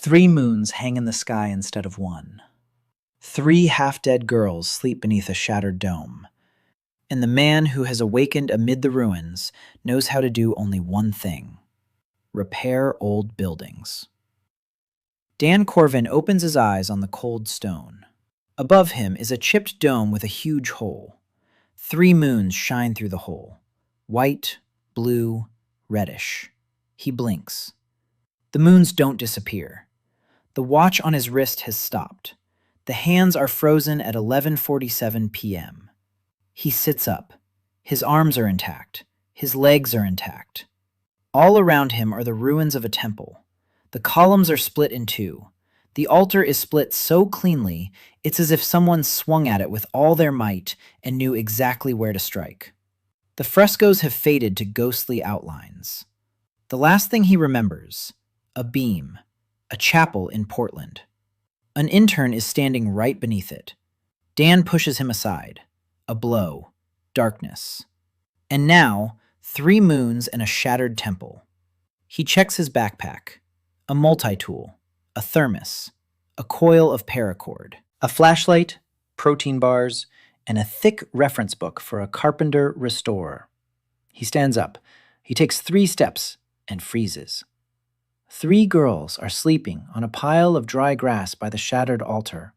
3 moons hang in the sky instead of one. 3 half-dead girls sleep beneath a shattered dome. And the man who has awakened amid the ruins knows how to do only one thing: repair old buildings. Dan Corwin opens his eyes on the cold stone. Above him is a chipped dome with a huge hole. 3 moons shine through the hole. White, blue, reddish. He blinks. The moons don't disappear. The watch on his wrist has stopped. The hands are frozen at 11:47 p.m. He sits up. His arms are intact. His legs are intact. All around him are the ruins of a temple. The columns are split in 2. The altar is split so cleanly, it's as if someone swung at it with all their might and knew exactly where to strike. The frescoes have faded to ghostly outlines. The last thing he remembers: a beam, a chapel in Portland. An intern is standing right beneath it. Dan pushes him aside. A blow. Darkness. And now, 3 moons and a shattered temple. He checks his backpack. A multitool. A thermos. A coil of paracord. A flashlight, protein bars, and a thick reference book for a carpenter restorer. He stands up. He takes 3 steps and freezes. 3 girls are sleeping on a pile of dry grass by the shattered altar.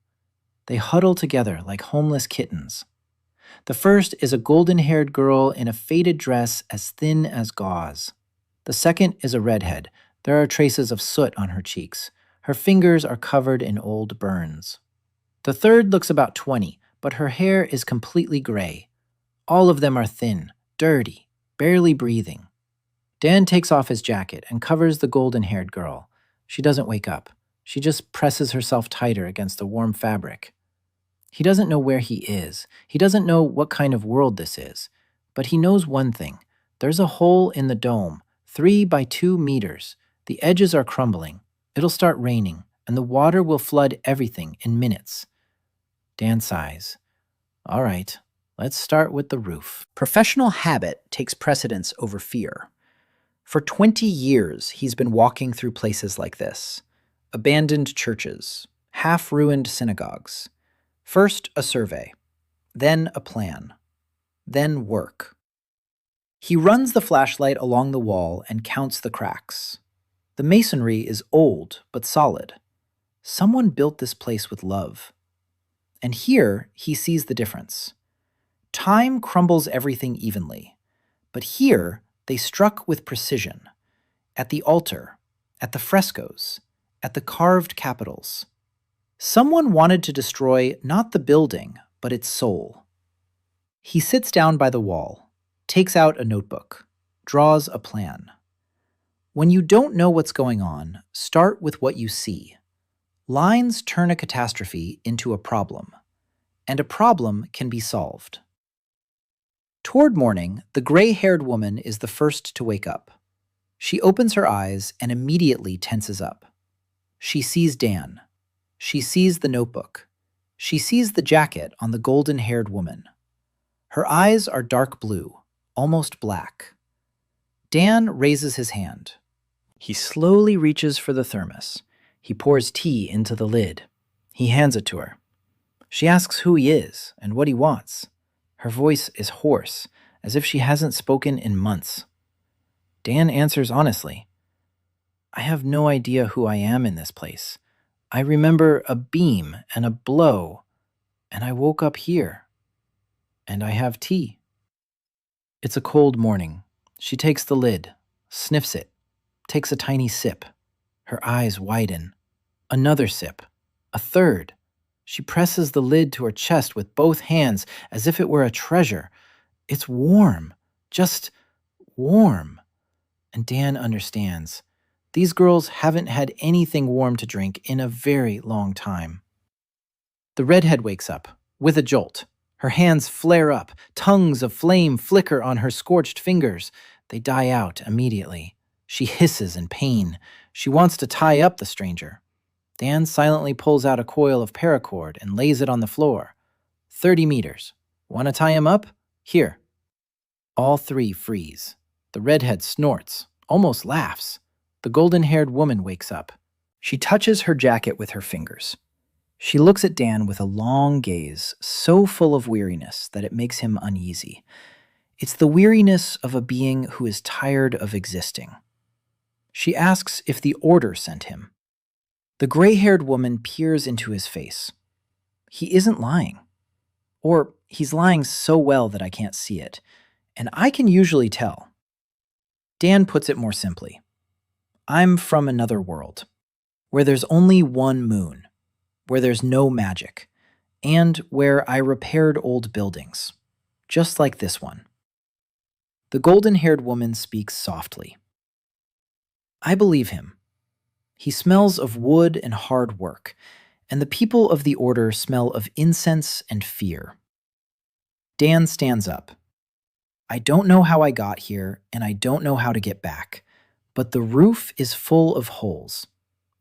They huddle together like homeless kittens. The first is a golden-haired girl in a faded dress as thin as gauze. The second is a redhead. There are traces of soot on her cheeks. Her fingers are covered in old burns. The third looks about 20, but her hair is completely gray. All of them are thin, dirty, barely breathing. Dan takes off his jacket and covers the golden-haired girl. She doesn't wake up. She just presses herself tighter against the warm fabric. He doesn't know where he is. He doesn't know what kind of world this is. But he knows one thing. There's a hole in the dome, 3 by 2 meters. The edges are crumbling. It'll start raining, and the water will flood everything in minutes. Dan sighs. All right, let's start with the roof. Professional habit takes precedence over fear. For 20 years, he's been walking through places like this. Abandoned churches, half-ruined synagogues. First, a survey. Then, a plan. Then, work. He runs the flashlight along the wall and counts the cracks. The masonry is old but solid. Someone built this place with love. And here, he sees the difference. Time crumbles everything evenly. But here, they struck with precision. At the altar, at the frescoes, at the carved capitals. Someone wanted to destroy not the building, but its soul. He sits down by the wall, takes out a notebook, draws a plan. When you don't know what's going on, start with what you see. Lines turn a catastrophe into a problem, and a problem can be solved. Toward morning, the gray-haired woman is the first to wake up. She opens her eyes and immediately tenses up. She sees Dan. She sees the notebook. She sees the jacket on the golden-haired woman. Her eyes are dark blue, almost black. Dan raises his hand. He slowly reaches for the thermos. He pours tea into the lid. He hands it to her. She asks who he is and what he wants. Her voice is hoarse, as if she hasn't spoken in months. Dan answers honestly. I have no idea who I am in this place. I remember a beam and a blow, and I woke up here. And I have tea. It's a cold morning. She takes the lid, sniffs it, takes a tiny sip. Her eyes widen. Another sip. A third. She presses the lid to her chest with both hands as if it were a treasure. It's warm. Just warm. And Dan understands. These girls haven't had anything warm to drink in a very long time. The redhead wakes up, with a jolt. Her hands flare up. Tongues of flame flicker on her scorched fingers. They die out immediately. She hisses in pain. She wants to tie up the stranger. Dan silently pulls out a coil of paracord and lays it on the floor. 30 meters. Want to tie him up? Here. All 3 freeze. The redhead snorts, almost laughs. The golden-haired woman wakes up. She touches her jacket with her fingers. She looks at Dan with a long gaze, so full of weariness that it makes him uneasy. It's the weariness of a being who is tired of existing. She asks if the Order sent him. The gray-haired woman peers into his face. He isn't lying. Or he's lying so well that I can't see it, and I can usually tell. Dan puts it more simply. I'm from another world, where there's only one moon, where there's no magic, and where I repaired old buildings, just like this one. The golden-haired woman speaks softly. I believe him. He smells of wood and hard work, and the people of the Order smell of incense and fear. Dan stands up. I don't know how I got here, and I don't know how to get back, but the roof is full of holes.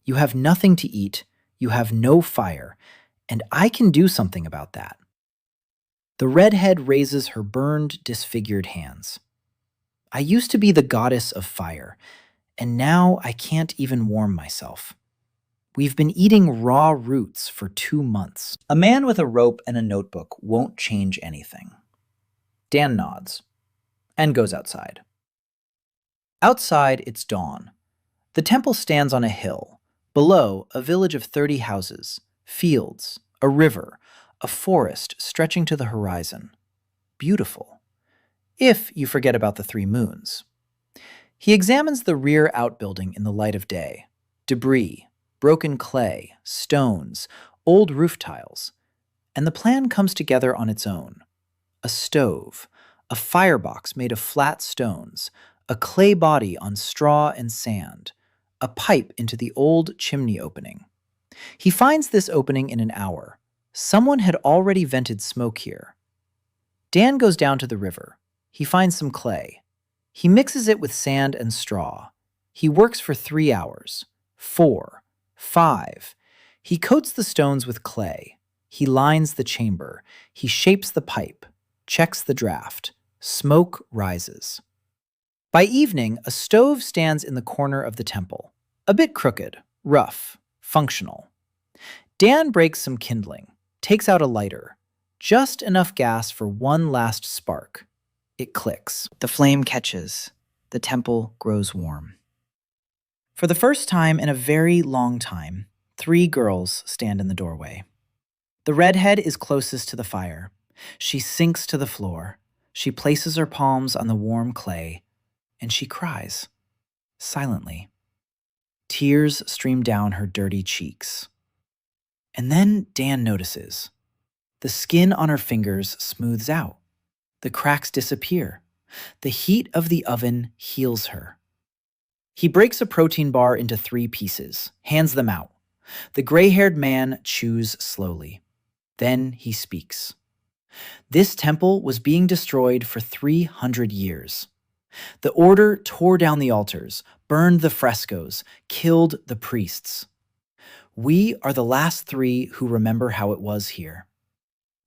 You have nothing to eat, you have no fire, and I can do something about that. The redhead raises her burned, disfigured hands. I used to be the goddess of fire, and now I can't even warm myself. We've been eating raw roots for 2 months. A man with a rope and a notebook won't change anything. Dan nods and goes outside. Outside, it's dawn. The temple stands on a hill. Below, a village of 30 houses, fields, a river, a forest stretching to the horizon. Beautiful. If you forget about the 3 moons. He examines the rear outbuilding in the light of day. Debris, broken clay, stones, old roof tiles. And the plan comes together on its own. A stove, a firebox made of flat stones, a clay body on straw and sand, a pipe into the old chimney opening. He finds this opening in an hour. Someone had already vented smoke here. Dan goes down to the river. He finds some clay. He mixes it with sand and straw. He works for 3 hours, 4, 5. He coats the stones with clay. He lines the chamber. He shapes the pipe, checks the draft. Smoke rises. By evening, a stove stands in the corner of the temple. A bit crooked, rough, functional. Dan breaks some kindling, takes out a lighter. Just enough gas for one last spark. It clicks. The flame catches. The temple grows warm. For the first time in a very long time, 3 girls stand in the doorway. The redhead is closest to the fire. She sinks to the floor. She places her palms on the warm clay, and she cries, silently. Tears stream down her dirty cheeks. And then Dan notices. The skin on her fingers smooths out. The cracks disappear. The heat of the oven heals her. He breaks a protein bar into 3 pieces, hands them out. The gray-haired man chews slowly. Then he speaks. This temple was being destroyed for 300 years. The Order tore down the altars, burned the frescoes, killed the priests. We are the last 3 who remember how it was here.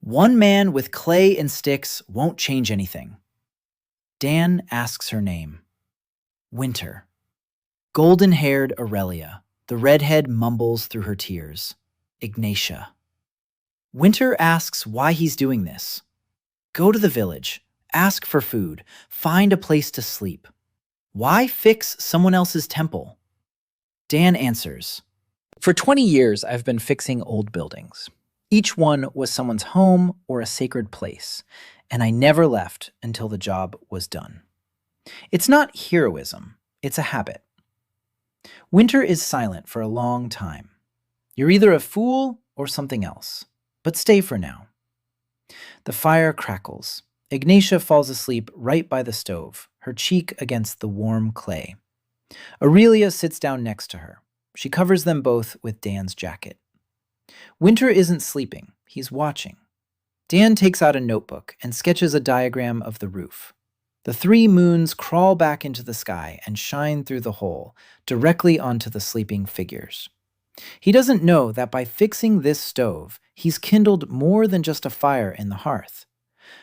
One man with clay and sticks won't change anything. Dan asks her name. Winter. Golden-haired Aurelia. The redhead mumbles through her tears. Ignatia. Winter asks why he's doing this. Go to the village, ask for food, find a place to sleep. Why fix someone else's temple? Dan answers, for 20 years I've been fixing old buildings. Each one was someone's home or a sacred place, and I never left until the job was done. It's not heroism, it's a habit. Winter is silent for a long time. You're either a fool or something else. But stay for now. The fire crackles. Ignatia falls asleep right by the stove, her cheek against the warm clay. Aurelia sits down next to her. She covers them both with Dan's jacket. Winter isn't sleeping. He's watching. Dan takes out a notebook and sketches a diagram of the roof. The 3 moons crawl back into the sky and shine through the hole, directly onto the sleeping figures. He doesn't know that by fixing this stove, he's kindled more than just a fire in the hearth.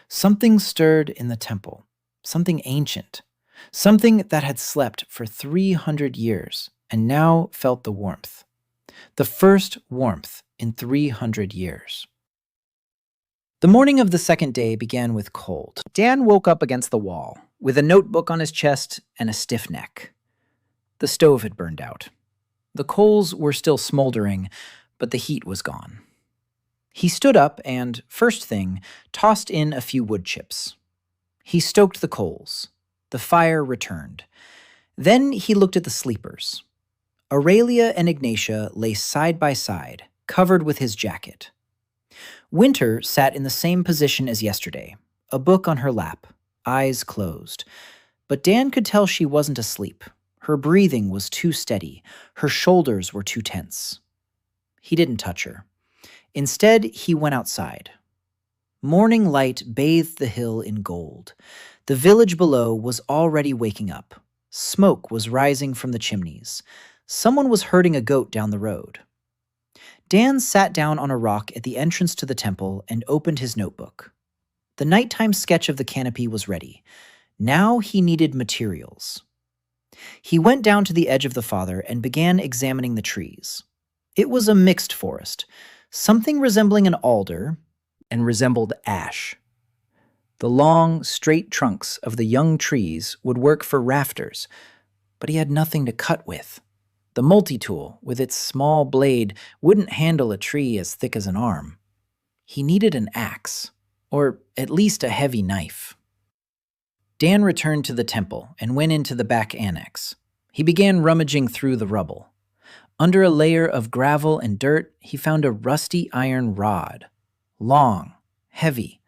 Something stirred in the temple, something ancient, something that had slept for 300 years and now felt the warmth. The first warmth in 300 years. The morning of the second day began with cold. Dan woke up against the wall, with a notebook on his chest and a stiff neck. The stove had burned out. The coals were still smoldering, but the heat was gone. He stood up and, first thing, tossed in a few wood chips. He stoked the coals. The fire returned. Then he looked at the sleepers. Aurelia and Ignatia lay side by side, covered with his jacket. Winter sat in the same position as yesterday, a book on her lap, eyes closed. But Dan could tell she wasn't asleep. Her breathing was too steady. Her shoulders were too tense. He didn't touch her. Instead, he went outside. Morning light bathed the hill in gold. The village below was already waking up. Smoke was rising from the chimneys. Someone was herding a goat down the road. Dan sat down on a rock at the entrance to the temple and opened his notebook. The nighttime sketch of the canopy was ready. Now he needed materials. He went down to the edge of the father and began examining the trees. It was a mixed forest, something resembling an alder and resembled ash. The long, straight trunks of the young trees would work for rafters, but he had nothing to cut with. The multitool, with its small blade, wouldn't handle a tree as thick as an arm. He needed an axe, or at least a heavy knife. Dan returned to the temple and went into the back annex. He began rummaging through the rubble. Under a layer of gravel and dirt, he found a rusty iron rod. Long, heavy,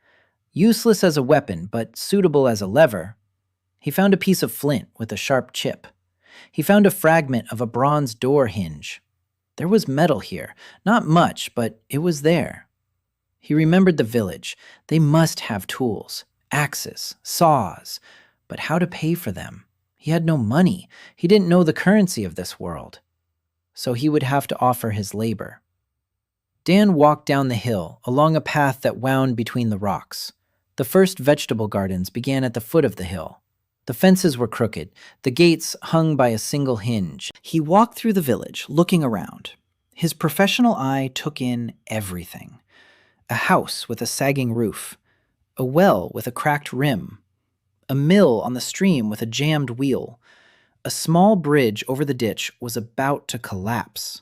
useless as a weapon, but suitable as a lever. He found a piece of flint with a sharp chip. He found a fragment of a bronze door hinge. There was metal here, not much, but it was there. He remembered the village. They must have tools, axes, saws, but how to pay for them? He had no money. He didn't know the currency of this world. So he would have to offer his labor. Dan walked down the hill, along a path that wound between the rocks. The first vegetable gardens began at the foot of the hill. The fences were crooked, the gates hung by a single hinge. He walked through the village, looking around. His professional eye took in everything. A house with a sagging roof, a well with a cracked rim, a mill on the stream with a jammed wheel. A small bridge over the ditch was about to collapse.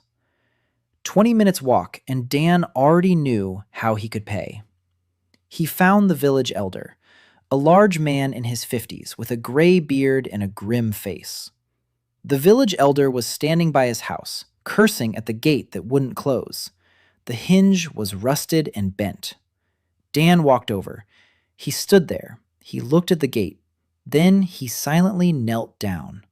20 minutes walk, and Dan already knew how he could pay. He found the village elder, a large man in his 50s with a gray beard and a grim face. The village elder was standing by his house, cursing at the gate that wouldn't close. The hinge was rusted and bent. Dan walked over. He stood there. He looked at the gate. Then he silently knelt down.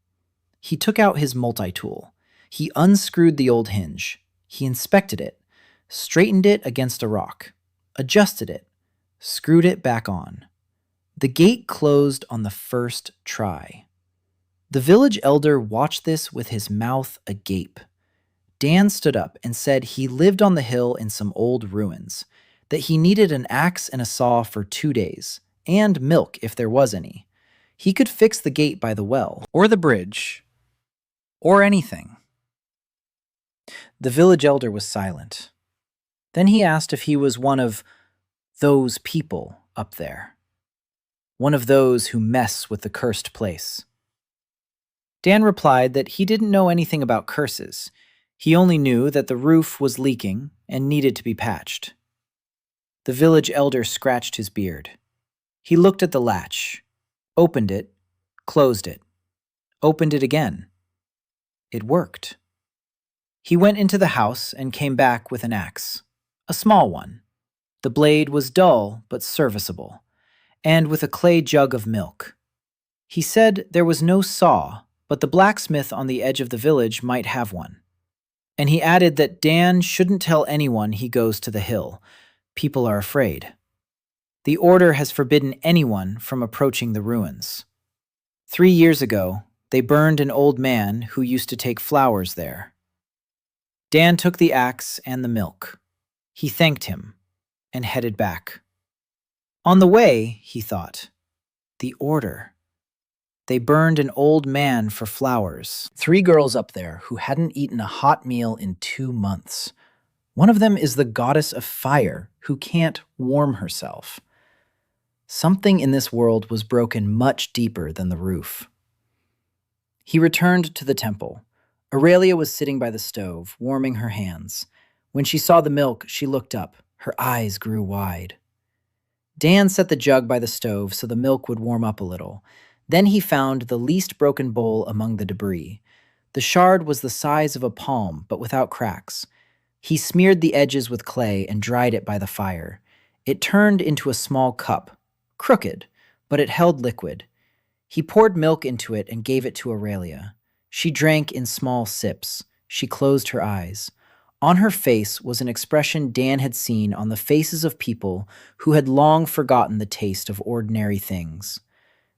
He took out his multitool. He unscrewed the old hinge. He inspected it, straightened it against a rock, adjusted it, screwed it back on. The gate closed on the first try. The village elder watched this with his mouth agape. Dan stood up and said he lived on the hill in some old ruins, that he needed an axe and a saw for 2 days, and milk if there was any. He could fix the gate by the well, or the bridge, or anything. The village elder was silent. Then he asked if he was one of those people up there. One of those who mess with the cursed place. Dan replied that he didn't know anything about curses. He only knew that the roof was leaking and needed to be patched. The village elder scratched his beard. He looked at the latch, opened it, closed it, opened it again. It worked. He went into the house and came back with an axe, a small one. The blade was dull but serviceable, and with a clay jug of milk. He said there was no saw, but the blacksmith on the edge of the village might have one. And he added that Dan shouldn't tell anyone he goes to the hill. People are afraid. The order has forbidden anyone from approaching the ruins. 3 years ago, they burned an old man who used to take flowers there. Dan took the axe and the milk. He thanked him and headed back. On the way, he thought, the order. They burned an old man for flowers. 3 girls up there who hadn't eaten a hot meal in 2 months. One of them is the goddess of fire who can't warm herself. Something in this world was broken much deeper than the roof. He returned to the temple. Aurelia was sitting by the stove, warming her hands. When she saw the milk, she looked up. Her eyes grew wide. Dan set the jug by the stove so the milk would warm up a little. Then he found the least broken bowl among the debris. The shard was the size of a palm, but without cracks. He smeared the edges with clay and dried it by the fire. It turned into a small cup, crooked, but it held liquid. He poured milk into it and gave it to Aurelia. She drank in small sips. She closed her eyes. On her face was an expression Dan had seen on the faces of people who had long forgotten the taste of ordinary things.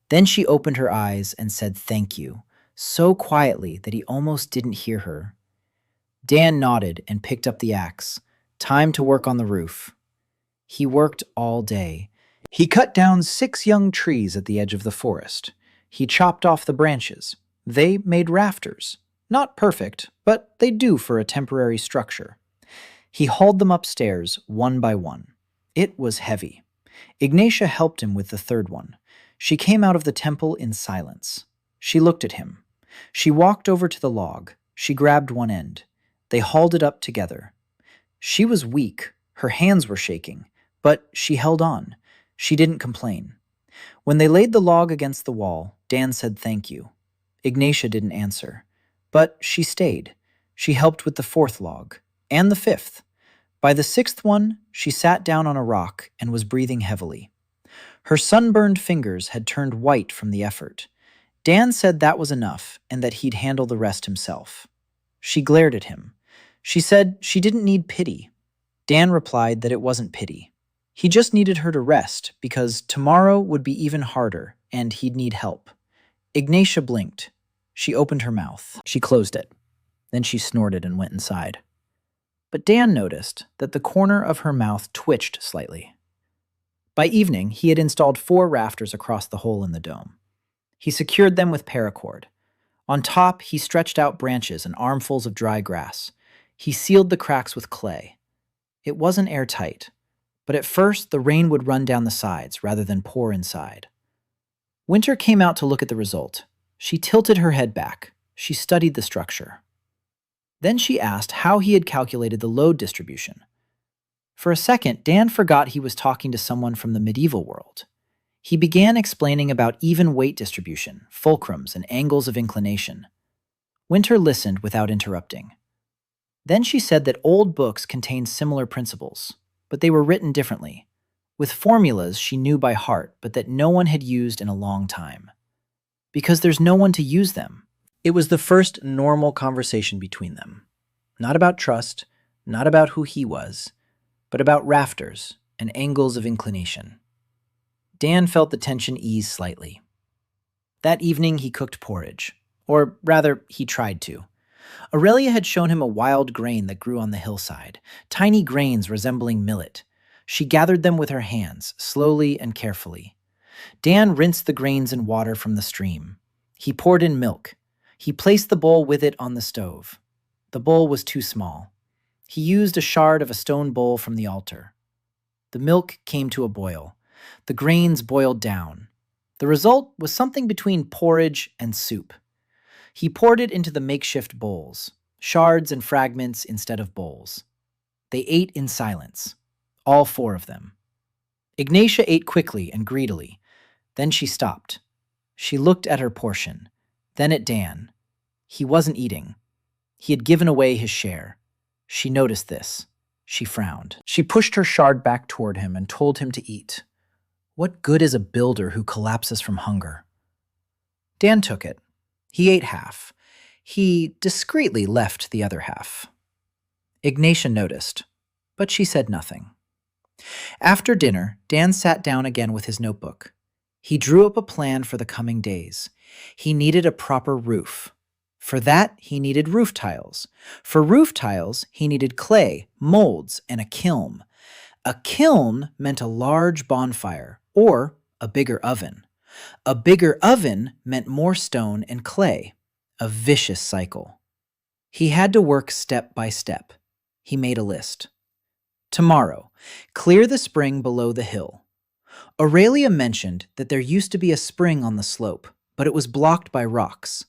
Then she opened her eyes and said thank you, so quietly that he almost didn't hear her. Dan nodded and picked up the axe. Time to work on the roof. He worked all day. He cut down 6 young trees at the edge of the forest. He chopped off the branches. They made rafters. Not perfect, but they do for a temporary structure. He hauled them upstairs one by one. It was heavy. Ignatia helped him with the 3rd one. She came out of the temple in silence. She looked at him. She walked over to the log. She grabbed one end. They hauled it up together. She was weak. Her hands were shaking, but she held on. She didn't complain. When they laid the log against the wall, Dan said thank you. Ignatia didn't answer. But she stayed. She helped with the 4th log, and the 5th. By the 6th one, she sat down on a rock and was breathing heavily. Her sunburned fingers had turned white from the effort. Dan said that was enough and that he'd handle the rest himself. She glared at him. She said she didn't need pity. Dan replied that it wasn't pity. He just needed her to rest because tomorrow would be even harder and he'd need help. Ignatia blinked. She opened her mouth. She closed it. Then she snorted and went inside. But Dan noticed that the corner of her mouth twitched slightly. By evening, he had installed 4 rafters across the hole in the dome. He secured them with paracord. On top, he stretched out branches and armfuls of dry grass. He sealed the cracks with clay. It wasn't airtight, but at first the rain would run down the sides rather than pour inside. Winter came out to look at the result. She tilted her head back. She studied the structure. Then she asked how he had calculated the load distribution. For a second, Dan forgot he was talking to someone from the medieval world. He began explaining about even weight distribution, fulcrums, and angles of inclination. Winter listened without interrupting. Then she said that old books contained similar principles, but they were written differently, with formulas she knew by heart but that no one had used in a long time. Because there's no one to use them. It was the first normal conversation between them. Not about trust, not about who he was, but about rafters and angles of inclination. Dan felt the tension ease slightly. That evening he cooked porridge. Or rather, he tried to. Aurelia had shown him a wild grain that grew on the hillside, tiny grains resembling millet. She gathered them with her hands, slowly and carefully. Dan rinsed the grains in water from the stream. He poured in milk. He placed the bowl with it on the stove. The bowl was too small. He used a shard of a stone bowl from the altar. The milk came to a boil. The grains boiled down. The result was something between porridge and soup. He poured it into the makeshift bowls, shards and fragments instead of bowls. They ate in silence, all 4 of them. Ignatia ate quickly and greedily. Then she stopped. She looked at her portion, then at Dan. He wasn't eating. He had given away his share. She noticed this. She frowned. She pushed her shard back toward him and told him to eat. What good is a builder who collapses from hunger? Dan took it. He ate half. He discreetly left the other half. Ignatia noticed, but she said nothing. After dinner, Dan sat down again with his notebook. He drew up a plan for the coming days. He needed a proper roof. For that, he needed roof tiles. For roof tiles, he needed clay, molds, and a kiln. A kiln meant a large bonfire, or a bigger oven. A bigger oven meant more stone and clay, a vicious cycle. He had to work step by step. He made a list. Tomorrow, clear the spring below the hill. Aurelia mentioned that there used to be a spring on the slope, but it was blocked by rocks.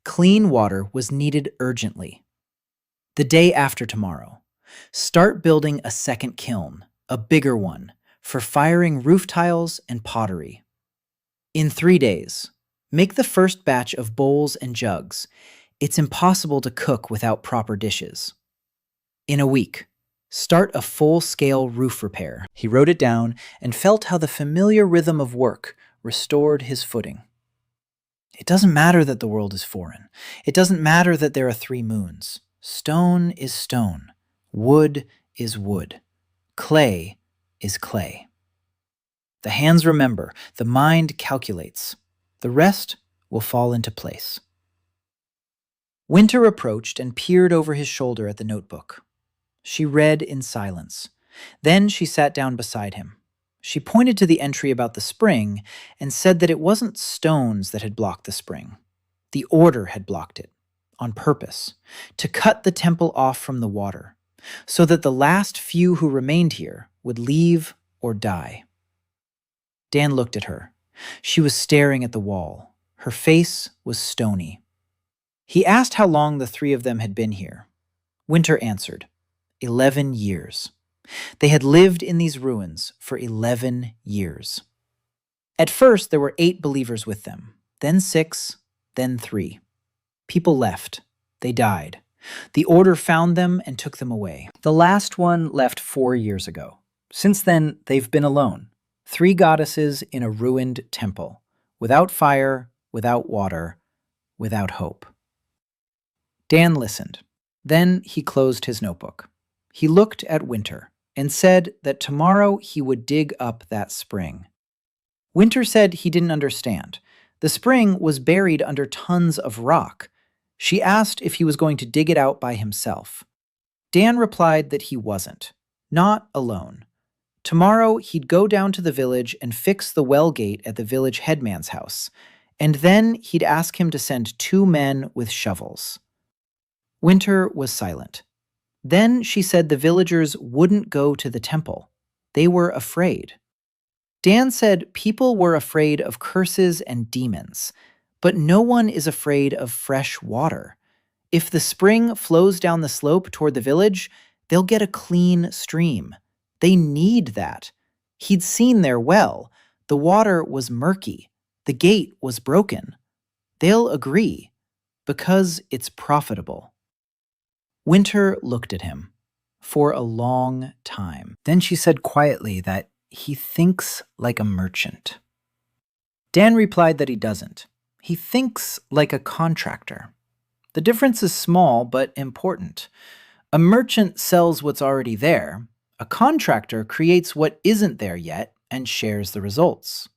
Clean water was needed urgently. The day after tomorrow, start building a second kiln, a bigger one, for firing roof tiles and pottery. In 3 days, make the first batch of bowls and jugs. It's impossible to cook without proper dishes. In a week, start a full-scale roof repair. He wrote it down and felt how the familiar rhythm of work restored his footing. It doesn't matter that the world is foreign. It doesn't matter that there are 3 moons. Stone is stone. Wood is wood. Clay is clay. The hands remember, the mind calculates. The rest will fall into place. Winter approached and peered over his shoulder at the notebook. She read in silence. Then she sat down beside him. She pointed to the entry about the spring and said that it wasn't stones that had blocked the spring. The order had blocked it, on purpose, to cut the temple off from the water, so that the last few who remained here would leave or die. Dan looked at her. She was staring at the wall. Her face was stony. He asked how long the 3 of them had been here. Winter answered, 11 years. They had lived in these ruins for 11 years. At first, there were 8 believers with them, then 6, then 3. People left. They died. The Order found them and took them away. The last one left 4 years ago. Since then, they've been alone. 3 goddesses in a ruined temple, without fire, without water, without hope. Dan listened. Then he closed his notebook. He looked at Winter and said that tomorrow he would dig up that spring. Winter said he didn't understand. The spring was buried under tons of rock. She asked if he was going to dig it out by himself. Dan replied that he wasn't. Not alone. Tomorrow he'd go down to the village and fix the well gate at the village headman's house, and then he'd ask him to send 2 men with shovels. Winter was silent. Then she said the villagers wouldn't go to the temple. They were afraid. Dan said people were afraid of curses and demons, but no one is afraid of fresh water. If the spring flows down the slope toward the village, they'll get a clean stream. They need that. He'd seen their well. The water was murky. The gate was broken. They'll agree, because it's profitable. Winter looked at him for a long time. Then she said quietly that he thinks like a merchant. Dan replied that he doesn't. He thinks like a contractor. The difference is small but important. A merchant sells what's already there. A contractor creates what isn't there yet and shares the results.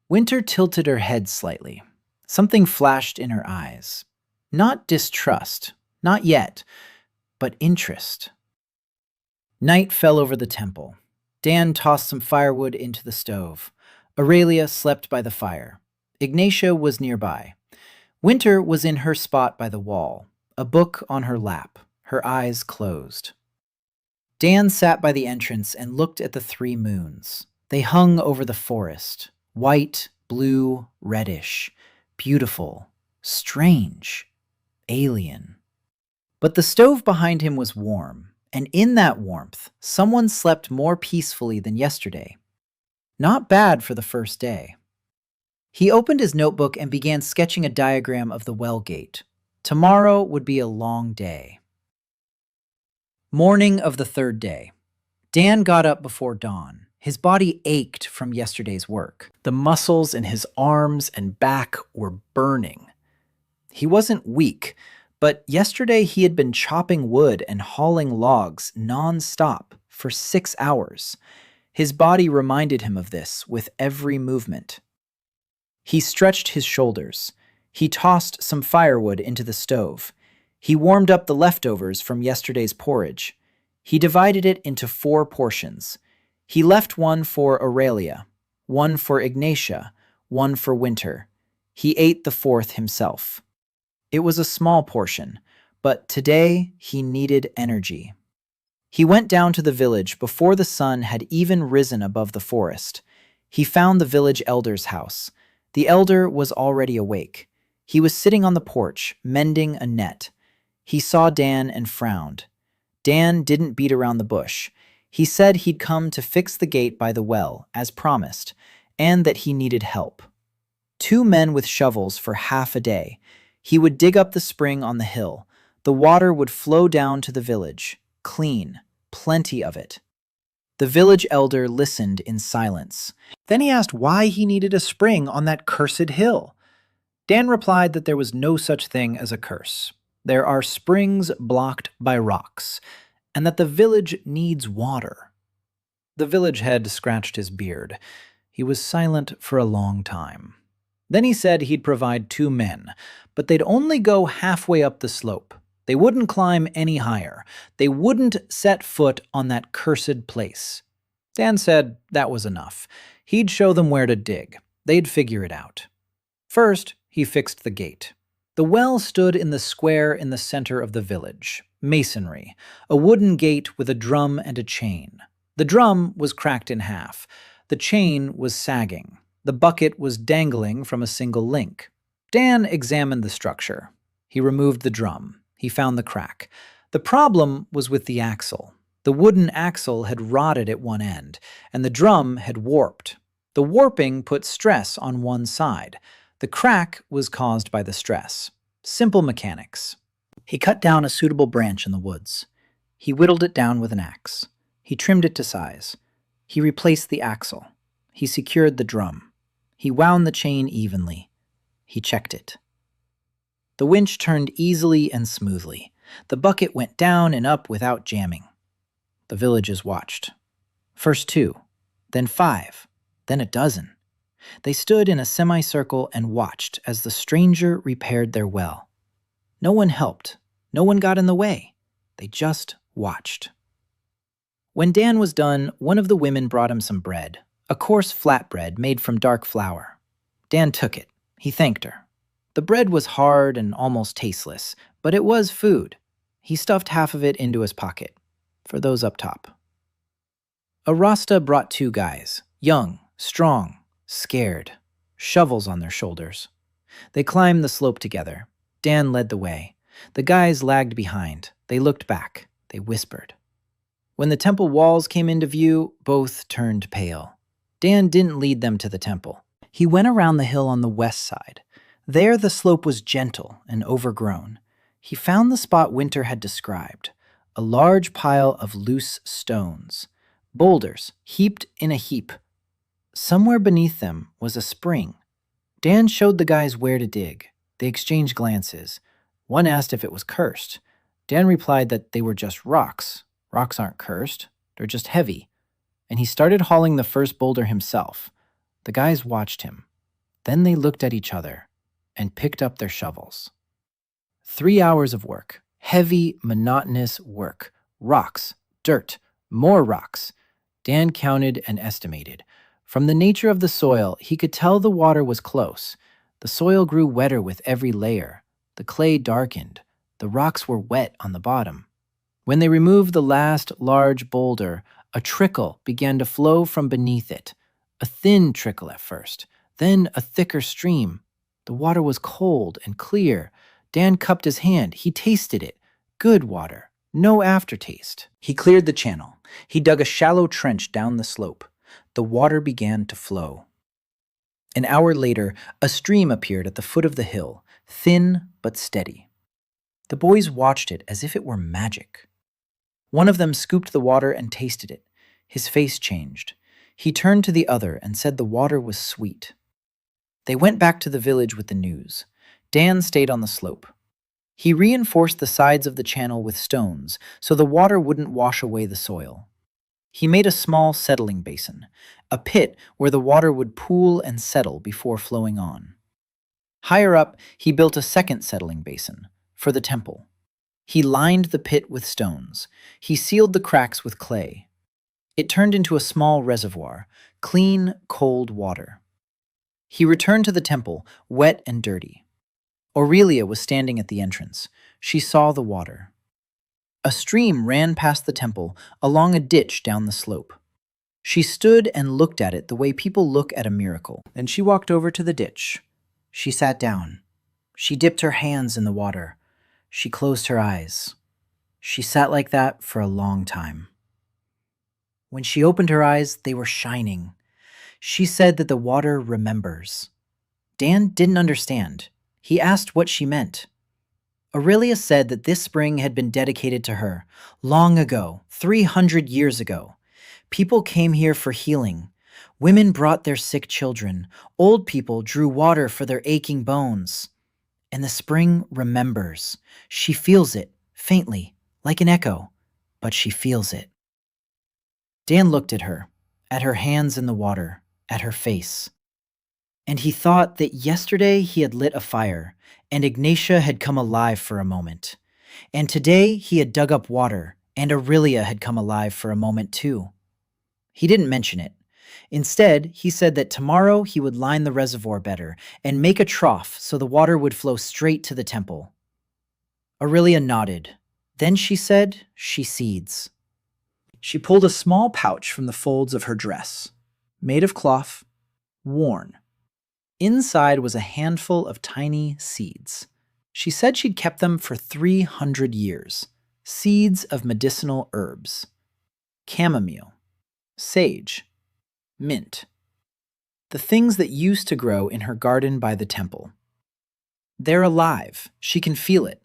Winter tilted her head slightly. Something flashed in her eyes. Not distrust. Not yet, but interest. Night fell over the temple. Dan tossed some firewood into the stove. Aurelia slept by the fire. Ignatia was nearby. Winter was in her spot by the wall, a book on her lap, her eyes closed. Dan sat by the entrance and looked at the 3 moons. They hung over the forest, white, blue, reddish, beautiful, strange, alien. But the stove behind him was warm, and in that warmth, someone slept more peacefully than yesterday. Not bad for the first day. He opened his notebook and began sketching a diagram of the well gate. Tomorrow would be a long day. Morning of the 3rd day. Dan got up before dawn. His body ached from yesterday's work. The muscles in his arms and back were burning. He wasn't weak, but yesterday he had been chopping wood and hauling logs non-stop for 6 hours. His body reminded him of this with every movement. He stretched his shoulders. He tossed some firewood into the stove. He warmed up the leftovers from yesterday's porridge. He divided it into 4 portions. He left one for Aurelia, one for Ignatia, one for winter. He ate the fourth himself. It was a small portion, but today he needed energy. He went down to the village before the sun had even risen above the forest. He found the village elder's house. The elder was already awake. He was sitting on the porch, mending a net. He saw Dan and frowned. Dan didn't beat around the bush. He said he'd come to fix the gate by the well, as promised, and that he needed help. 2 men with shovels for half a day. He would dig up the spring on the hill. The water would flow down to the village. Clean, plenty of it. The village elder listened in silence. Then he asked why he needed a spring on that cursed hill. Dan replied that there was no such thing as a curse. There are springs blocked by rocks, and that the village needs water. The village head scratched his beard. He was silent for a long time. Then he said he'd provide 2 men, but they'd only go halfway up the slope. They wouldn't climb any higher. They wouldn't set foot on that cursed place. Dan said that was enough. He'd show them where to dig. They'd figure it out. First, he fixed the gate. The well stood in the square in the center of the village. Masonry, a wooden gate with a drum and a chain. The drum was cracked in half. The chain was sagging. The bucket was dangling from a single link. Dan examined the structure. He removed the drum. He found the crack. The problem was with the axle. The wooden axle had rotted at one end, and the drum had warped. The warping put stress on one side. The crack was caused by the stress. Simple mechanics. He cut down a suitable branch in the woods. He whittled it down with an axe. He trimmed it to size. He replaced the axle. He secured the drum. He wound the chain evenly. He checked it. The winch turned easily and smoothly. The bucket went down and up without jamming. The villagers watched. First 2, then 5, then a dozen. They stood in a semicircle and watched as the stranger repaired their well. No one helped. No one got in the way. They just watched. When Dan was done, one of the women brought him some bread, a coarse flatbread made from dark flour. Dan took it. He thanked her. The bread was hard and almost tasteless, but it was food. He stuffed half of it into his pocket, for those up top. A Rasta brought 2 guys, young, strong, scared, shovels on their shoulders. They climbed the slope together. Dan led the way. The guys lagged behind. They looked back. They whispered. When the temple walls came into view, both turned pale. Dan didn't lead them to the temple. He went around the hill on the west side. There the slope was gentle and overgrown. He found the spot Winter had described, a large pile of loose stones, boulders heaped in a heap. Somewhere beneath them was a spring. Dan showed the guys where to dig. They exchanged glances. One asked if it was cursed. Dan replied that they were just rocks. Rocks aren't cursed. They're just heavy. And he started hauling the first boulder himself. The guys watched him. Then they looked at each other and picked up their shovels. 3 hours of work. Heavy, monotonous work. Rocks, dirt, more rocks. Dan counted and estimated. From the nature of the soil, he could tell the water was close. The soil grew wetter with every layer. The clay darkened. The rocks were wet on the bottom. When they removed the last large boulder, a trickle began to flow from beneath it. A thin trickle at first, then a thicker stream. The water was cold and clear. Dan cupped his hand. He tasted it. Good water. No aftertaste. He cleared the channel. He dug a shallow trench down the slope. The water began to flow. An hour later, a stream appeared at the foot of the hill, thin but steady. The boys watched it as if it were magic. One of them scooped the water and tasted it. His face changed. He turned to the other and said the water was sweet. They went back to the village with the news. Dan stayed on the slope. He reinforced the sides of the channel with stones so the water wouldn't wash away the soil. He made a small settling basin, a pit where the water would pool and settle before flowing on. Higher up, he built a second settling basin, for the temple. He lined the pit with stones. He sealed the cracks with clay. It turned into a small reservoir, clean, cold water. He returned to the temple, wet and dirty. Aurelia was standing at the entrance. She saw the water. A stream ran past the temple, along a ditch down the slope. She stood and looked at it the way people look at a miracle. Then she walked over to the ditch. She sat down. She dipped her hands in the water. She closed her eyes. She sat like that for a long time. When she opened her eyes, they were shining. She said that the water remembers. Dan didn't understand. He asked what she meant. Aurelia said that this spring had been dedicated to her, long ago, 300 years ago. People came here for healing. Women brought their sick children. Old people drew water for their aching bones. And the spring remembers. She feels it, faintly, like an echo, but she feels it. Dan looked at her hands in the water, at her face. And he thought that yesterday he had lit a fire, and Ignatia had come alive for a moment. And today he had dug up water, and Aurelia had come alive for a moment too. He didn't mention it. Instead, he said that tomorrow he would line the reservoir better and make a trough so the water would flow straight to the temple. Aurelia nodded. Then she said she seeds. She pulled a small pouch from the folds of her dress, made of cloth, worn. Inside was a handful of tiny seeds. She said she'd kept them for 300 years. Seeds of medicinal herbs. Chamomile. Sage. Mint. The things that used to grow in her garden by the temple. They're alive. She can feel it.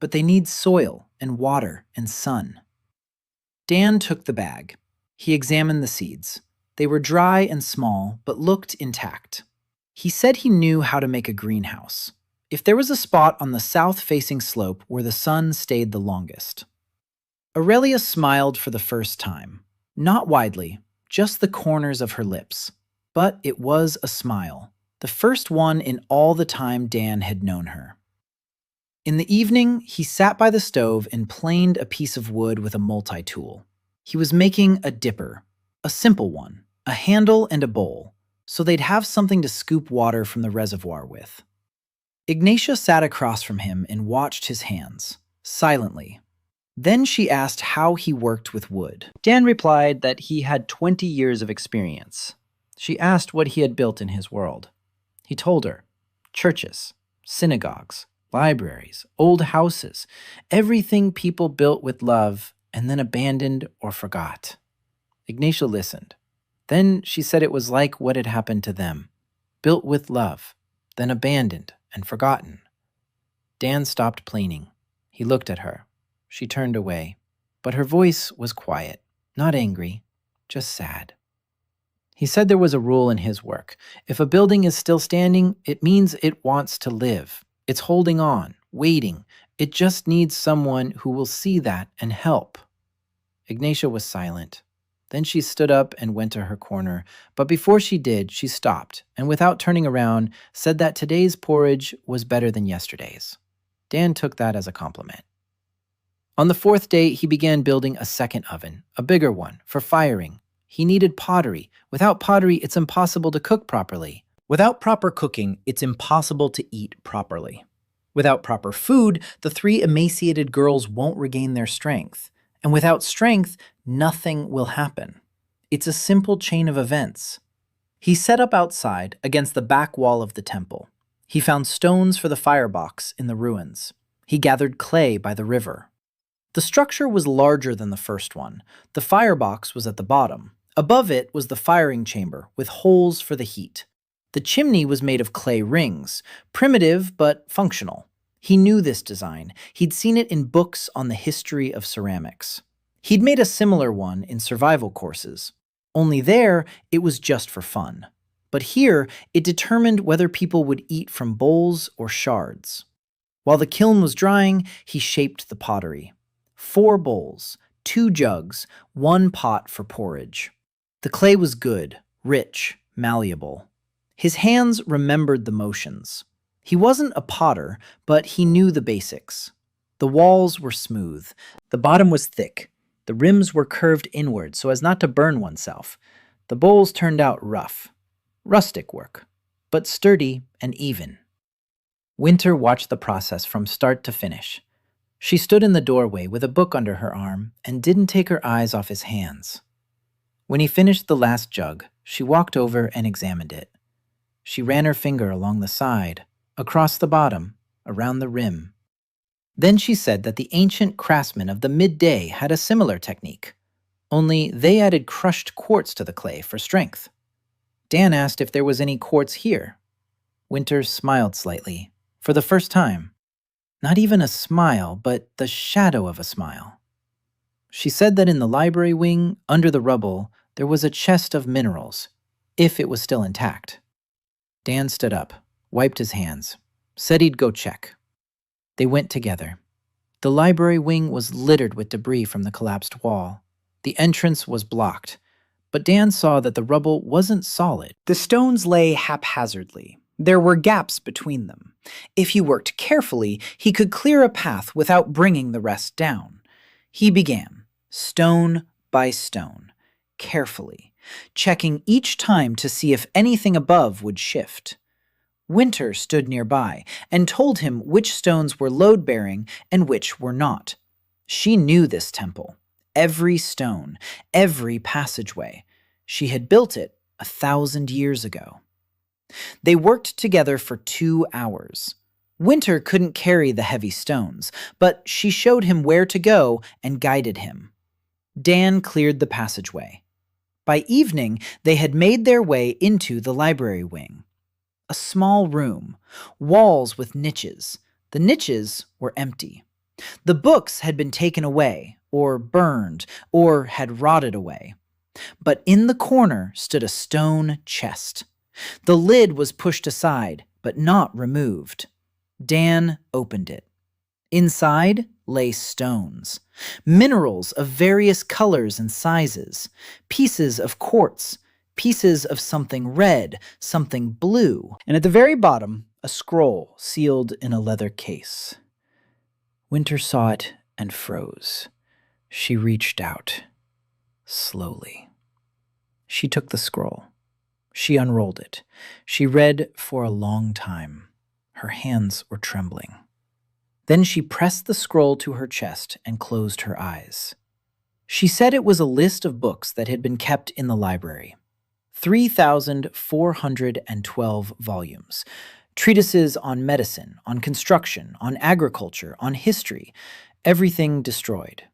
But they need soil and water and sun. Dan took the bag. He examined the seeds. They were dry and small, but looked intact. He said he knew how to make a greenhouse. If there was a spot on the south-facing slope where the sun stayed the longest. Aurelia smiled for the first time. Not widely, just the corners of her lips. But it was a smile, the first one in all the time Dan had known her. In the evening, he sat by the stove and planed a piece of wood with a multitool. He was making a dipper, a simple one, a handle and a bowl, so they'd have something to scoop water from the reservoir with. Ignatia sat across from him and watched his hands, silently. Then she asked how he worked with wood. Dan replied that he had 20 years of experience. She asked what he had built in his world. He told her, churches, synagogues, libraries, old houses, everything people built with love and then abandoned or forgot. Ignatia listened. Then she said it was like what had happened to them, built with love, then abandoned and forgotten. Dan stopped planing. He looked at her. She turned away, but her voice was quiet, not angry, just sad. He said there was a rule in his work. If a building is still standing, it means it wants to live. It's holding on, waiting. It just needs someone who will see that and help. Ignatia was silent. Then she stood up and went to her corner, but before she did, she stopped, and without turning around, said that today's porridge was better than yesterday's. Dan took that as a compliment. On the fourth day, he began building a second oven, a bigger one, for firing. He needed pottery. Without pottery, it's impossible to cook properly. Without proper cooking, it's impossible to eat properly. Without proper food, the three emaciated girls won't regain their strength. And without strength, nothing will happen. It's a simple chain of events. He set up outside against the back wall of the temple. He found stones for the firebox in the ruins. He gathered clay by the river. The structure was larger than the first one. The firebox was at the bottom. Above it was the firing chamber with holes for the heat. The chimney was made of clay rings, primitive but functional. He knew this design. He'd seen it in books on the history of ceramics. He'd made a similar one in survival courses. Only there, it was just for fun. But here, it determined whether people would eat from bowls or shards. While the kiln was drying, he shaped the pottery. 4 bowls, 2 jugs, 1 pot for porridge. The clay was good, rich, malleable. His hands remembered the motions. He wasn't a potter, but he knew the basics. The walls were smooth. The bottom was thick. The rims were curved inward so as not to burn oneself. The bowls turned out rough. Rustic work. but sturdy and even. Winter watched the process from start to finish. She stood in the doorway with a book under her arm and didn't take her eyes off his hands. When he finished the last jug, she walked over and examined it. She ran her finger along the side, across the bottom, around the rim. Then she said that the ancient craftsmen of the midday had a similar technique, only they added crushed quartz to the clay for strength. Dan asked if there was any quartz here. Winter smiled slightly, for the first time. Not even a smile, but the shadow of a smile. She said that in the library wing, under the rubble, there was a chest of minerals, if it was still intact. Dan stood up, wiped his hands, said he'd go check. They went together. The library wing was littered with debris from the collapsed wall. The entrance was blocked, but Dan saw that the rubble wasn't solid. The stones lay haphazardly. There were gaps between them. If he worked carefully, he could clear a path without bringing the rest down. He began, stone by stone, carefully, checking each time to see if anything above would shift. Winter stood nearby and told him which stones were load-bearing and which were not. She knew this temple, every stone, every passageway. She had built it 1,000 years ago. They worked together for 2 hours. Winter couldn't carry the heavy stones, but she showed him where to go and guided him. Dan cleared the passageway. By evening, they had made their way into the library wing. A small room, walls with niches. The niches were empty. The books had been taken away, or burned, or had rotted away. But in the corner stood a stone chest. The lid was pushed aside, but not removed. Dan opened it. Inside lay stones, minerals of various colors and sizes, pieces of quartz, pieces of something red, something blue, and at the very bottom, a scroll sealed in a leather case. Winter saw it and froze. She reached out, slowly. She took the scroll. She unrolled it. She read for a long time. Her hands were trembling. Then she pressed the scroll to her chest and closed her eyes. She said it was a list of books that had been kept in the library. 3,412 volumes. Treatises on medicine, on construction, on agriculture, on history. Everything destroyed.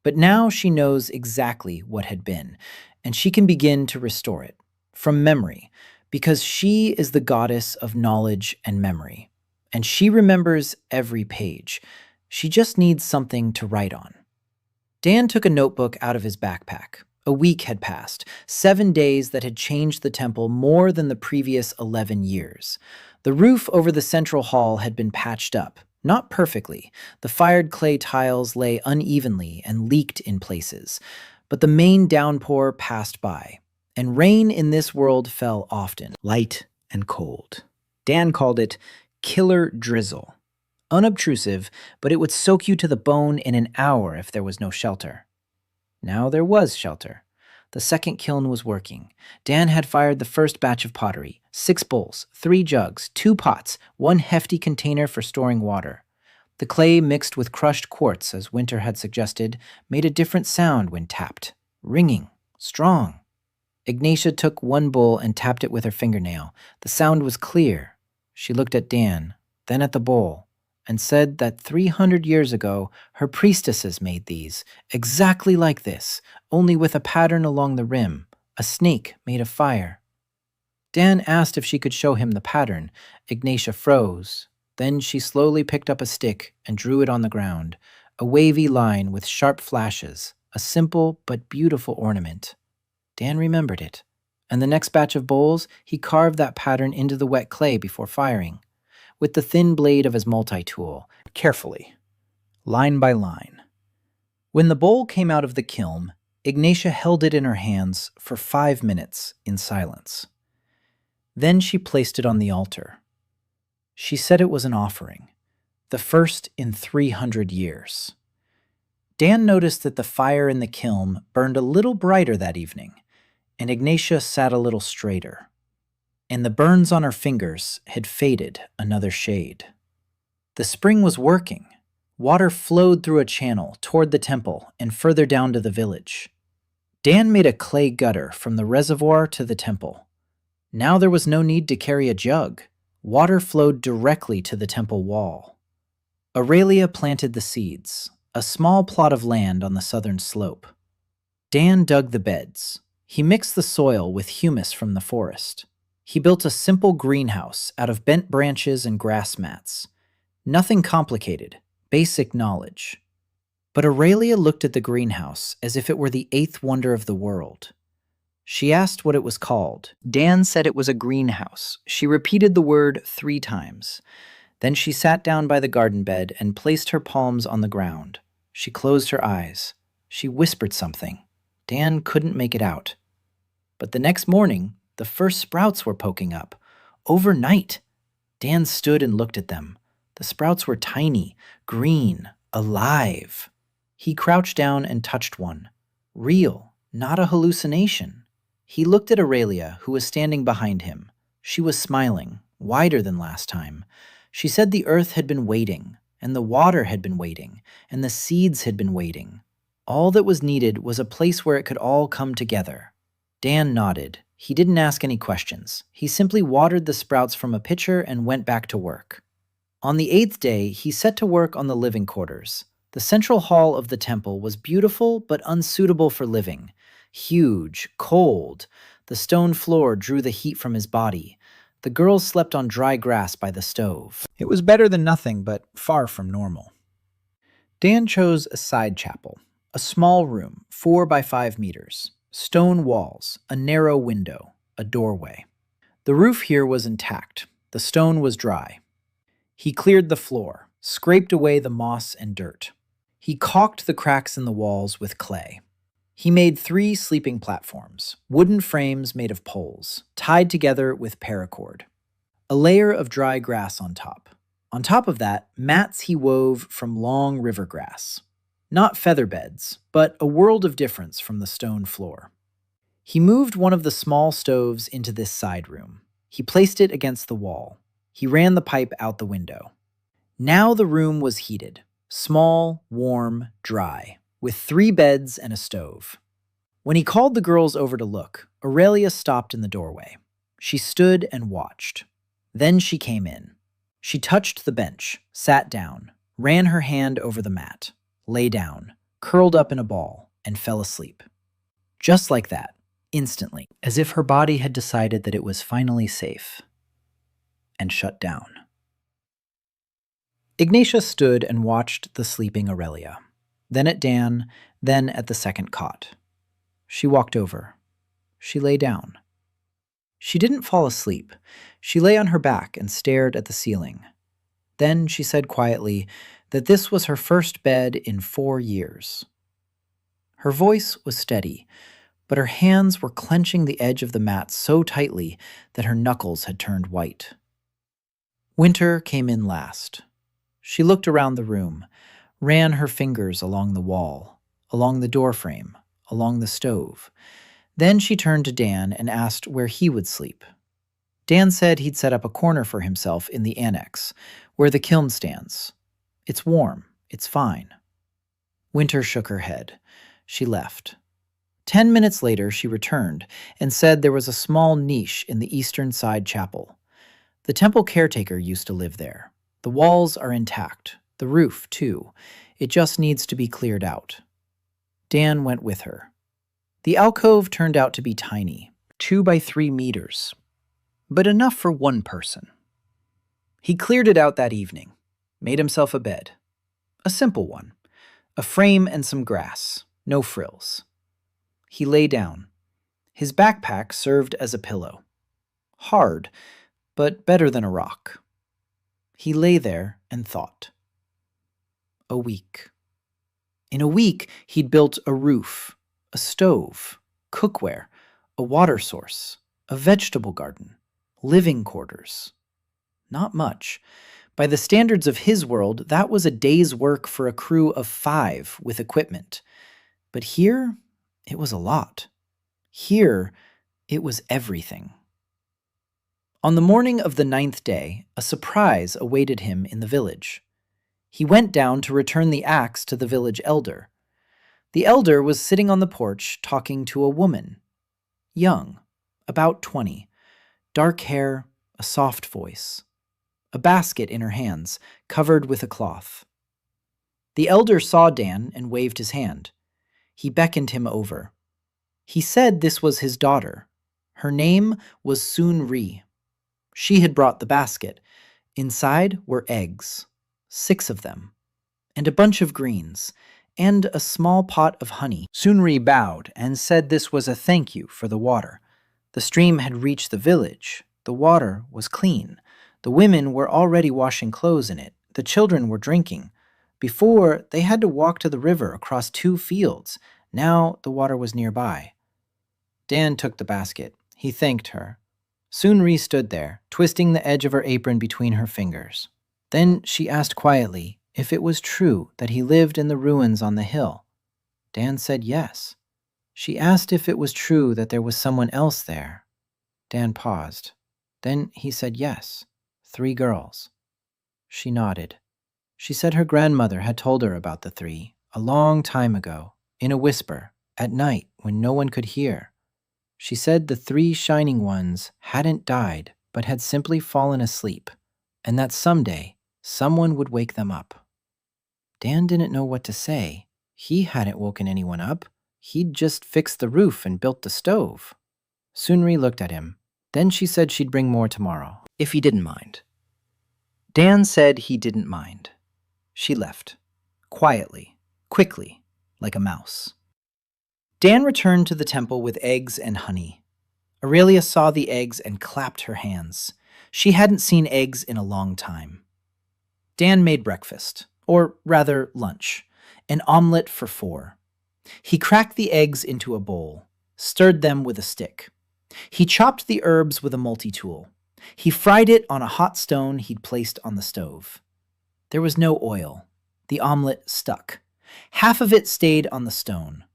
But now she knows exactly what had been, and she can begin to restore it. From memory, because she is the goddess of knowledge and memory, and she remembers every page. She just needs something to write on. Dan took a notebook out of his backpack. A week had passed, 7 days that had changed the temple more than the previous 11 years. The roof over the central hall had been patched up, not perfectly. The fired clay tiles lay unevenly and leaked in places, but the main downpour passed by. And rain in this world fell often, light and cold. Dan called it killer drizzle. Unobtrusive, but it would soak you to the bone in an hour if there was no shelter. Now there was shelter. The second kiln was working. Dan had fired the first batch of pottery, 6 bowls, 3 jugs, 2 pots, 1 hefty container for storing water. The clay mixed with crushed quartz, as Winter had suggested, made a different sound when tapped, ringing, strong. Ignatia took 1 bowl and tapped it with her fingernail. The sound was clear. She looked at Dan, then at the bowl, and said that 300 years ago, her priestesses made these, exactly like this, only with a pattern along the rim, a snake made of fire. Dan asked if she could show him the pattern. Ignatia froze. Then she slowly picked up a stick and drew it on the ground, a wavy line with sharp flashes, a simple but beautiful ornament. Dan remembered it, and the next batch of bowls, he carved that pattern into the wet clay before firing, with the thin blade of his multitool, carefully, line by line. When the bowl came out of the kiln, Ignatia held it in her hands for 5 minutes in silence. Then she placed it on the altar. She said it was an offering, the first in 300 years. Dan noticed that the fire in the kiln burned a little brighter that evening, and Ignatia sat a little straighter. and the burns on her fingers had faded another shade. The spring was working. Water flowed through a channel toward the temple and further down to the village. Dan made a clay gutter from the reservoir to the temple. Now there was no need to carry a jug. Water flowed directly to the temple wall. Aurelia planted the seeds, a small plot of land on the southern slope. Dan dug the beds. He mixed the soil with humus from the forest. He built a simple greenhouse out of bent branches and grass mats. Nothing complicated, basic knowledge. But Aurelia looked at the greenhouse as if it were the eighth wonder of the world. She asked what it was called. Dan said it was a greenhouse. She repeated the word 3 times. Then she sat down by the garden bed and placed her palms on the ground. She closed her eyes. She whispered something. Dan couldn't make it out. But the next morning, the first sprouts were poking up. Overnight. Dan stood and looked at them. The sprouts were tiny, green, alive. He crouched down and touched one. Real, not a hallucination. He looked at Aurelia, who was standing behind him. She was smiling, wider than last time. She said the earth had been waiting, and the water had been waiting, and the seeds had been waiting. All that was needed was a place where it could all come together. Dan nodded. He didn't ask any questions. He simply watered the sprouts from a pitcher and went back to work. On the 8th day, he set to work on the living quarters. The central hall of the temple was beautiful but unsuitable for living. Huge, cold. The stone floor drew the heat from his body. The girls slept on dry grass by the stove. It was better than nothing, but far from normal. Dan chose a side chapel, a small room, 4 by 5 meters, stone walls, a narrow window, a doorway. The roof here was intact. The stone was dry. He cleared the floor, scraped away the moss and dirt. He caulked the cracks in the walls with clay. He made 3 sleeping platforms, wooden frames made of poles, tied together with paracord. A layer of dry grass on top. On top of that, mats he wove from long river grass. Not feather beds, but a world of difference from the stone floor. He moved one of the small stoves into this side room. He placed it against the wall. He ran the pipe out the window. Now the room was heated. Small, warm, dry, with 3 beds and a stove. When he called the girls over to look, Aurelia stopped in the doorway. She stood and watched. Then she came in. She touched the bench, sat down, ran her hand over the mat, lay down, curled up in a ball, and fell asleep. Just like that, instantly, as if her body had decided that it was finally safe, and shut down. Ignatia stood and watched the sleeping Aurelia, then at Dan, then at the second cot. She walked over. She lay down. She didn't fall asleep. She lay on her back and stared at the ceiling. Then she said quietly that this was her first bed in 4 years. Her voice was steady, but her hands were clenching the edge of the mat so tightly that her knuckles had turned white. Winter came in last. She looked around the room, ran her fingers along the wall, along the doorframe, along the stove. Then she turned to Dan and asked where he would sleep. Dan said he'd set up a corner for himself in the annex, where the kiln stands. It's warm. It's fine. Winter shook her head. She left. 10 minutes later, she returned and said there was a small niche in the eastern side chapel. The temple caretaker used to live there. The walls are intact, the roof, too. It just needs to be cleared out. Dan went with her. The alcove turned out to be tiny, 2 by 3 meters, but enough for 1 person. He cleared it out that evening, made himself a bed. A simple one, a frame and some grass, no frills. He lay down. His backpack served as a pillow. Hard, but better than a rock. He lay there and thought. A week. In a week, he'd built a roof, a stove, cookware, a water source, a vegetable garden, living quarters. Not much. By the standards of his world, that was a day's work for a crew of 5 with equipment. But here, it was a lot. Here, it was everything. On the morning of the 9th day, a surprise awaited him in the village. He went down to return the axe to the village elder. The elder was sitting on the porch talking to a woman. Young, about 20, dark hair, a soft voice. A basket in her hands, covered with a cloth. The elder saw Dan and waved his hand. He beckoned him over. He said this was his daughter. Her name was Soon-ri. She had brought the basket. Inside were eggs, 6 of them, and a bunch of greens, and a small pot of honey. Soon-ri bowed and said this was a thank you for the water. The stream had reached the village. The water was clean. The women were already washing clothes in it. The children were drinking. Before, they had to walk to the river across 2 fields. Now the water was nearby. Dan took the basket. He thanked her. Soon-ri stood there, twisting the edge of her apron between her fingers. Then she asked quietly if it was true that he lived in the ruins on the hill. Dan said yes. She asked if it was true that there was someone else there. Dan paused. Then he said yes. 3 girls. She nodded. She said her grandmother had told her about the 3, a long time ago, in a whisper, at night when no one could hear. She said the 3 shining ones hadn't died, but had simply fallen asleep, and that someday someone would wake them up. Dan didn't know what to say. He hadn't woken anyone up. He'd just fixed the roof and built the stove. Soon-ri looked at him. Then she said she'd bring more tomorrow, if he didn't mind. Dan said he didn't mind. She left, quietly, quickly, like a mouse. Dan returned to the temple with eggs and honey. Aurelia saw the eggs and clapped her hands. She hadn't seen eggs in a long time. Dan made breakfast, or rather lunch, an omelet for 4. He cracked the eggs into a bowl, stirred them with a stick. He chopped the herbs with a multitool. He fried it on a hot stone he'd placed on the stove. There was no oil. The omelet stuck. Half of it stayed on the stone,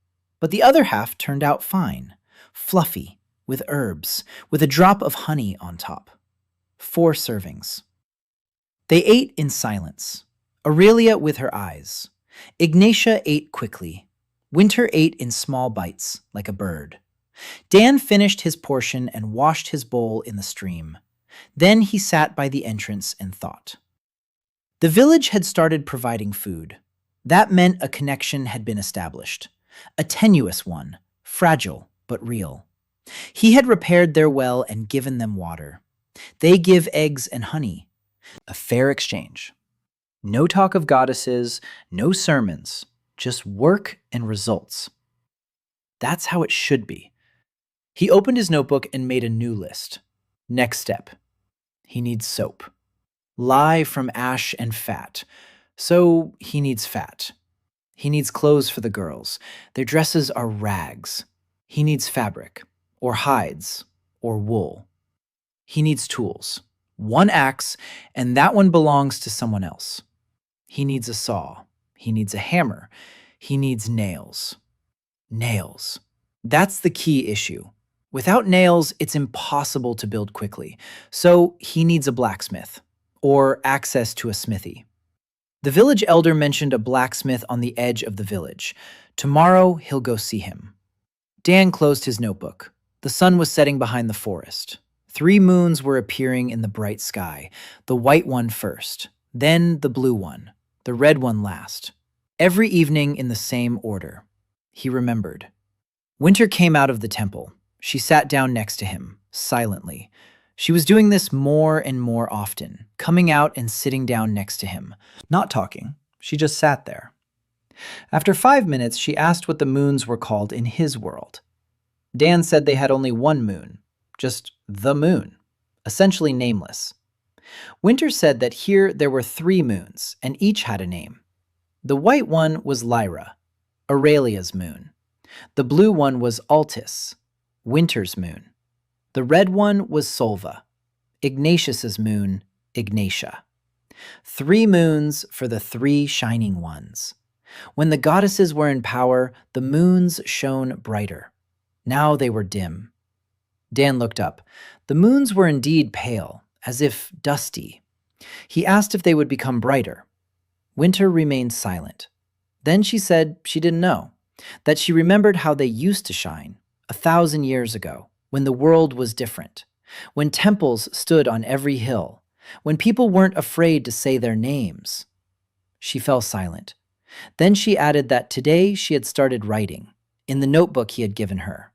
but the other half turned out fine, fluffy, with herbs, with a drop of honey on top. 4 servings. They ate in silence. Aurelia with her eyes. Ignatia ate quickly. Winter ate in small bites, like a bird. Dan finished his portion and washed his bowl in the stream. Then he sat by the entrance and thought. The village had started providing food. That meant a connection had been established. A tenuous one, fragile but real. He had repaired their well and given them water. They give eggs and honey. A fair exchange. No talk of goddesses, no sermons, just work and results. That's how it should be. He opened his notebook and made a new list. Next step. He needs soap. Lye from ash and fat. So he needs fat. He needs clothes for the girls. Their dresses are rags. He needs fabric, or hides, or wool. He needs tools. 1 axe, and that one belongs to someone else. He needs a saw. He needs a hammer. He needs nails. Nails. That's the key issue. Without nails, it's impossible to build quickly. So he needs a blacksmith, or access to a smithy. The village elder mentioned a blacksmith on the edge of the village. Tomorrow, he'll go see him. Dan closed his notebook. The sun was setting behind the forest. 3 moons were appearing in the bright sky. The white one first, then the blue one, the red one last. Every evening in the same order. He remembered. Winter came out of the temple. She sat down next to him, silently. She was doing this more and more often, coming out and sitting down next to him. Not talking, she just sat there. After 5 minutes, she asked what the moons were called in his world. Dan said they had only 1 moon, just the moon, essentially nameless. Winter said that here there were 3 moons, and each had a name. The white one was Lyra, Aurelia's moon. The blue one was Altis, Winter's moon. The red one was Solva, Ignatius's moon, Ignatia. 3 moons for the 3 shining ones. When the goddesses were in power, the moons shone brighter. Now they were dim. Dan looked up. The moons were indeed pale, as if dusty. He asked if they would become brighter. Winter remained silent. Then she said she didn't know, that she remembered how they used to shine 1,000 years ago, when the world was different, when temples stood on every hill, when people weren't afraid to say their names. She fell silent. Then she added that today she had started writing, in the notebook he had given her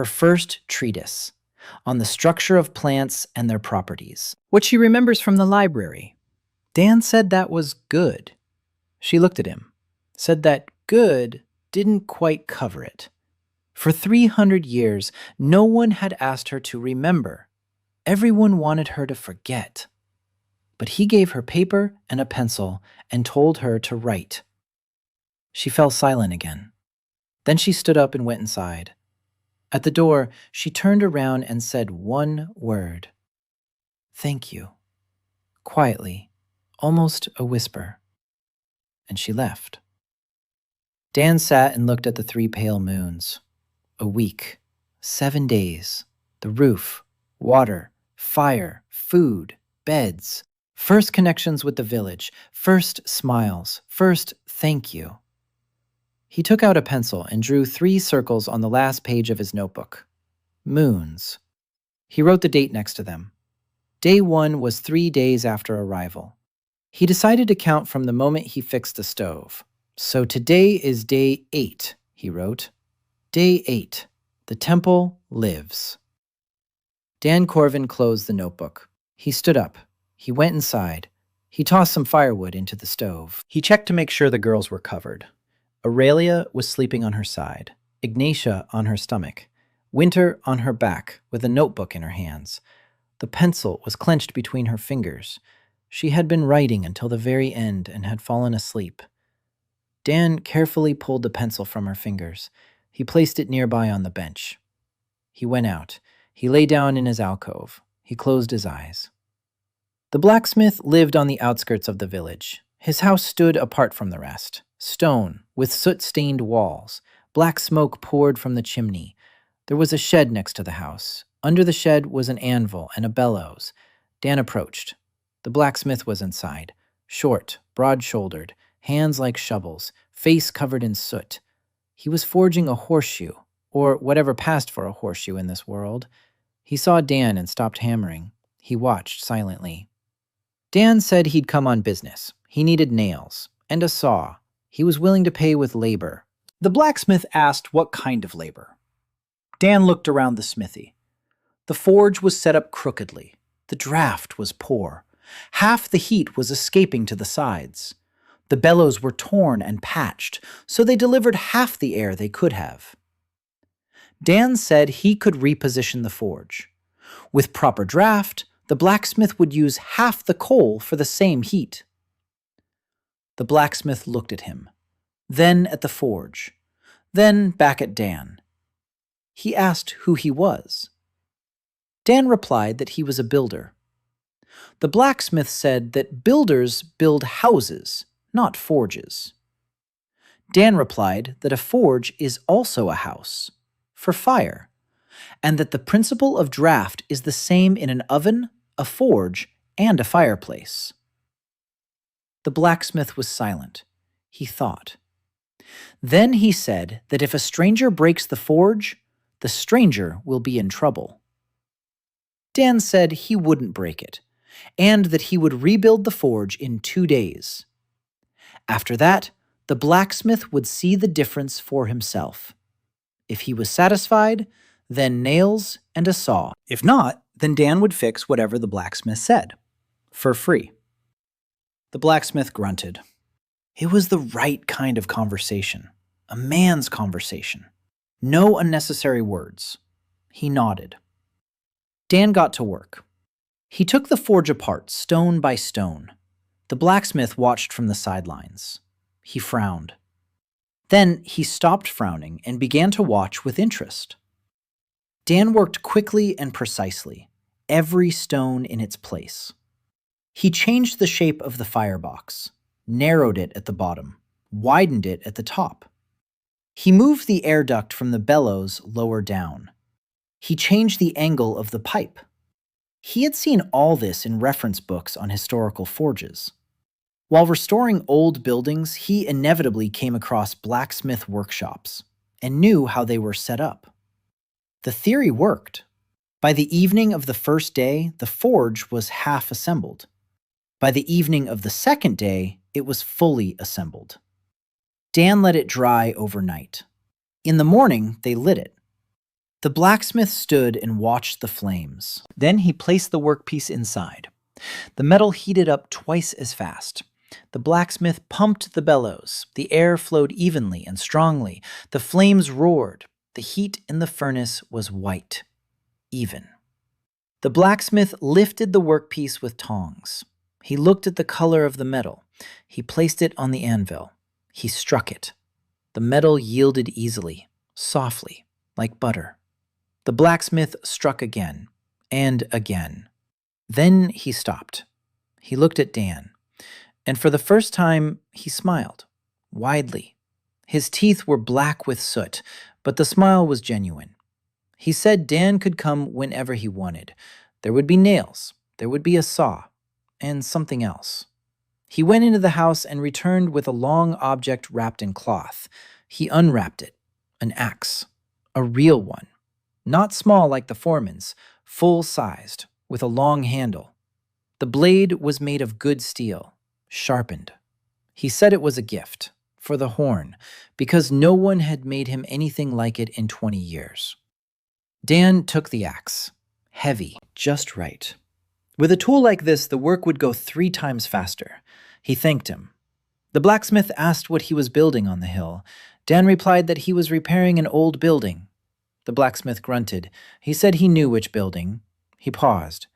first treatise, on the structure of plants and their properties, what she remembers from the library. Dan said that was good. She looked at him, said that good didn't quite cover it. For 300 years, no one had asked her to remember. Everyone wanted her to forget. But he gave her paper and a pencil and told her to write. She fell silent again. Then she stood up and went inside. At the door, she turned around and said one word. "Thank you." Quietly, almost a whisper. And she left. Dan sat and looked at the 3 pale moons. A week, 7 days, the roof, water, fire, food, beds, first connections with the village, first smiles, first thank you. He took out a pencil and drew 3 circles on the last page of his notebook. Moons. He wrote the date next to them. Day 1 was 3 days after arrival. He decided to count from the moment he fixed the stove. So today is day 8, he wrote. Day 8. The temple lives. Dan Corwin closed the notebook. He stood up. He went inside. He tossed some firewood into the stove. He checked to make sure the girls were covered. Aurelia was sleeping on her side, Ignatia on her stomach, Winter on her back with a notebook in her hands. The pencil was clenched between her fingers. She had been writing until the very end and had fallen asleep. Dan carefully pulled the pencil from her fingers. He placed it nearby on the bench. He went out. He lay down in his alcove. He closed his eyes. The blacksmith lived on the outskirts of the village. His house stood apart from the rest. Stone, with soot-stained walls. Black smoke poured from the chimney. There was a shed next to the house. Under the shed was an anvil and a bellows. Dan approached. The blacksmith was inside. Short, broad-shouldered, hands like shovels, face covered in soot. He was forging a horseshoe, or whatever passed for a horseshoe in this world. He saw Dan and stopped hammering. He watched silently. Dan said he'd come on business. He needed nails and a saw. He was willing to pay with labor. The blacksmith asked what kind of labor. Dan looked around the smithy. The forge was set up crookedly. The draft was poor. Half the heat was escaping to the sides. The bellows were torn and patched, so they delivered half the air they could have. Dan said he could reposition the forge. With proper draft, the blacksmith would use half the coal for the same heat. The blacksmith looked at him, then at the forge, then back at Dan. He asked who he was. Dan replied that he was a builder. The blacksmith said that builders build houses, not forges. Dan replied that a forge is also a house, for fire, and that the principle of draft is the same in an oven, a forge, and a fireplace. The blacksmith was silent. He thought. Then he said that if a stranger breaks the forge, the stranger will be in trouble. Dan said he wouldn't break it, and that he would rebuild the forge in 2 days. After that, the blacksmith would see the difference for himself. If he was satisfied, then nails and a saw. If not, then Dan would fix whatever the blacksmith said, for free. The blacksmith grunted. It was the right kind of conversation, a man's conversation. No unnecessary words. He nodded. Dan got to work. He took the forge apart, stone by stone. The blacksmith watched from the sidelines. He frowned. Then he stopped frowning and began to watch with interest. Dan worked quickly and precisely, every stone in its place. He changed the shape of the firebox, narrowed it at the bottom, widened it at the top. He moved the air duct from the bellows lower down. He changed the angle of the pipe. He had seen all this in reference books on historical forges. While restoring old buildings, he inevitably came across blacksmith workshops and knew how they were set up. The theory worked. By the evening of the first day, the forge was half assembled. By the evening of the second day, it was fully assembled. Dan let it dry overnight. In the morning, they lit it. The blacksmith stood and watched the flames. Then he placed the workpiece inside. The metal heated up twice as fast. The blacksmith pumped the bellows. The air flowed evenly and strongly. The flames roared. The heat in the furnace was white, even. The blacksmith lifted the workpiece with tongs. He looked at the color of the metal. He placed it on the anvil. He struck it. The metal yielded easily, softly, like butter. The blacksmith struck again, and again. Then he stopped. He looked at Dan, and for the first time, he smiled, widely. His teeth were black with soot, but the smile was genuine. He said Dan could come whenever he wanted. There would be nails, there would be a saw, and something else. He went into the house and returned with a long object wrapped in cloth. He unwrapped it, an axe, a real one. Not small like the foreman's, full-sized, with a long handle. The blade was made of good steel, sharpened. He said it was a gift, for the horn, because no one had made him anything like it in 20 years. Dan took the axe, heavy, just right. With a tool like this, the work would go 3 times faster. He thanked him. The blacksmith asked what he was building on the hill. Dan replied that he was repairing an old building. The blacksmith grunted. He said he knew which building. He paused.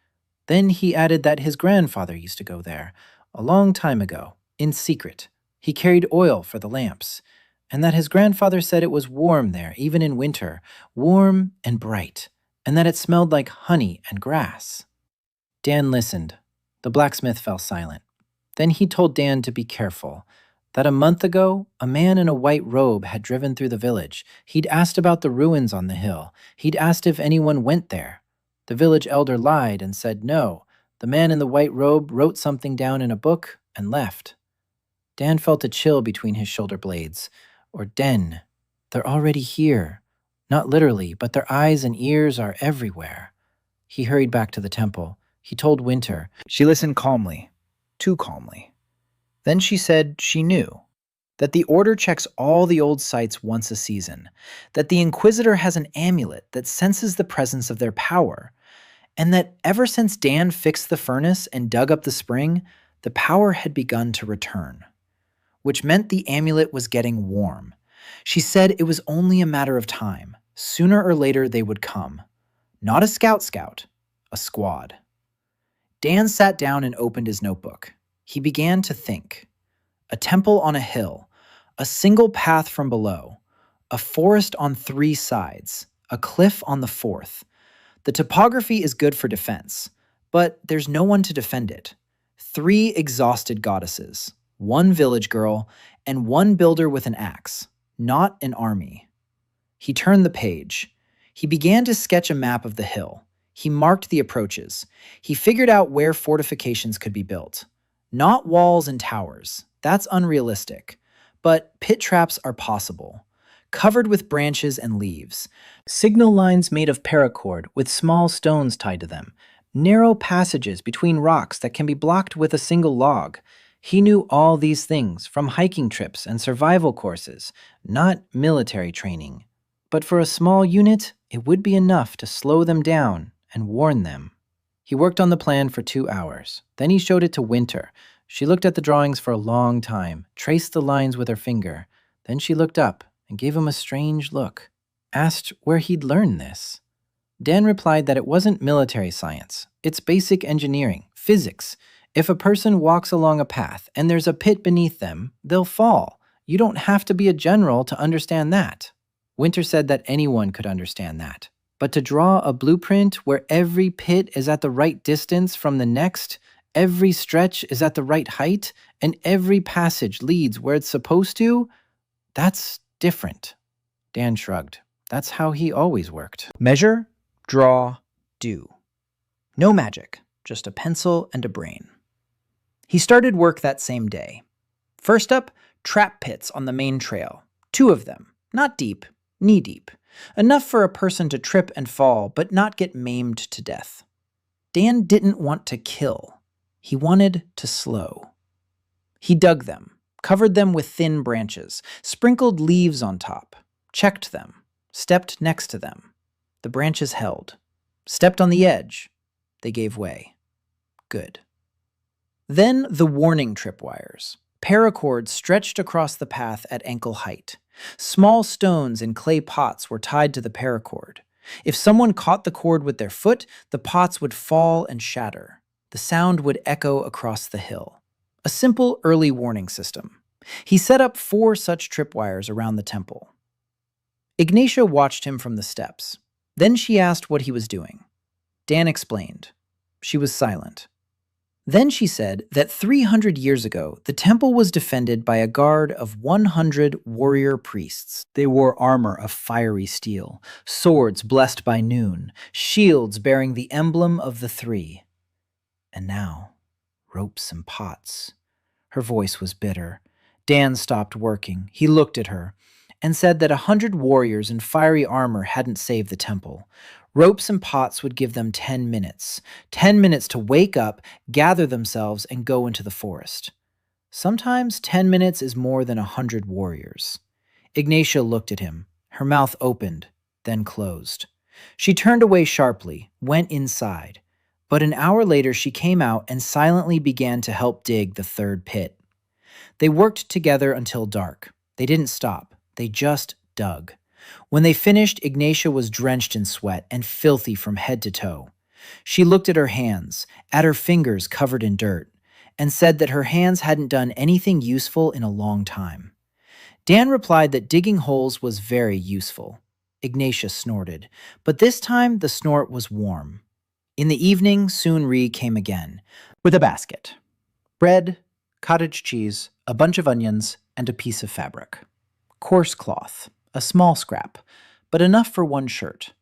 Then he added that his grandfather used to go there, a long time ago, in secret. He carried oil for the lamps, and that his grandfather said it was warm there, even in winter, warm and bright, and that it smelled like honey and grass. Dan listened. The blacksmith fell silent. Then he told Dan to be careful, that a month ago, a man in a white robe had driven through the village. He'd asked about the ruins on the hill. He'd asked if anyone went there. The village elder lied and said no. The man in the white robe wrote something down in a book and left. Dan felt a chill between his shoulder blades. Or Den. They're already here. Not literally, but their eyes and ears are everywhere. He hurried back to the temple. He told Winter. She listened calmly. Too calmly. Then she said she knew. That the Order checks all the old sites once a season. That the Inquisitor has an amulet that senses the presence of their power. And that ever since Dan fixed the furnace and dug up the spring, the power had begun to return. Which meant the amulet was getting warm. She said it was only a matter of time. Sooner or later they would come. Not a scout, a squad. Dan sat down and opened his notebook. He began to think. A temple on a hill, a single path from below, a forest on 3 sides, a cliff on the 4th. The topography is good for defense, but there's no one to defend it. 3 exhausted goddesses, 1 village girl, and 1 builder with an axe, not an army. He turned the page. He began to sketch a map of the hill. He marked the approaches. He figured out where fortifications could be built. Not walls and towers. That's unrealistic. But pit traps are possible. Covered with branches and leaves. Signal lines made of paracord with small stones tied to them. Narrow passages between rocks that can be blocked with a single log. He knew all these things from hiking trips and survival courses, not military training. But for a small unit, it would be enough to slow them down and warn them. He worked on the plan for 2 hours. Then he showed it to Winter. She looked at the drawings for a long time, traced the lines with her finger. Then she looked up and gave him a strange look, asked where he'd learned this. Dan replied that it wasn't military science. It's basic engineering, physics. If a person walks along a path and there's a pit beneath them, they'll fall. You don't have to be a general to understand that. Winter said that anyone could understand that. But to draw a blueprint where every pit is at the right distance from the next, every stretch is at the right height, and every passage leads where it's supposed to, that's different. Dan shrugged. That's how he always worked. Measure, draw, do. No magic, just a pencil and a brain. He started work that same day. First up, trap pits on the main trail. 2 of them, not deep, knee-deep. Enough for a person to trip and fall, but not get maimed to death. Dan didn't want to kill. He wanted to slow. He dug them, covered them with thin branches, sprinkled leaves on top, checked them, stepped next to them. The branches held. Stepped on the edge. They gave way. Good. Then the warning tripwires. Paracords stretched across the path at ankle height. Small stones in clay pots were tied to the paracord. If someone caught the cord with their foot, the pots would fall and shatter. The sound would echo across the hill. A simple early warning system. He set up 4 such tripwires around the temple. Ignatia watched him from the steps. Then she asked what he was doing. Dan explained. She was silent. Then she said that 300 years ago, the temple was defended by a guard of 100 warrior priests. They wore armor of fiery steel, swords blessed by noon, shields bearing the emblem of the 3. And now, ropes and pots. Her voice was bitter. Dan stopped working. He looked at her and said that 100 warriors in fiery armor hadn't saved the temple. Ropes and pots would give them 10 minutes. 10 minutes to wake up, gather themselves, and go into the forest. Sometimes 10 minutes is more than 100 warriors. Ignatia looked at him. Her mouth opened, then closed. She turned away sharply, went inside. But an hour later she came out and silently began to help dig the 3rd pit. They worked together until dark. They didn't stop. They just dug. When they finished, Ignatia was drenched in sweat and filthy from head to toe. She looked at her hands, at her fingers covered in dirt, and said that her hands hadn't done anything useful in a long time. Dan replied that digging holes was very useful. Ignatia snorted, but this time the snort was warm. In the evening, Soon-Ri came again, with a basket. Bread, cottage cheese, a bunch of onions, and a piece of fabric. Coarse cloth. A small scrap, but enough for 1 shirt.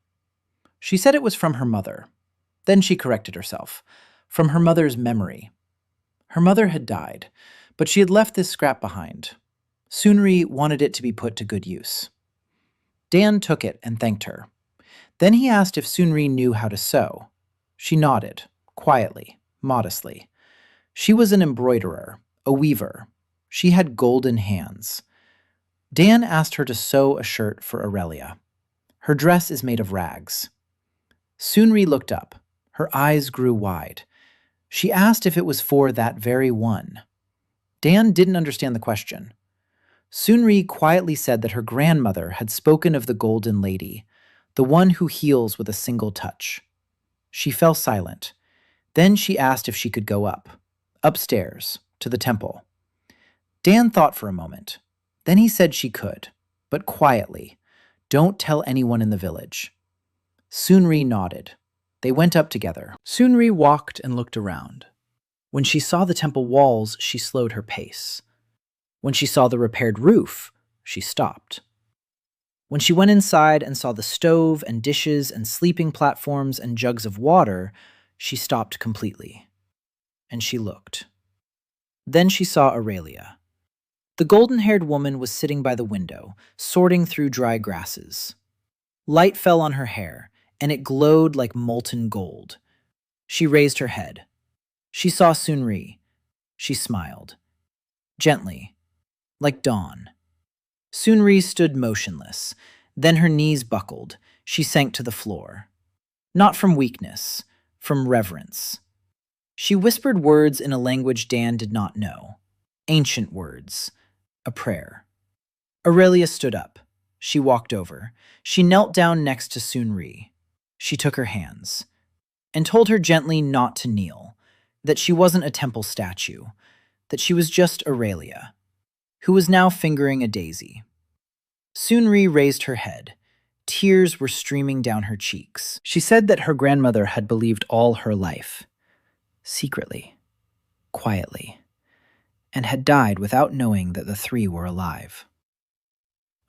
She said it was from her mother. Then she corrected herself. From her mother's memory. Her mother had died, but she had left this scrap behind. Soon-Ri wanted it to be put to good use. Dan took it and thanked her. Then he asked if Soon-Ri knew how to sew. She nodded, quietly, modestly. She was an embroiderer, a weaver. She had golden hands. Dan asked her to sew a shirt for Aurelia. Her dress is made of rags. Soon-Ri looked up. Her eyes grew wide. She asked if it was for that very one. Dan didn't understand the question. Soon-Ri quietly said that her grandmother had spoken of the Golden Lady, the one who heals with a single touch. She fell silent. Then she asked if she could go up, upstairs, to the temple. Dan thought for a moment. Then he said she could, but quietly. Don't tell anyone in the village. Soon-Ri nodded. They went up together. Soon-Ri walked and looked around. When she saw the temple walls, she slowed her pace. When she saw the repaired roof, she stopped. When she went inside and saw the stove and dishes and sleeping platforms and jugs of water, she stopped completely. And she looked. Then she saw Aurelia. The golden-haired woman was sitting by the window, sorting through dry grasses. Light fell on her hair, and it glowed like molten gold. She raised her head. She saw Soon-Ri. She smiled. Gently, like dawn. Soon-Ri stood motionless. Then her knees buckled. She sank to the floor. Not from weakness, from reverence. She whispered words in a language Dan did not know. Ancient words. A prayer. Aurelia stood up. She walked over. She knelt down next to Soon-Ri. She took her hands and told her gently not to kneel, that she wasn't a temple statue, that she was just Aurelia, who was now fingering a daisy. Soon-Ri raised her head. Tears were streaming down her cheeks. She said that her grandmother had believed all her life, secretly, quietly, and had died without knowing that the 3 were alive.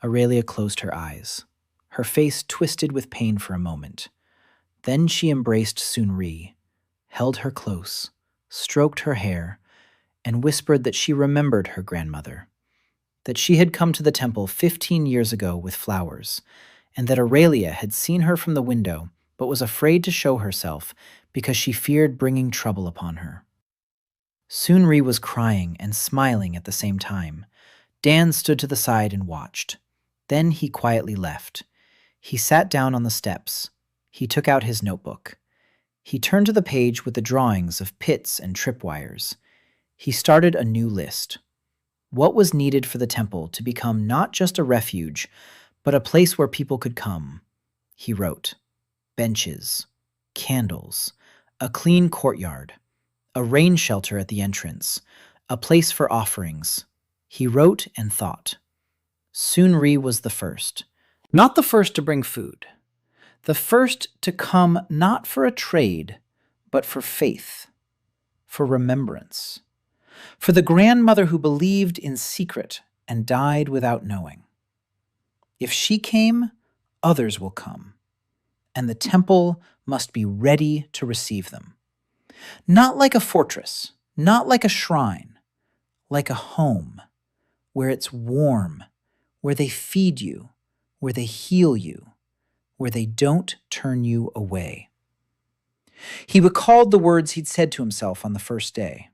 Aurelia closed her eyes. Her face twisted with pain for a moment. Then she embraced Sunri, held her close, stroked her hair, and whispered that she remembered her grandmother, that she had come to the temple 15 years ago with flowers, and that Aurelia had seen her from the window but was afraid to show herself because she feared bringing trouble upon her. Sunri was crying and smiling at the same time. Dan stood to the side and watched. Then he quietly left. He sat down on the steps. He took out his notebook. He turned to the page with the drawings of pits and tripwires. He started a new list. What was needed for the temple to become not just a refuge, but a place where people could come? He wrote, benches, candles, a clean courtyard, a rain shelter at the entrance, a place for offerings. He wrote and thought. Sunri was the first. Not the first to bring food. The first to come not for a trade, but for faith, for remembrance, for the grandmother who believed in secret and died without knowing. If she came, others will come, and the temple must be ready to receive them. Not like a fortress, not like a shrine, like a home, where it's warm, where they feed you, where they heal you, where they don't turn you away. He recalled the words he'd said to himself on the first day.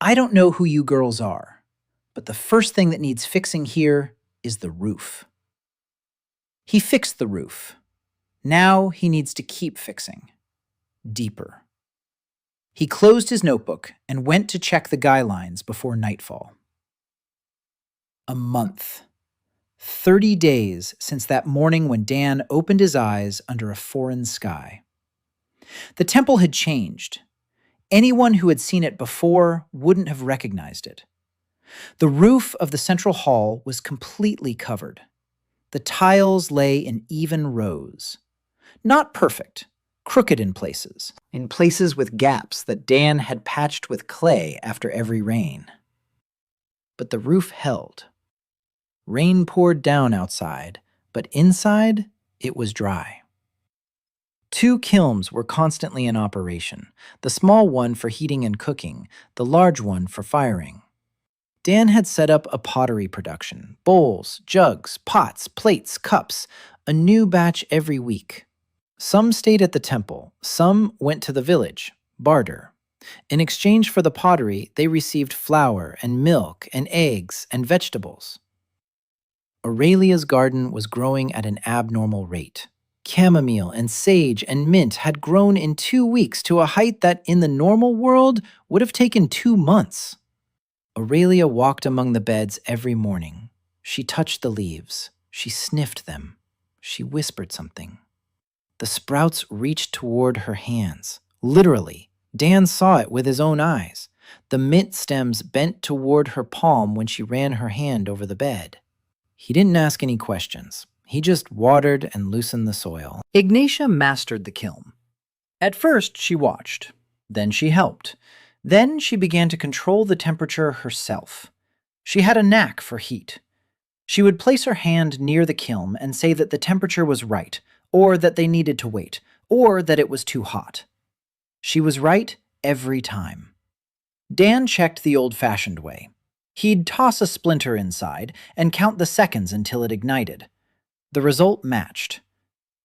I don't know who you girls are, but the first thing that needs fixing here is the roof. He fixed the roof. Now he needs to keep fixing. Deeper. He closed his notebook and went to check the guidelines before nightfall. A month. 30 days since that morning when Dan opened his eyes under a foreign sky. The temple had changed. Anyone who had seen it before wouldn't have recognized it. The roof of the central hall was completely covered. The tiles lay in even rows. Not perfect, crooked in places with gaps that Dan had patched with clay after every rain. But the roof held. Rain poured down outside, but inside it was dry. 2 kilns were constantly in operation, the small one for heating and cooking, the large one for firing. Dan had set up a pottery production, bowls, jugs, pots, plates, cups, a new batch every week. Some stayed at the temple, some went to the village, barter. In exchange for the pottery, they received flour and milk and eggs and vegetables. Aurelia's garden was growing at an abnormal rate. Chamomile and sage and mint had grown in 2 weeks to a height that in the normal world would have taken 2 months. Aurelia walked among the beds every morning. She touched the leaves. She sniffed them. She whispered something. The sprouts reached toward her hands. Literally, Dan saw it with his own eyes. The mint stems bent toward her palm when she ran her hand over the bed. He didn't ask any questions. He just watered and loosened the soil. Ignatia mastered the kiln. At first, she watched. Then she helped. Then she began to control the temperature herself. She had a knack for heat. She would place her hand near the kiln and say that the temperature was right, or that they needed to wait, or that it was too hot. She was right every time. Dan checked the old-fashioned way. He'd toss a splinter inside and count the seconds until it ignited. The result matched.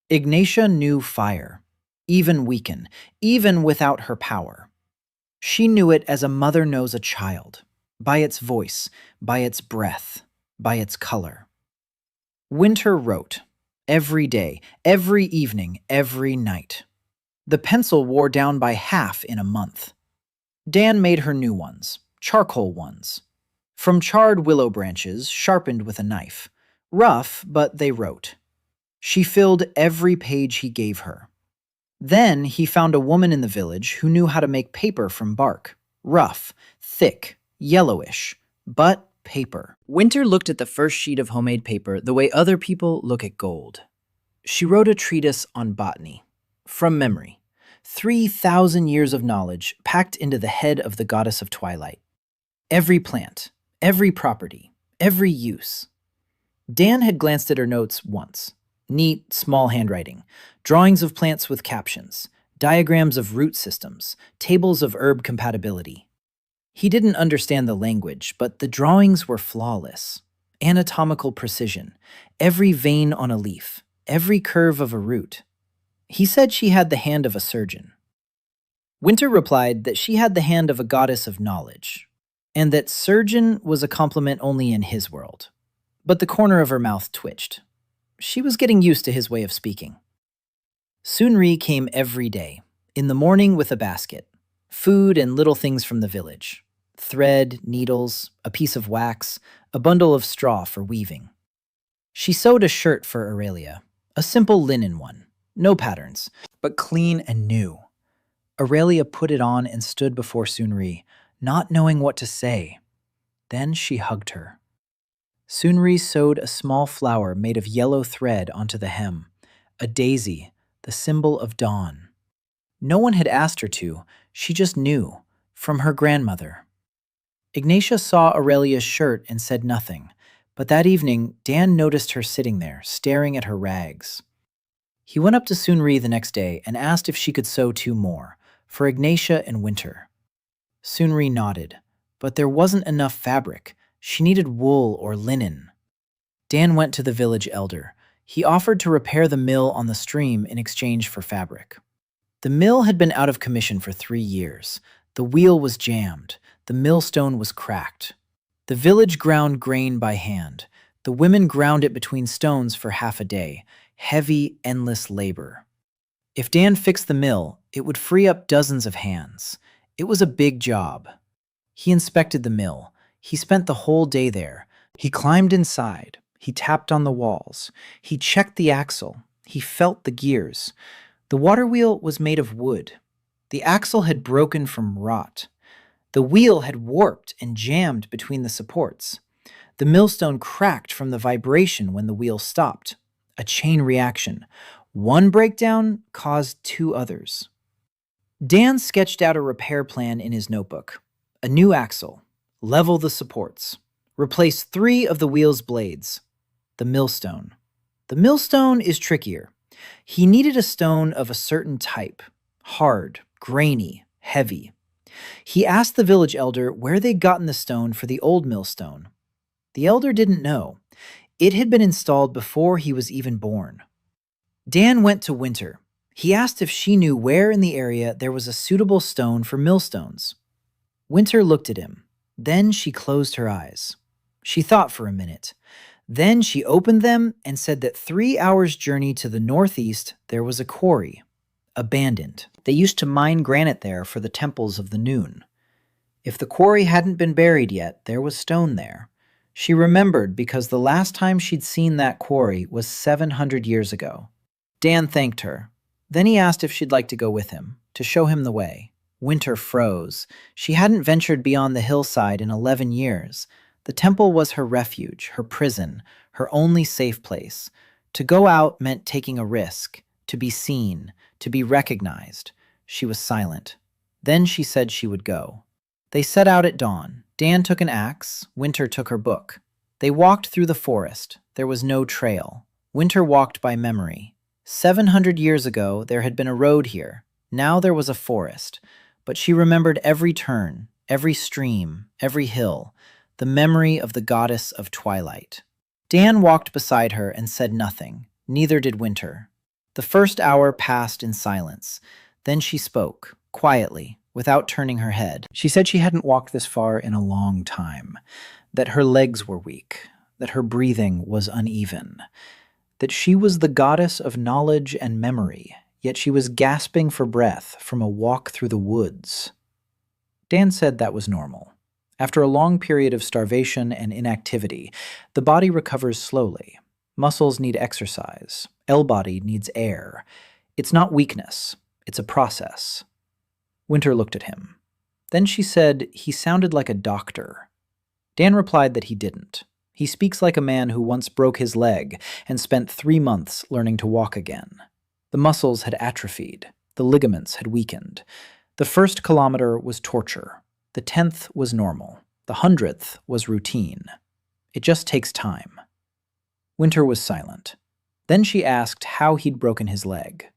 Ignatia knew fire, even weaken, even without her power. She knew it as a mother knows a child, by its voice, by its breath, by its color. Winter wrote, every day, every evening, every night. The pencil wore down by half in a month. Dan made her new ones, charcoal ones. From charred willow branches, sharpened with a knife. Rough, but they wrote. She filled every page he gave her. Then he found a woman in the village who knew how to make paper from bark. Rough, thick, yellowish, but paper. Winter looked at the first sheet of homemade paper the way other people look at gold. She wrote a treatise on botany, from memory. 3,000 years of knowledge packed into the head of the goddess of twilight. Every plant, every property, every use. Dan had glanced at her notes once. Neat, small handwriting, drawings of plants with captions, diagrams of root systems, tables of herb compatibility. He didn't understand the language, but the drawings were flawless. Anatomical precision, every vein on a leaf, every curve of a root. He said she had the hand of a surgeon. Winter replied that she had the hand of a goddess of knowledge, and that surgeon was a compliment only in his world. But the corner of her mouth twitched. She was getting used to his way of speaking. Sunri came every day, in the morning with a basket, food and little things from the village. Thread, needles, a piece of wax, a bundle of straw for weaving. She sewed a shirt for Aurelia, a simple linen one, no patterns, but clean and new. Aurelia put it on and stood before Sunri, not knowing what to say. Then she hugged her. Sunri sewed a small flower made of yellow thread onto the hem, a daisy, the symbol of dawn. No one had asked her to, she just knew, from her grandmother. Ignatia saw Aurelia's shirt and said nothing, but that evening Dan noticed her sitting there, staring at her rags. He went up to Sunri the next day and asked if she could sew 2 more, for Ignatia and Winter. Sunri nodded, but there wasn't enough fabric. She needed wool or linen. Dan went to the village elder. He offered to repair the mill on the stream in exchange for fabric. The mill had been out of commission for 3 years. The wheel was jammed. The millstone was cracked. The village ground grain by hand. The women ground it between stones for half a day. Heavy, endless labor. If Dan fixed the mill, it would free up dozens of hands. It was a big job. He inspected the mill. He spent the whole day there. He climbed inside. He tapped on the walls. He checked the axle. He felt the gears. The water wheel was made of wood. The axle had broken from rot. The wheel had warped and jammed between the supports. The millstone cracked from the vibration when the wheel stopped. A chain reaction. One breakdown caused 2 others. Dan sketched out a repair plan in his notebook. A new axle. Level the supports. Replace 3 of the wheel's blades. The millstone. The millstone is trickier. He needed a stone of a certain type. Hard, grainy, heavy. He asked the village elder where they'd gotten the stone for the old millstone. The elder didn't know. It had been installed before he was even born. Dan went to Winter. He asked if she knew where in the area there was a suitable stone for millstones. Winter looked at him. Then she closed her eyes. She thought for a minute. Then she opened them and said that 3 hours' journey to the northeast there was a quarry. Abandoned. They used to mine granite there for the temples of the noon. If the quarry hadn't been buried yet, there was stone there. She remembered because the last time she'd seen that quarry was 700 years ago. Dan thanked her. Then he asked if she'd like to go with him, to show him the way. Winter froze. She hadn't ventured beyond the hillside in 11 years. The temple was her refuge, her prison, her only safe place. To go out meant taking a risk, to be seen, to be recognized. She was silent. Then she said she would go. They set out at dawn. Dan took an axe. Winter took her book. They walked through the forest. There was no trail. Winter walked by memory. 700 years ago, there had been a road here. Now there was a forest. But she remembered every turn, every stream, every hill, the memory of the goddess of twilight. Dan walked beside her and said nothing. Neither did Winter. The first hour passed in silence. Then she spoke, quietly, without turning her head. She said she hadn't walked this far in a long time, that her legs were weak, that her breathing was uneven, that she was the goddess of knowledge and memory, yet she was gasping for breath from a walk through the woods. Dan said that was normal. After a long period of starvation and inactivity, the body recovers slowly. Muscles need exercise. L-body needs air. It's not weakness. It's a process. Winter looked at him. Then she said he sounded like a doctor. Dan replied that he didn't. He speaks like a man who once broke his leg and spent 3 months learning to walk again. The muscles had atrophied. The ligaments had weakened. The first kilometer was torture. The 10th was normal. The 100th was routine. It just takes time. Winter was silent. Then she asked how he'd broken his leg.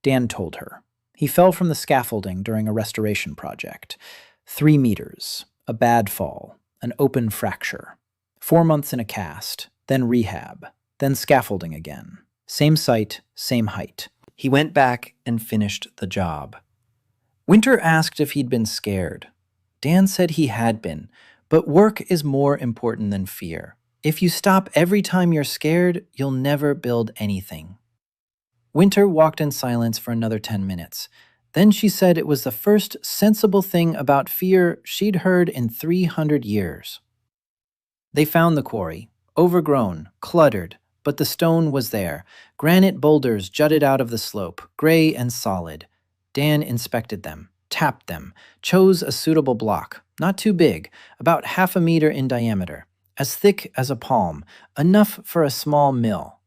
Dan told her. He fell from the scaffolding during a restoration project. 3 meters, a bad fall, an open fracture. 4 months in a cast, then rehab, then scaffolding again. Same site, same height. He went back and finished the job. Winter asked if he'd been scared. Dan said he had been, but work is more important than fear. If you stop every time you're scared, you'll never build anything. Winter walked in silence for another 10 minutes. Then she said it was the first sensible thing about fear she'd heard in 300 years. They found the quarry, overgrown, cluttered, but the stone was there. Granite boulders jutted out of the slope, gray and solid. Dan inspected them, tapped them, chose a suitable block, not too big, about 1/2 meter in diameter, as thick as a palm, enough for a small mill.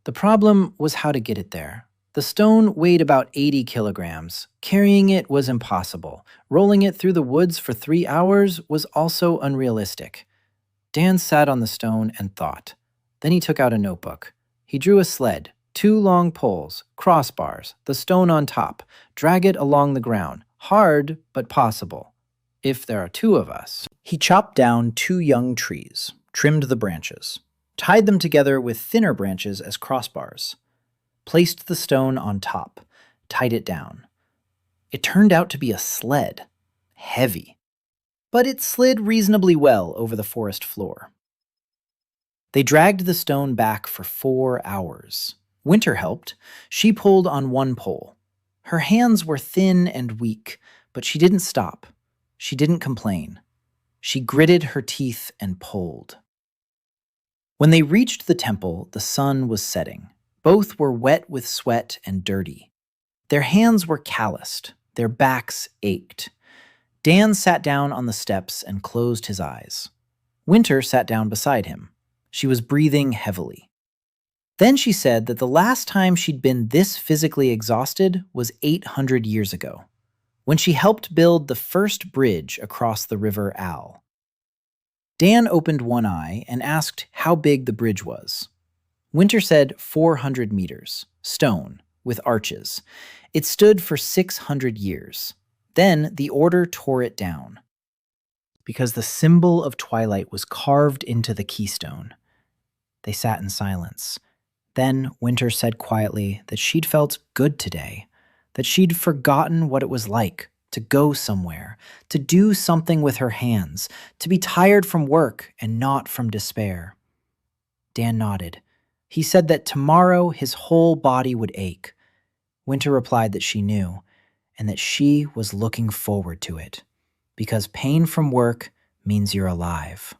The problem was how to get it there. The stone weighed about 80 kilograms. Carrying it was impossible. Rolling it through the woods for 3 hours was also unrealistic. Dan sat on the stone and thought. Then he took out a notebook. He drew a sled, 2 long poles, crossbars, the stone on top, drag it along the ground. Hard, but possible. If there are 2 of us. He chopped down 2 young trees, trimmed the branches, tied them together with thinner branches as crossbars, placed the stone on top, tied it down. It turned out to be a sled, heavy, but it slid reasonably well over the forest floor. They dragged the stone back for 4 hours. Winter helped. She pulled on one pole. Her hands were thin and weak, but she didn't stop. She didn't complain. She gritted her teeth and pulled. When they reached the temple, the sun was setting. Both were wet with sweat and dirty. Their hands were calloused. Their backs ached. Dan sat down on the steps and closed his eyes. Winter sat down beside him. She was breathing heavily. Then she said that the last time she'd been this physically exhausted was 800 years ago, when she helped build the first bridge across the river Al. Dan opened one eye and asked how big the bridge was. Winter said 400 meters, stone, with arches. It stood for 600 years. Then the Order tore it down, because the symbol of twilight was carved into the keystone. They sat in silence. Then Winter said quietly that she'd felt good today, that she'd forgotten what it was like to go somewhere, to do something with her hands, to be tired from work and not from despair. Dan nodded. He said that tomorrow his whole body would ache. Winter replied that she knew, and that she was looking forward to it, because pain from work means you're alive.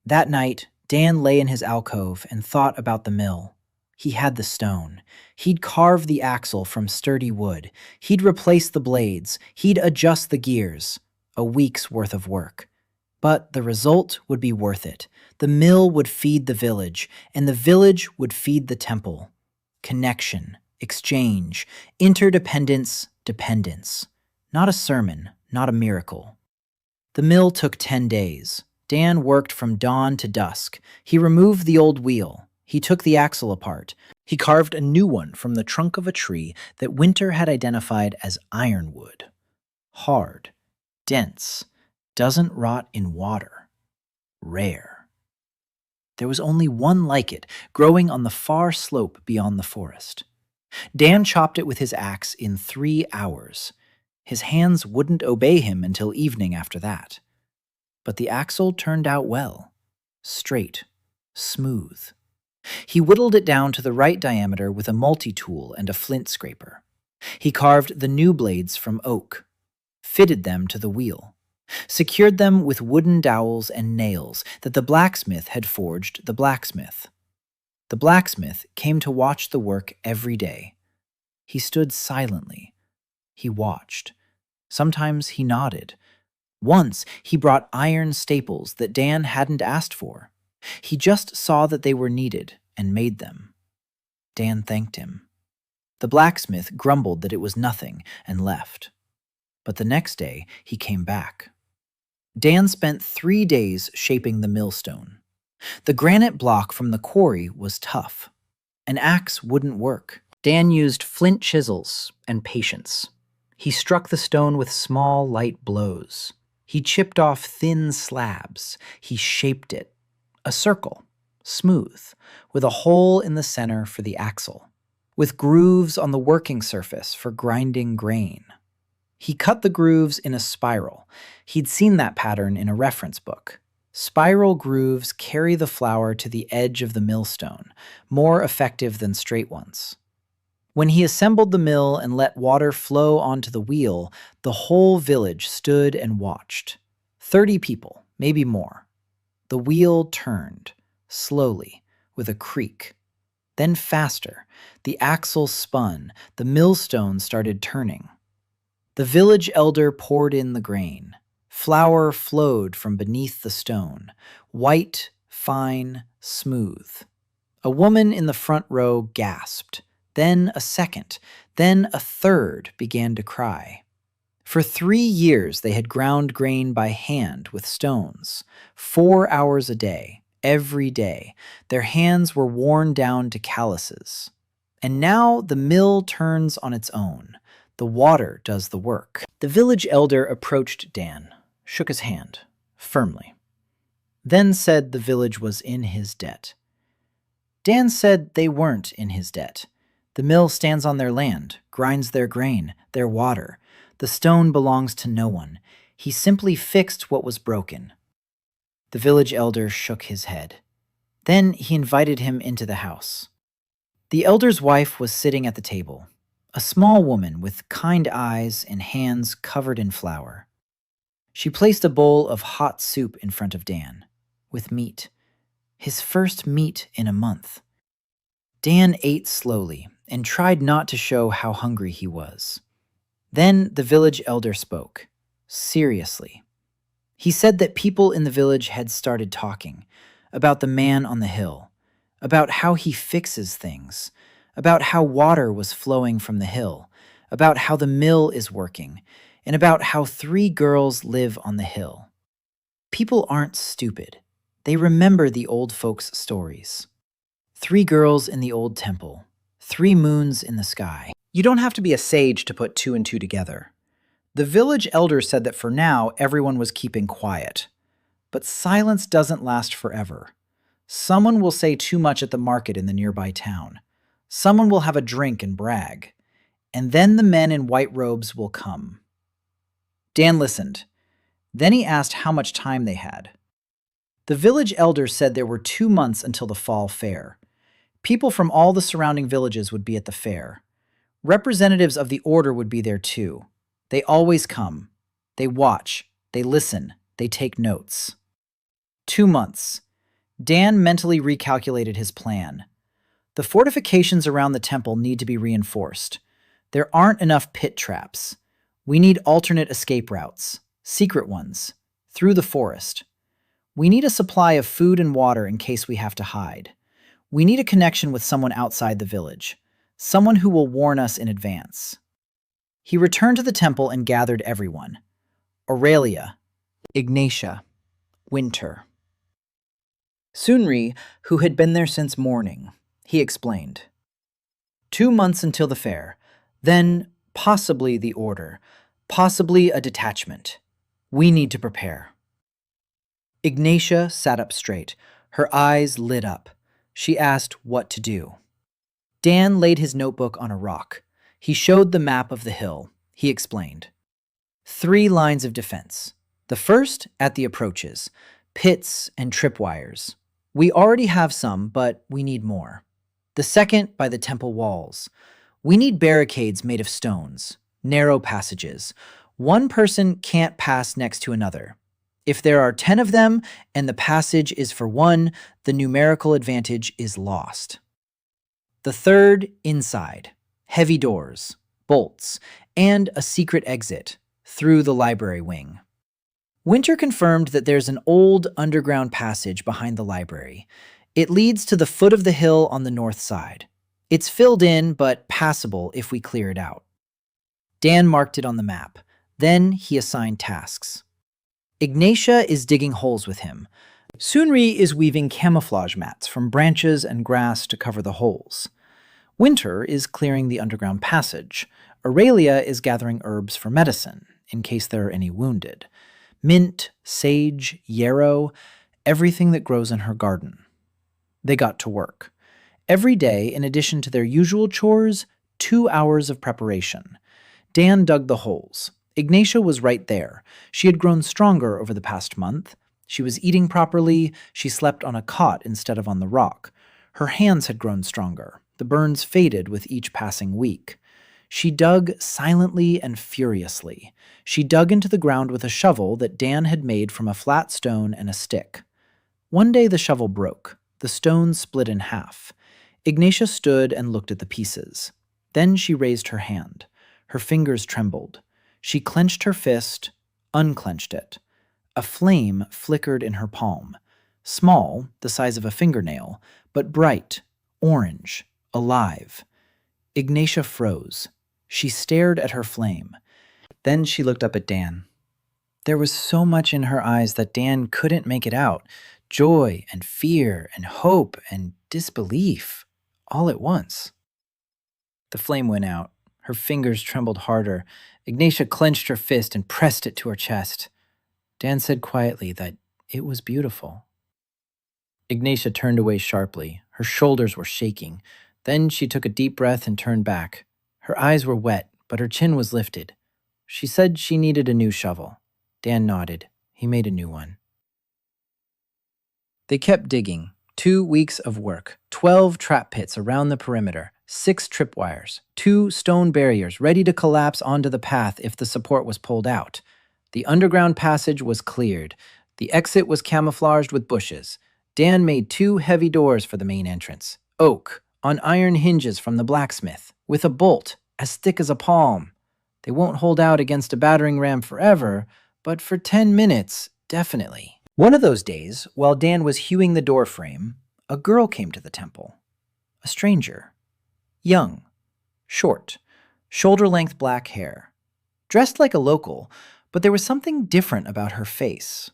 That night, Dan lay in his alcove and thought about the mill. He had the stone. He'd carve the axle from sturdy wood. He'd replace the blades. He'd adjust the gears. A week's worth of work. But the result would be worth it. The mill would feed the village, and the village would feed the temple. Connection, exchange, interdependence, dependence. Not a sermon, not a miracle. The mill took 10 days. Dan worked from dawn to dusk. He removed the old wheel. He took the axle apart. He carved a new one from the trunk of a tree that Winter had identified as ironwood. Hard, dense, doesn't rot in water. Rare. There was only one like it, growing on the far slope beyond the forest. Dan chopped it with his axe in 3 hours. His hands wouldn't obey him until evening after that. But the axle turned out well. Straight. Smooth. He whittled it down to the right diameter with a multitool and a flint scraper. He carved the new blades from oak, fitted them to the wheel, secured them with wooden dowels and nails that the blacksmith had forged the blacksmith. The blacksmith came to watch the work every day. He stood silently. He watched. Sometimes he nodded. Once he brought iron staples that Dan hadn't asked for. He just saw that they were needed and made them. Dan thanked him. The blacksmith grumbled that it was nothing and left. But the next day he came back. Dan spent 3 days shaping the millstone. The granite block from the quarry was tough. An axe wouldn't work. Dan used flint chisels and patience. He struck the stone with small, light blows. He chipped off thin slabs. He shaped it. A circle, smooth, with a hole in the center for the axle, with grooves on the working surface for grinding grain. He cut the grooves in a spiral. He'd seen that pattern in a reference book. Spiral grooves carry the flour to the edge of the millstone, more effective than straight ones. When he assembled the mill and let water flow onto the wheel, the whole village stood and watched. 30 people, maybe more. The wheel turned, slowly, with a creak. Then faster, the axle spun, the millstone started turning. The village elder poured in the grain. Flour flowed from beneath the stone, white, fine, smooth. A woman in the front row gasped. Then a second, then a third began to cry. For 3 years they had ground grain by hand with stones, 4 hours a day, every day. Their hands were worn down to calluses. And now the mill turns on its own. The water does the work. The village elder approached Dan, shook his hand, firmly. Then said the village was in his debt. Dan said they weren't in his debt. The mill stands on their land, grinds their grain, their water. The stone belongs to no one. He simply fixed what was broken. The village elder shook his head. Then he invited him into the house. The elder's wife was sitting at the table, a small woman with kind eyes and hands covered in flour. She placed a bowl of hot soup in front of Dan, with meat. His first meat in a month. Dan ate slowly and tried not to show how hungry he was. Then the village elder spoke, seriously. He said that people in the village had started talking about the man on the hill, about how he fixes things, about how water was flowing from the hill, about how the mill is working, and about how 3 girls live on the hill. People aren't stupid. They remember the old folks' stories. 3 girls in the old temple, 3 moons in the sky. You don't have to be a sage to put 2 and 2 together. The village elder said that for now everyone was keeping quiet. But silence doesn't last forever. Someone will say too much at the market in the nearby town. Someone will have a drink and brag. And then the men in white robes will come. Dan listened. Then he asked how much time they had. The village elder said there were 2 months until the fall fair. People from all the surrounding villages would be at the fair. Representatives of the order would be there too. They always come. They watch. They listen. They take notes. 2 months. Dan mentally recalculated his plan. The fortifications around the temple need to be reinforced. There aren't enough pit traps. We need alternate escape routes, secret ones, through the forest. We need a supply of food and water in case we have to hide. We need a connection with someone outside the village, someone who will warn us in advance. He returned to the temple and gathered everyone. Aurelia, Ignatia, Winter. Sunri, who had been there since morning, he explained. 2 months until the fair, then possibly the order, possibly a detachment. We need to prepare. Ignatia sat up straight, her eyes lit up. She asked what to do. Dan laid his notebook on a rock. He showed the map of the hill. He explained. 3 lines of defense. The first at the approaches, pits and tripwires. We already have some, but we need more. The second by the temple walls. We need barricades made of stones, narrow passages. 1 person can't pass next to another. If there are 10 of them and the passage is for 1, the numerical advantage is lost. The third, inside. Heavy doors, bolts, and a secret exit through the library wing. Winter confirmed that there's an old underground passage behind the library. It leads to the foot of the hill on the north side. It's filled in, but passable if we clear it out. Dan marked it on the map. Then he assigned tasks. Ignatia is digging holes with him. Sunri is weaving camouflage mats from branches and grass to cover the holes. Winter is clearing the underground passage. Aurelia is gathering herbs for medicine, in case there are any wounded. Mint, sage, yarrow, everything that grows in her garden. They got to work. Every day, in addition to their usual chores, 2 hours of preparation. Dan dug the holes. Ignatia was right there. She had grown stronger over the past month. She was eating properly. She slept on a cot instead of on the rock. Her hands had grown stronger. The burns faded with each passing week. She dug silently and furiously. She dug into the ground with a shovel that Dan had made from a flat stone and a stick. One day the shovel broke. The stone split in half. Ignatia stood and looked at the pieces. Then she raised her hand. Her fingers trembled. She clenched her fist, unclenched it. A flame flickered in her palm. Small, the size of a fingernail, but bright, orange, alive. Ignatia froze. She stared at her flame. Then she looked up at Dan. There was so much in her eyes that Dan couldn't make it out. Joy and fear and hope and disbelief, all at once. The flame went out. Her fingers trembled harder. Ignatia clenched her fist and pressed it to her chest. Dan said quietly that it was beautiful. Ignatia turned away sharply. Her shoulders were shaking. Then she took a deep breath and turned back. Her eyes were wet, but her chin was lifted. She said she needed a new shovel. Dan nodded. He made a new one. They kept digging. 2 weeks of work. 12 trap pits around the perimeter. 6 tripwires. 2 stone barriers ready to collapse onto the path if the support was pulled out. The underground passage was cleared. The exit was camouflaged with bushes. Dan made 2 heavy doors for the main entrance. Oak, on iron hinges from the blacksmith, with a bolt as thick as a palm. They won't hold out against a battering ram forever, but for 10 minutes, definitely. One of those days, while Dan was hewing the door frame, a girl came to the temple. A stranger. Young. Short. Shoulder-length black hair. Dressed like a local, but there was something different about her face.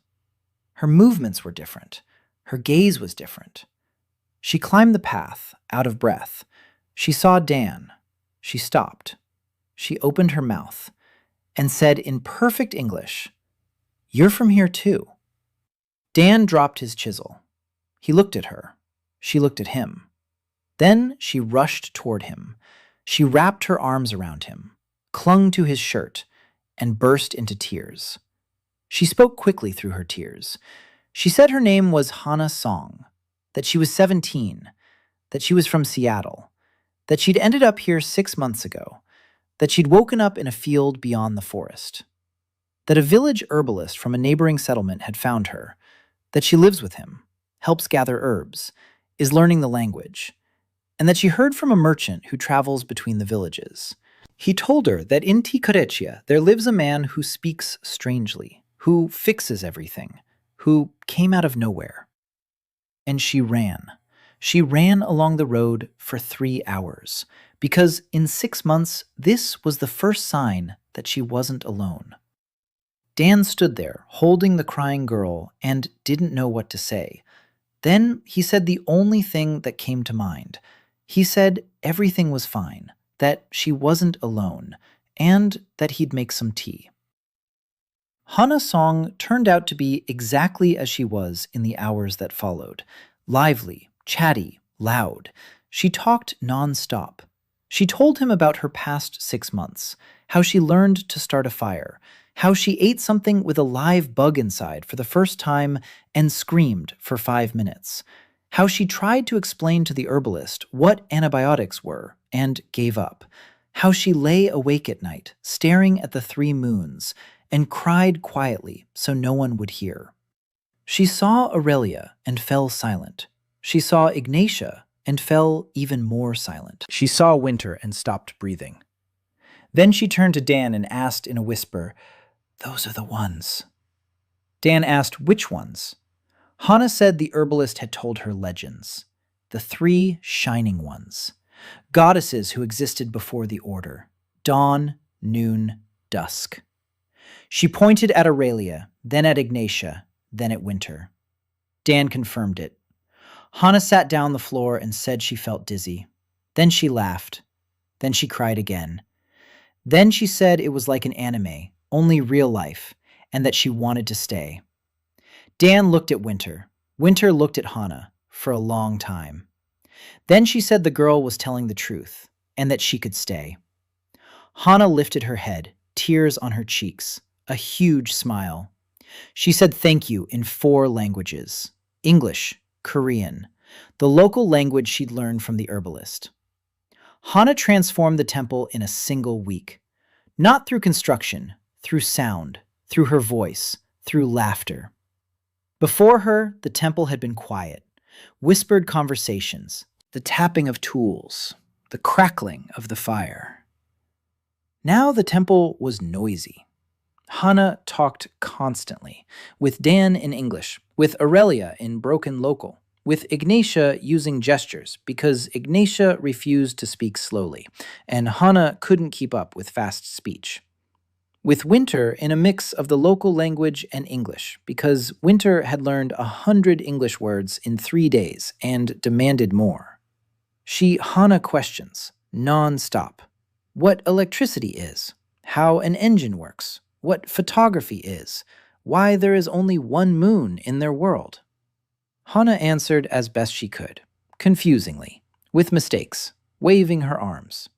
Her movements were different. Her gaze was different. She climbed the path, out of breath. She saw Dan. She stopped. She opened her mouth and said in perfect English, "You're from here too." Dan dropped his chisel. He looked at her. She looked at him. Then she rushed toward him. She wrapped her arms around him, clung to his shirt, and burst into tears. She spoke quickly through her tears. She said her name was Hana Song, that she was 17, that she was from Seattle, that she'd ended up here 6 months ago, that she'd woken up in a field beyond the forest, that a village herbalist from a neighboring settlement had found her, that she lives with him, helps gather herbs, is learning the language, and that she heard from a merchant who travels between the villages. He told her that in Ticorecia there lives a man who speaks strangely, who fixes everything, who came out of nowhere. And she ran. She ran along the road for 3 hours, because in 6 months, this was the first sign that she wasn't alone. Dan stood there, holding the crying girl, and didn't know what to say. Then he said the only thing that came to mind. He said everything was fine, that she wasn't alone, and that he'd make some tea. Hana Song turned out to be exactly as she was in the hours that followed. Lively, chatty, loud. She talked non-stop. She told him about her past 6 months, how she learned to start a fire, how she ate something with a live bug inside for the first time and screamed for 5 minutes, how she tried to explain to the herbalist what antibiotics were and gave up, how she lay awake at night, staring at the 3 moons, and cried quietly so no one would hear. She saw Aurelia and fell silent. She saw Ignatia and fell even more silent. She saw Winter and stopped breathing. Then she turned to Dan and asked in a whisper, "Those are the ones." Dan asked which ones. Hana said the herbalist had told her legends. The 3 shining ones. Goddesses who existed before the order. Dawn, noon, dusk. She pointed at Aurelia, then at Ignatia, then at Winter. Dan confirmed it. Hana sat down on the floor and said she felt dizzy. Then she laughed. Then she cried again. Then she said it was like an anime, only real life, and that she wanted to stay. Dan looked at Winter. Winter looked at Hana for a long time. Then she said the girl was telling the truth, and that she could stay. Hana lifted her head, tears on her cheeks, a huge smile. She said thank you in 4 languages: English, Korean, the local language she'd learned from the herbalist. Hana transformed the temple in a single week. Not through construction, through sound, through her voice, through laughter. Before her, the temple had been quiet, whispered conversations, the tapping of tools, the crackling of the fire. Now the temple was noisy. Hana talked constantly, with Dan in English, with Aurelia in broken local, with Ignatia using gestures because Ignatia refused to speak slowly, and Hana couldn't keep up with fast speech. With Winter in a mix of the local language and English, because Winter had learned 100 English words in 3 days and demanded more. She Hana questions, non-stop. What electricity is, how an engine works, what photography is, why there is only one moon in their world. Hana answered as best she could, confusingly, with mistakes, waving her arms.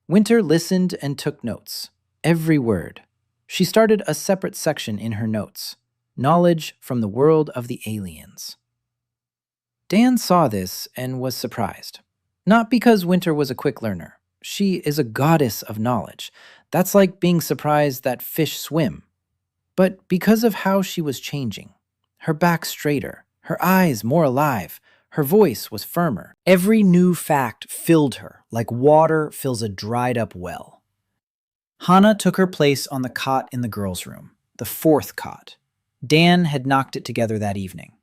Winter listened and took notes, every word. She started a separate section in her notes, knowledge from the world of the aliens. Dan saw this and was surprised. Not because Winter was a quick learner. She is a goddess of knowledge. That's like being surprised that fish swim. But because of how she was changing. Her back straighter, her eyes more alive, her voice was firmer. Every new fact filled her like water fills a dried-up well. Hana took her place on the cot in the girls' room, the 4th cot. Dan had knocked it together that evening.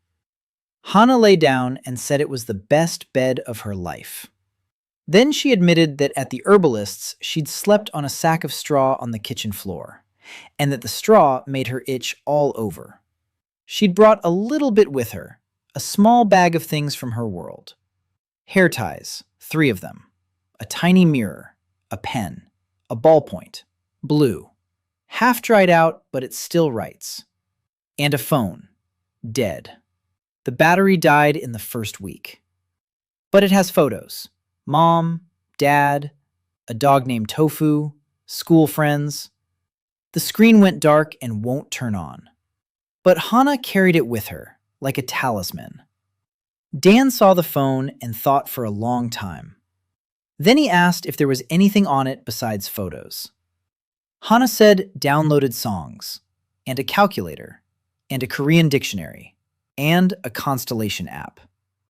Hana lay down and said it was the best bed of her life. Then she admitted that at the herbalist's, she'd slept on a sack of straw on the kitchen floor, and that the straw made her itch all over. She'd brought a little bit with her, a small bag of things from her world. Hair ties, 3 of them, a tiny mirror, a pen, a ballpoint, blue, half dried out, but it still writes, and a phone, dead. The battery died in the first week. But it has photos. Mom, Dad, a dog named Tofu, school friends. The screen went dark and won't turn on. But Hana carried it with her, like a talisman. Dan saw the phone and thought for a long time. Then he asked if there was anything on it besides photos. Hana said downloaded songs, and a calculator, and a Korean dictionary, and a constellation app.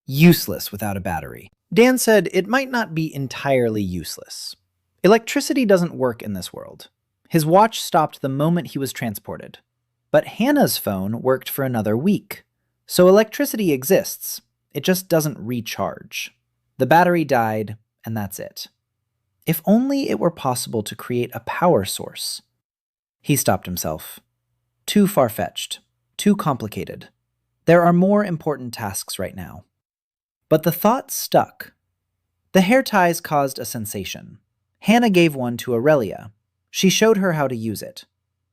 Useless without a battery. Dan said it might not be entirely useless. Electricity doesn't work in this world. His watch stopped the moment he was transported. But Hannah's phone worked for another week. So electricity exists. It just doesn't recharge. The battery died, and that's it. If only it were possible to create a power source. He stopped himself. Too far-fetched. Too complicated. There are more important tasks right now. But the thought stuck. The hair ties caused a sensation. Hana gave one to Aurelia. She showed her how to use it.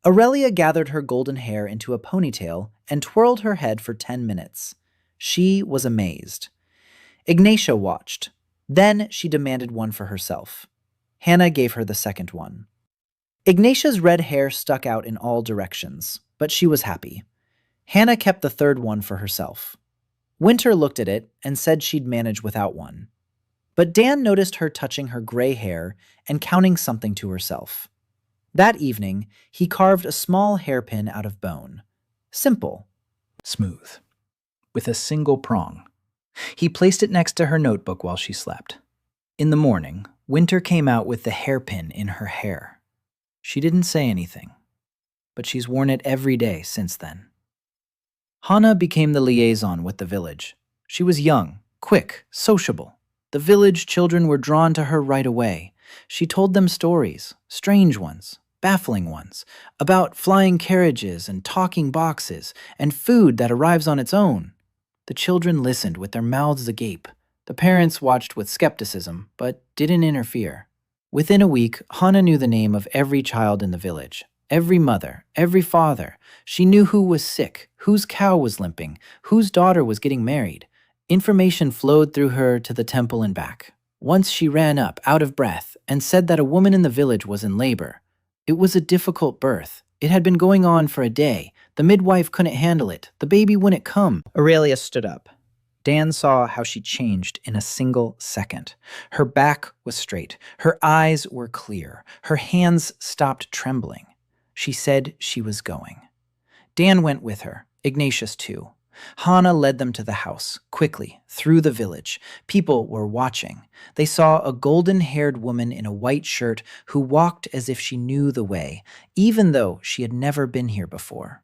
Aurelia gathered her golden hair into a ponytail and twirled her head for 10 minutes. She was amazed. Ignatia watched. Then she demanded one for herself. Hana gave her the second one. Ignatia's red hair stuck out in all directions, but she was happy. Hana kept the third one for herself. Winter looked at it and said she'd manage without one. But Dan noticed her touching her gray hair and counting something to herself. That evening, he carved a small hairpin out of bone. Simple. Smooth. With a single prong. He placed it next to her notebook while she slept. In the morning, Winter came out with the hairpin in her hair. She didn't say anything, but she's worn it every day since then. Hana became the liaison with the village. She was young, quick, sociable. The village children were drawn to her right away. She told them stories, strange ones, baffling ones, about flying carriages and talking boxes and food that arrives on its own. The children listened with their mouths agape. The parents watched with skepticism, but didn't interfere. Within a week, Hana knew the name of every child in the village. Every mother, every father. She knew who was sick, whose cow was limping, whose daughter was getting married. Information flowed through her to the temple and back. Once she ran up, out of breath, and said that a woman in the village was in labor. It was a difficult birth. It had been going on for a day. The midwife couldn't handle it. The baby wouldn't come. Aurelia stood up. Dan saw how she changed in a single second. Her back was straight. Her eyes were clear. Her hands stopped trembling. She said she was going. Dan went with her, Ignatius too. Hana led them to the house, quickly, through the village. People were watching. They saw a golden-haired woman in a white shirt who walked as if she knew the way, even though she had never been here before.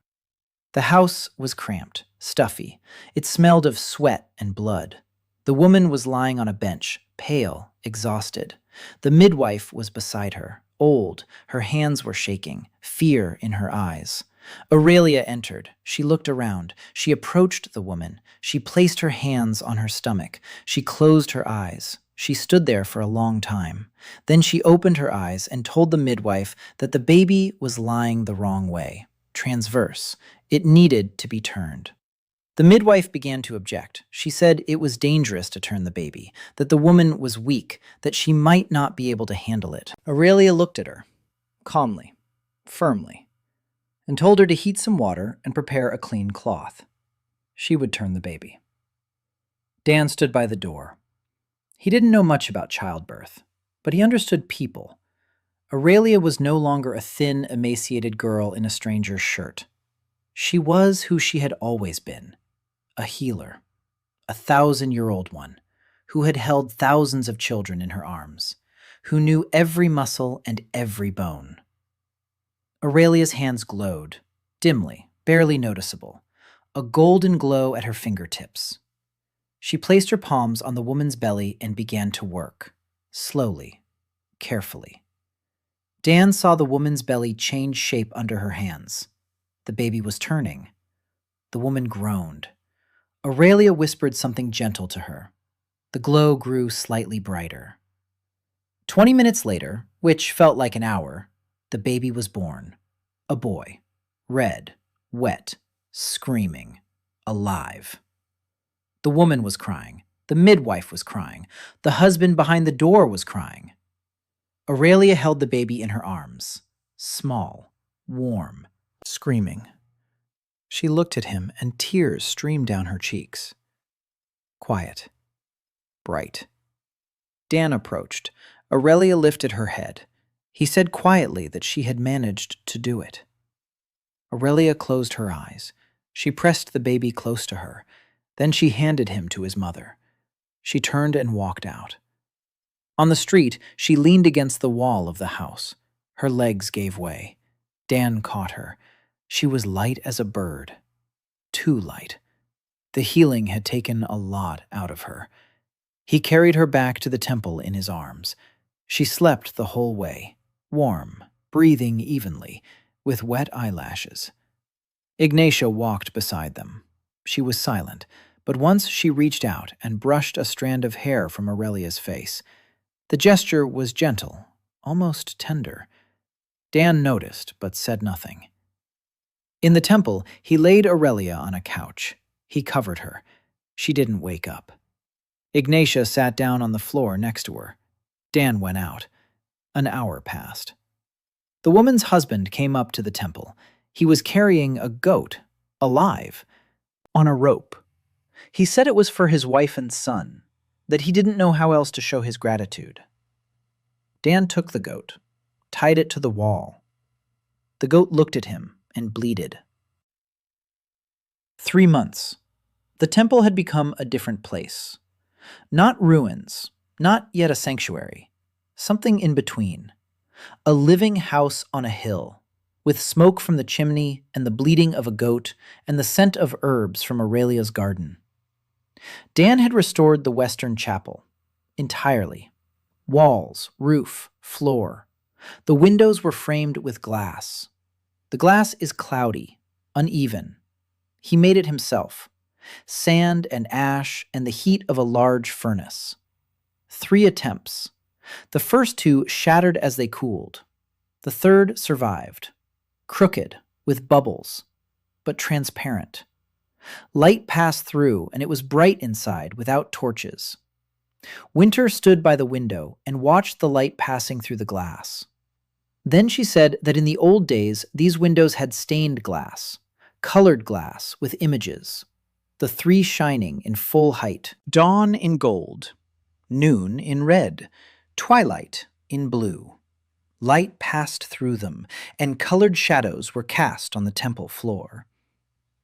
The house was cramped, stuffy. It smelled of sweat and blood. The woman was lying on a bench, pale, exhausted. The midwife was beside her, old. Her hands were shaking, fear in her eyes. Aurelia entered. She looked around. She approached the woman. She placed her hands on her stomach. She closed her eyes. She stood there for a long time. Then she opened her eyes and told the midwife that the baby was lying the wrong way, transverse. It needed to be turned. The midwife began to object. She said it was dangerous to turn the baby, that the woman was weak, that she might not be able to handle it. Aurelia looked at her, calmly, firmly, and told her to heat some water and prepare a clean cloth. She would turn the baby. Dan stood by the door. He didn't know much about childbirth, but he understood people. Aurelia was no longer a thin, emaciated girl in a stranger's shirt. She was who she had always been, a healer, a 1,000-year-old one, who had held thousands of children in her arms, who knew every muscle and every bone. Aurelia's hands glowed, dimly, barely noticeable, a golden glow at her fingertips. She placed her palms on the woman's belly and began to work, slowly, carefully. Dan saw the woman's belly change shape under her hands. The baby was turning. The woman groaned. Aurelia whispered something gentle to her. The glow grew slightly brighter. 20 minutes later, which felt like an hour, the baby was born. A boy. Red, wet, screaming, alive. The woman was crying. The midwife was crying. The husband behind the door was crying. Aurelia held the baby in her arms, small, warm, screaming. She looked at him and tears streamed down her cheeks. Quiet. Bright. Dan approached. Aurelia lifted her head. He said quietly that she had managed to do it. Aurelia closed her eyes. She pressed the baby close to her. Then she handed him to his mother. She turned and walked out. On the street, she leaned against the wall of the house. Her legs gave way. Dan caught her. She was light as a bird. Too light. The healing had taken a lot out of her. He carried her back to the temple in his arms. She slept the whole way, warm, breathing evenly, with wet eyelashes. Ignatia walked beside them. She was silent, but once she reached out and brushed a strand of hair from Aurelia's face. The gesture was gentle, almost tender. Dan noticed, but said nothing. In the temple, he laid Aurelia on a couch. He covered her. She didn't wake up. Ignatia sat down on the floor next to her. Dan went out. An hour passed. The woman's husband came up to the temple. He was carrying a goat, alive, on a rope. He said it was for his wife and son, that he didn't know how else to show his gratitude. Dan took the goat, tied it to the wall. The goat looked at him and bleated. 3 months. The temple had become a different place. Not ruins, not yet a sanctuary. Something in between. A living house on a hill, with smoke from the chimney and the bleating of a goat and the scent of herbs from Aurelia's garden. Dan had restored the western chapel, entirely. Walls, roof, floor. The windows were framed with glass. The glass is cloudy, uneven. He made it himself. sand and ash and the heat of a large furnace. 3 attempts. The first 2 shattered as they cooled. The third survived. Crooked, with bubbles, but transparent. Light passed through, and it was bright inside without torches. Winter stood by the window and watched the light passing through the glass. Then she said that in the old days, these windows had stained glass, colored glass with images, the 3 shining in full height. Dawn in gold, noon in red, twilight in blue. Light passed through them, and colored shadows were cast on the temple floor.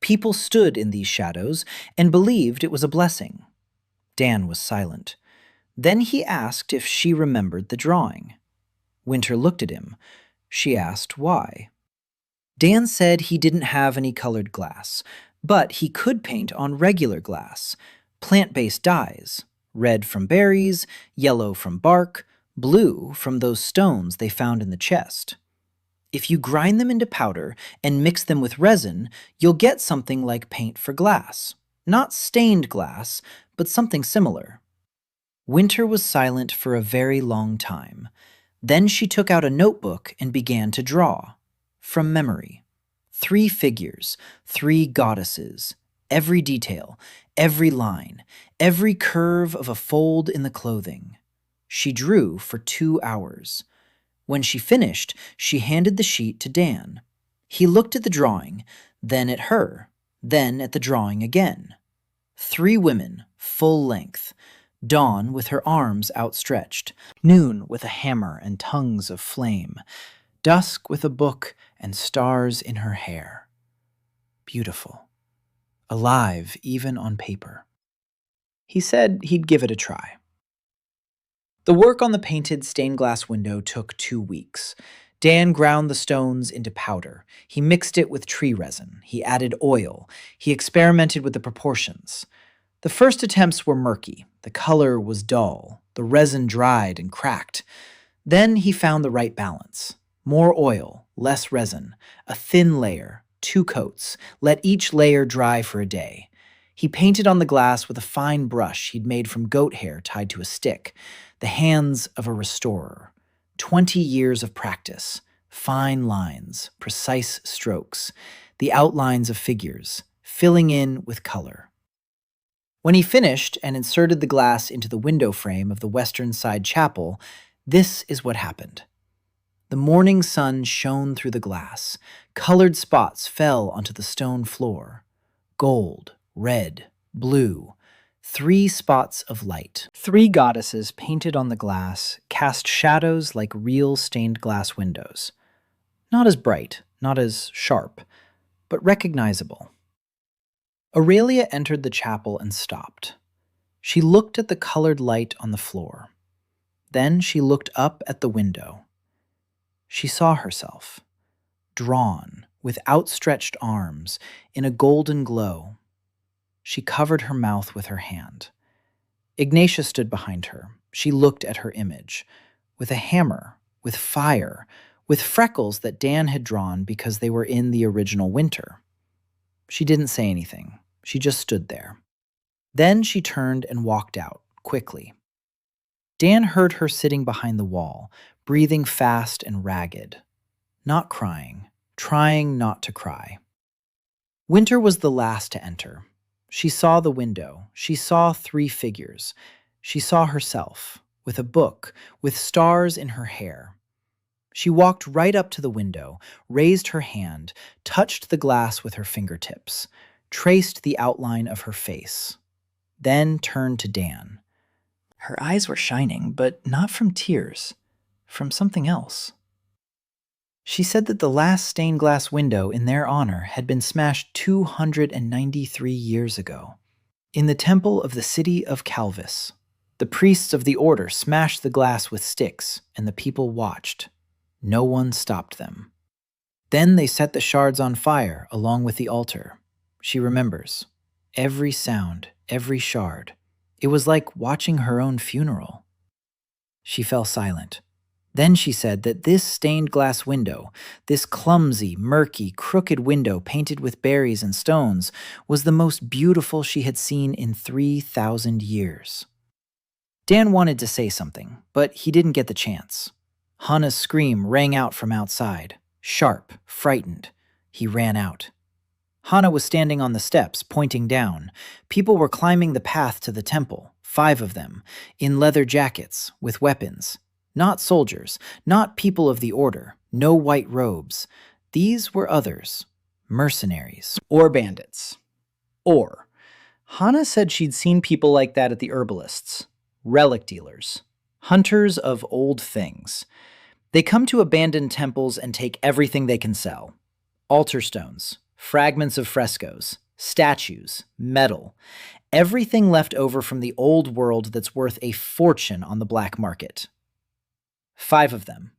People stood in these shadows and believed it was a blessing. Dan was silent. Then he asked if she remembered the drawing. Winter looked at him. She asked why. Dan said he didn't have any colored glass, but he could paint on regular glass, plant-based dyes, red from berries, yellow from bark, blue from those stones they found in the chest. If you grind them into powder and mix them with resin, you'll get something like paint for glass. Not stained glass, but something similar. Winter was silent for a very long time. Then she took out a notebook and began to draw. From memory. 3 figures, 3 goddesses, every detail, every line, every curve of a fold in the clothing. She drew for 2 hours. When she finished, she handed the sheet to Dan. He looked at the drawing, then at her, then at the drawing again. 3 women, full length. Dawn with her arms outstretched, noon with a hammer and tongues of flame, dusk with a book and stars in her hair. Beautiful. Alive even on paper. He said he'd give it a try. The work on the painted stained glass window took 2 weeks. Dan ground the stones into powder. He mixed it with tree resin. He added oil. He experimented with the proportions. The first attempts were murky. The color was dull. The resin dried and cracked. Then he found the right balance. More oil, less resin, a thin layer, 2 coats. Let each layer dry for a day. He painted on the glass with a fine brush he'd made from goat hair tied to a stick, the hands of a restorer. 20 years of practice, fine lines, precise strokes, the outlines of figures, filling in with color. When he finished and inserted the glass into the window frame of the western side chapel, this is what happened. The morning sun shone through the glass. Colored spots fell onto the stone floor. Gold, red, blue. 3 spots of light. 3 goddesses painted on the glass cast shadows like real stained glass windows. Not as bright, not as sharp, but recognizable. Aurelia entered the chapel and stopped. She looked at the colored light on the floor. Then she looked up at the window. She saw herself, drawn, with outstretched arms, in a golden glow. She covered her mouth with her hand. Ignatia stood behind her. She looked at her image, with a hammer, with fire, with freckles that Dan had drawn because they were in the original winter. She didn't say anything. She just stood there. Then she turned and walked out, quickly. Dan heard her sitting behind the wall, breathing fast and ragged. Not crying, trying not to cry. Winter was the last to enter. She saw the window. She saw 3 figures. She saw herself, with a book, with stars in her hair. She walked right up to the window, raised her hand, touched the glass with her fingertips, traced the outline of her face, then turned to Dan. Her eyes were shining, but not from tears, from something else. She said that the last stained glass window in their honor had been smashed 293 years ago. In the temple of the city of Calvis, the priests of the order smashed the glass with sticks, and the people watched. No one stopped them. Then they set the shards on fire along with the altar. She remembers. Every sound, every shard. It was like watching her own funeral. She fell silent. Then she said that this stained glass window, this clumsy, murky, crooked window painted with berries and stones, was the most beautiful she had seen in 3,000 years. Dan wanted to say something, but he didn't get the chance. Hana's scream rang out from outside, sharp, frightened. He ran out. Hana was standing on the steps, pointing down. People were climbing the path to the temple, 5 of them, in leather jackets, with weapons. Not soldiers, not people of the order, no white robes. These were others, mercenaries. Or bandits. Or, Hana said she'd seen people like that at the herbalists. Relic dealers. Hunters of old things. They come to abandoned temples and take everything they can sell. Altar stones, fragments of frescoes, statues, metal. Everything left over from the old world that's worth a fortune on the black market. 5 of them,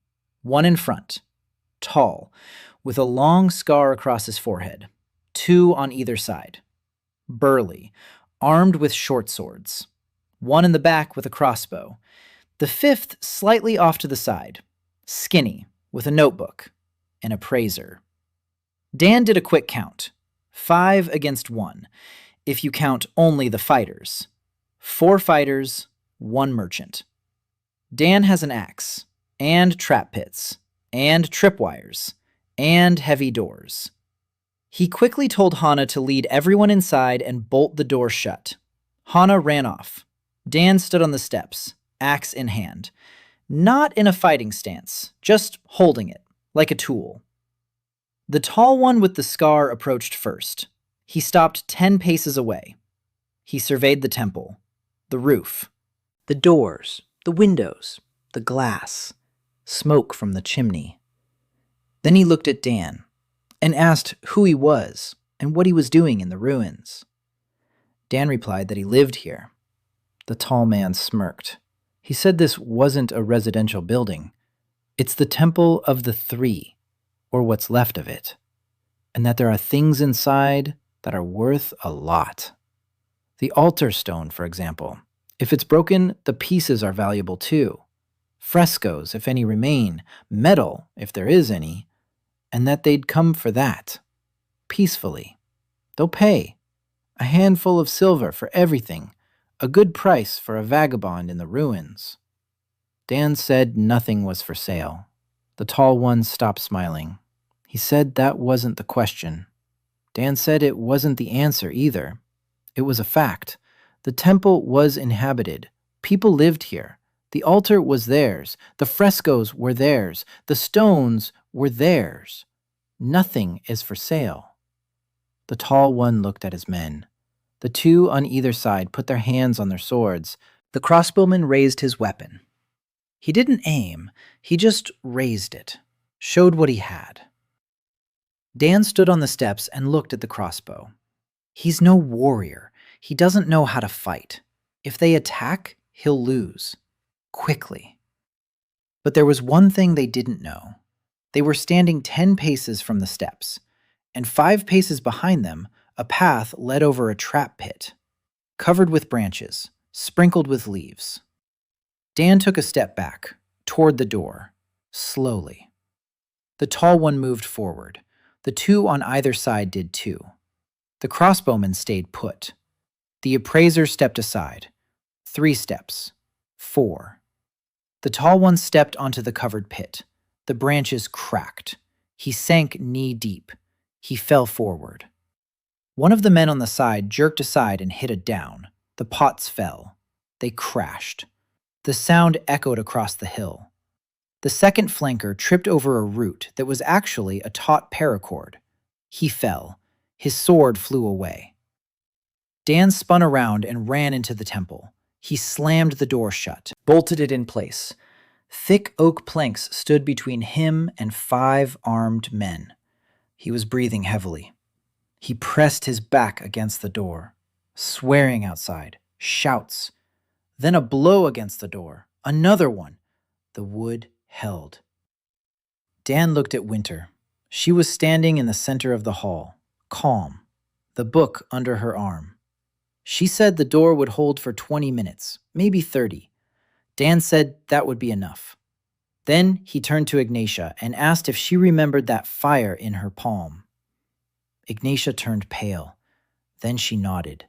one in front, tall, with a long scar across his forehead, 2 on either side, burly, armed with short swords, one in the back with a crossbow, the 5th slightly off to the side, skinny, with a notebook, an appraiser. Dan did a quick count, 5 against 1, if you count only the fighters. 4 fighters, 1 merchant. Dan has an axe, and trap pits, and tripwires, and heavy doors. He quickly told Hana to lead everyone inside and bolt the door shut. Hana ran off. Dan stood on the steps, axe in hand. Not in a fighting stance, just holding it, like a tool. The tall one with the scar approached first. He stopped 10 paces away. He surveyed the temple, the roof, the doors, the windows, the glass, smoke from the chimney. Then he looked at Dan and asked who he was and what he was doing in the ruins. Dan replied that he lived here. The tall man smirked. He said this wasn't a residential building. It's the Temple of the Three, or what's left of it, and that there are things inside that are worth a lot. The altar stone, for example. If it's broken, the pieces are valuable too. Frescoes, if any remain, metal, if there is any, and that they'd come for that. Peacefully. They'll pay. A handful of silver for everything. A good price for a vagabond in the ruins. Dan said nothing was for sale. The tall one stopped smiling. He said that wasn't the question. Dan said it wasn't the answer either. It was a fact. The temple was inhabited. People lived here. The altar was theirs. The frescoes were theirs. The stones were theirs. Nothing is for sale. The tall one looked at his men. The 2 on either side put their hands on their swords. The crossbowman raised his weapon. He didn't aim. He just raised it. Showed what he had. Dan stood on the steps and looked at the crossbow. He's no warrior. He doesn't know how to fight. If they attack, he'll lose. Quickly. But there was one thing they didn't know. They were standing 10 paces from the steps, and 5 paces behind them, a path led over a trap pit, covered with branches, sprinkled with leaves. Dan took a step back, toward the door, slowly. The tall one moved forward. The 2 on either side did too. The crossbowman stayed put. The appraiser stepped aside. 3 steps. 4. The tall one stepped onto the covered pit. The branches cracked. He sank knee-deep. He fell forward. One of the men on the side jerked aside and hit it down. The pots fell. They crashed. The sound echoed across the hill. The second flanker tripped over a root that was actually a taut paracord. He fell. His sword flew away. Dan spun around and ran into the temple. He slammed the door shut, bolted it in place. Thick oak planks stood between him and 5 armed men. He was breathing heavily. He pressed his back against the door, swearing outside, shouts. Then a blow against the door, another one. The wood held. Dan looked at Winter. She was standing in the center of the hall, calm, the book under her arm. She said the door would hold for 20 minutes, maybe 30. Dan said that would be enough. Then he turned to Ignatia and asked if she remembered that fire in her palm. Ignatia turned pale. Then she nodded.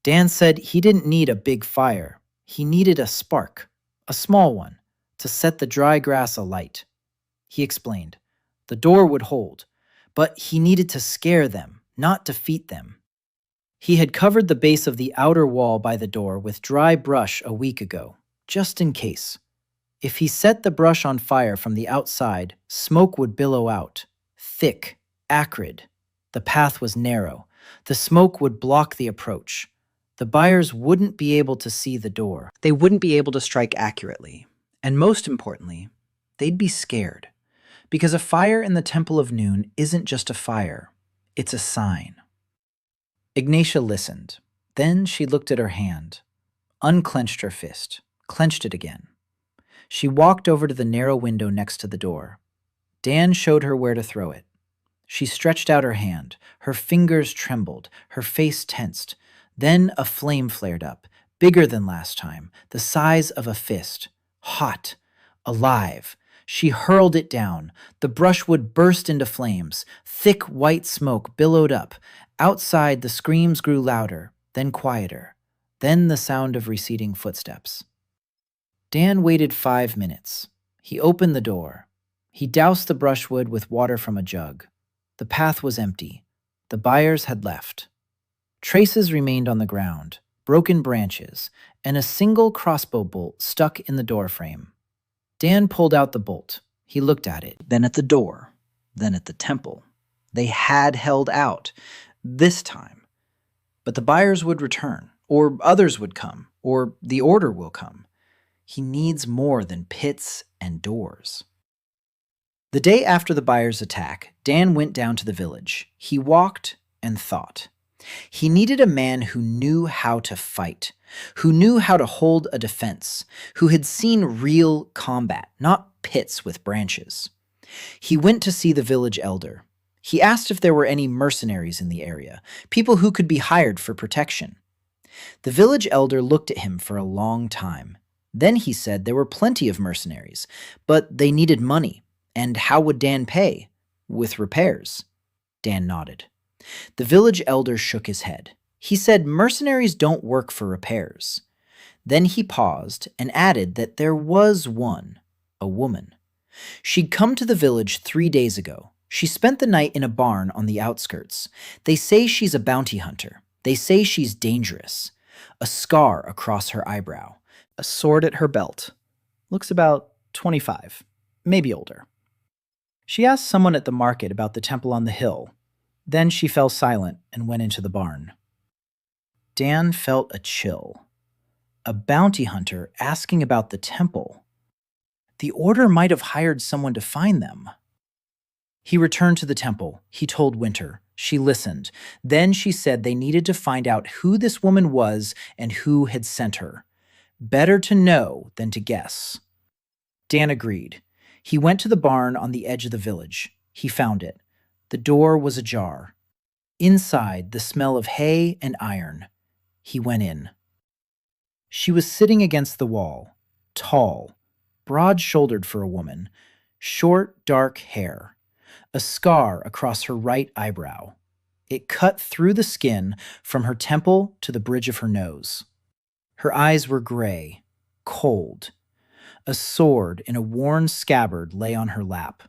Dan said he didn't need a big fire. He needed a spark, a small one, to set the dry grass alight. He explained. The door would hold, but he needed to scare them, not defeat them. He had covered the base of the outer wall by the door with dry brush a week ago, just in case. If he set the brush on fire from the outside, smoke would billow out, thick, acrid. The path was narrow. The smoke would block the approach. The buyers wouldn't be able to see the door. They wouldn't be able to strike accurately. And most importantly, they'd be scared. Because a fire in the Temple of Noon isn't just a fire. It's a sign. Ignatia listened. Then she looked at her hand, unclenched her fist, clenched it again. She walked over to the narrow window next to the door. Dan showed her where to throw it. She stretched out her hand. Her fingers trembled, her face tensed. Then a flame flared up, bigger than last time, the size of a fist. Hot, alive. She hurled it down. The brushwood burst into flames. Thick white smoke billowed up. Outside, the screams grew louder, then quieter. Then the sound of receding footsteps. Dan waited 5 minutes. He opened the door. He doused the brushwood with water from a jug. The path was empty. The buyers had left. Traces remained on the ground, broken branches, and a single crossbow bolt stuck in the doorframe. Dan pulled out the bolt. He looked at it, then at the door, then at the temple. They had held out, this time. But the buyers would return, or others would come, or the order will come. He needs more than pits and doors. The day after the buyers' attack, Dan went down to the village. He walked and thought. He needed a man who knew how to fight, who knew how to hold a defense, who had seen real combat, not pits with branches. He went to see the village elder. He asked if there were any mercenaries in the area, people who could be hired for protection. The village elder looked at him for a long time. Then he said there were plenty of mercenaries, but they needed money. And how would Dan pay? With repairs. Dan nodded. The village elder shook his head. He said mercenaries don't work for repairs. Then he paused and added that there was one, a woman. She'd come to the village 3 days ago. She spent the night in a barn on the outskirts. They say she's a bounty hunter. They say she's dangerous. A scar across her eyebrow. A sword at her belt. Looks about 25, maybe older. She asked someone at the market about the temple on the hill. Then she fell silent and went into the barn. Dan felt a chill. A bounty hunter asking about the temple. The order might have hired someone to find them. He returned to the temple. He told Winter. She listened. Then she said they needed to find out who this woman was and who had sent her. Better to know than to guess. Dan agreed. He went to the barn on the edge of the village. He found it. The door was ajar. Inside, the smell of hay and iron. He went in. She was sitting against the wall, tall, broad-shouldered for a woman, short, dark hair, a scar across her right eyebrow. It cut through the skin from her temple to the bridge of her nose. Her eyes were gray, cold. A sword in a worn scabbard lay on her lap,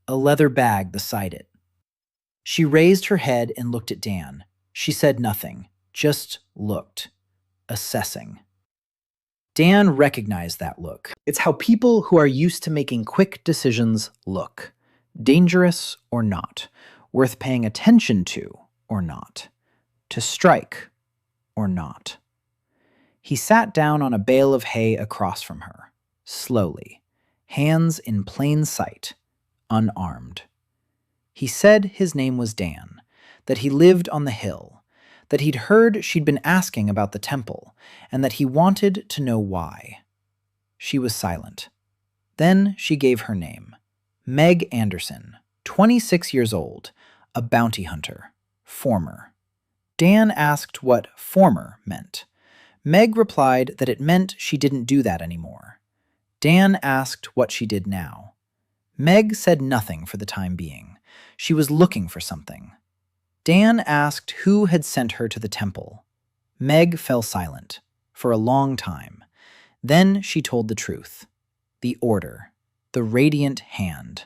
a leather bag beside it. She raised her head and looked at Dan. She said nothing, just looked, assessing. Dan recognized that look. It's how people who are used to making quick decisions look. Dangerous or not, worth paying attention to or not, to strike or not. He sat down on a bale of hay across from her, slowly, hands in plain sight, unarmed. He said his name was Dan, that he lived on the hill, that he'd heard she'd been asking about the temple, and that he wanted to know why. She was silent. Then she gave her name. Meg Anderson, 26 years old, a bounty hunter, former. Dan asked what former meant. Meg replied that it meant she didn't do that anymore. Dan asked what she did now. Meg said nothing for the time being. She was looking for something. Dan asked who had sent her to the temple. Meg fell silent for a long time. Then she told the truth. The order. The radiant hand.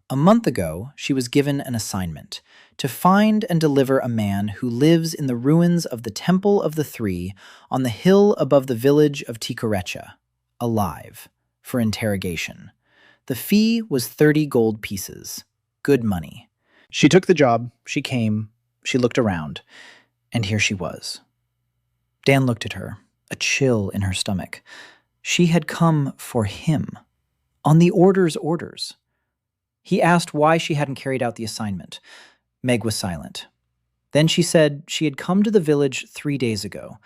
A month ago, she was given an assignment to find and deliver a man who lives in the ruins of the Temple of the Three on the hill above the village of Tikorecha, alive, for interrogation. The fee was 30 gold pieces. Good money. She took the job, she came, she looked around, and here she was. Dan looked at her, a chill in her stomach. She had come for him, on the order's orders. He asked why she hadn't carried out the assignment. Meg was silent. Then she said she had come to the village 3 days ago,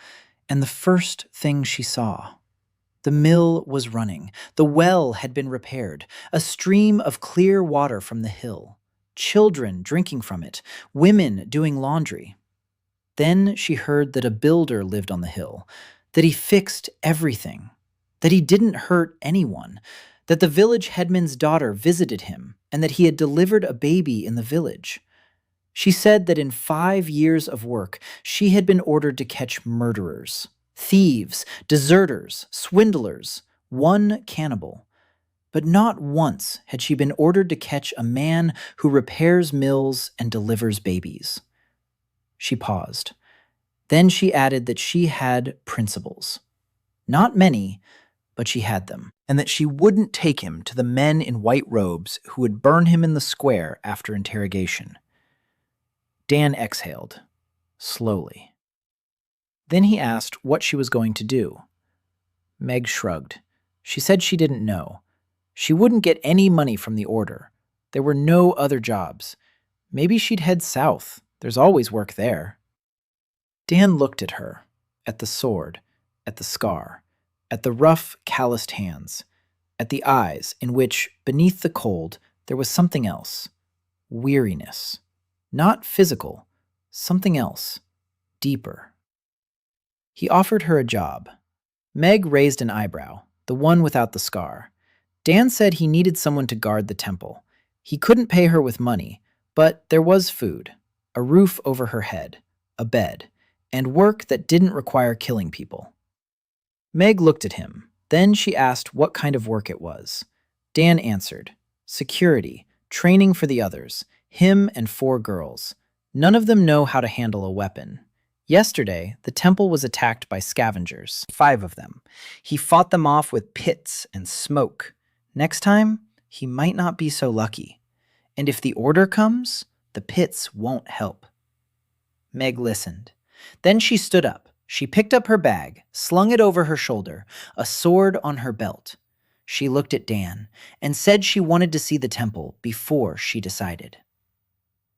and the first thing she saw. The mill was running. The well had been repaired. A stream of clear water from the hill. Children drinking from it. Women doing laundry. Then she heard that a builder lived on the hill, that he fixed everything, that he didn't hurt anyone, that the village headman's daughter visited him, and that he had delivered a baby in the village. She said that in 5 years of work, she had been ordered to catch murderers, thieves, deserters, swindlers, one cannibal. But not once had she been ordered to catch a man who repairs mills and delivers babies. She paused. Then she added that she had principles. Not many, but she had them, and that she wouldn't take him to the men in white robes who would burn him in the square after interrogation. Dan exhaled, slowly. Then he asked what she was going to do. Meg shrugged. She said she didn't know. She wouldn't get any money from the order. There were no other jobs. Maybe she'd head south. There's always work there. Dan looked at her, at the sword, at the scar, at the rough, calloused hands, at the eyes in which, beneath the cold, there was something else. Weariness. Not physical, something else, deeper. He offered her a job. Meg raised an eyebrow, the one without the scar. Dan said he needed someone to guard the temple. He couldn't pay her with money, but there was food, a roof over her head, a bed, and work that didn't require killing people. Meg looked at him. Then she asked what kind of work it was. Dan answered, security, training for the others, him and 4 girls. None of them know how to handle a weapon. Yesterday, the temple was attacked by scavengers, 5 of them. He fought them off with pits and smoke. Next time, he might not be so lucky. And if the order comes, the pits won't help. Meg listened. Then she stood up. She picked up her bag, slung it over her shoulder, a sword on her belt. She looked at Dan and said she wanted to see the temple before she decided.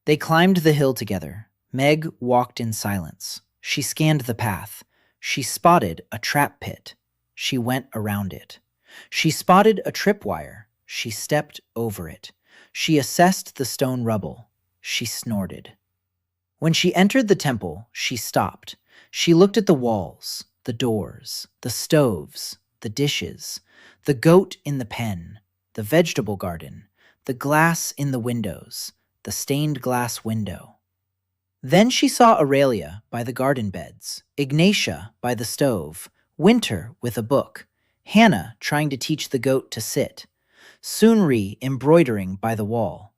They climbed the hill together. Meg walked in silence. She scanned the path. She spotted a trap pit. She went around it. She spotted a tripwire. She stepped over it. She assessed the stone rubble. She snorted. When she entered the temple, she stopped. She looked at the walls, the doors, the stoves, the dishes, the goat in the pen, the vegetable garden, the glass in the windows, the stained glass window. Then she saw Aurelia by the garden beds, Ignatia by the stove, Winter with a book, Hana trying to teach the goat to sit, Sunri embroidering by the wall.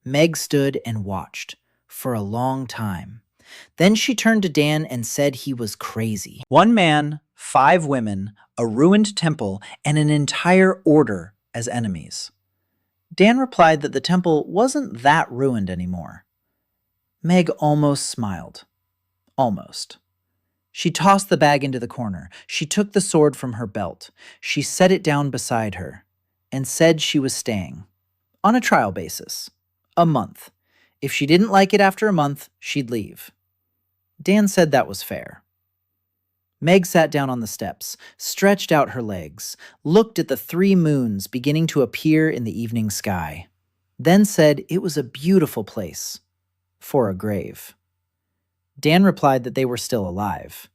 Meg stood and watched for a long time. Then she turned to Dan and said he was crazy. 1 man, 5 women, a ruined temple, and an entire order as enemies. Dan replied that the temple wasn't that ruined anymore. Meg almost smiled. Almost. She tossed the bag into the corner. She took the sword from her belt. She set it down beside her and said she was staying. On a trial basis. A month. If she didn't like it after a month, she'd leave. Dan said that was fair. Meg sat down on the steps, stretched out her legs, looked at the 3 moons beginning to appear in the evening sky, then said it was a beautiful place for a grave. Dan replied that they were still alive.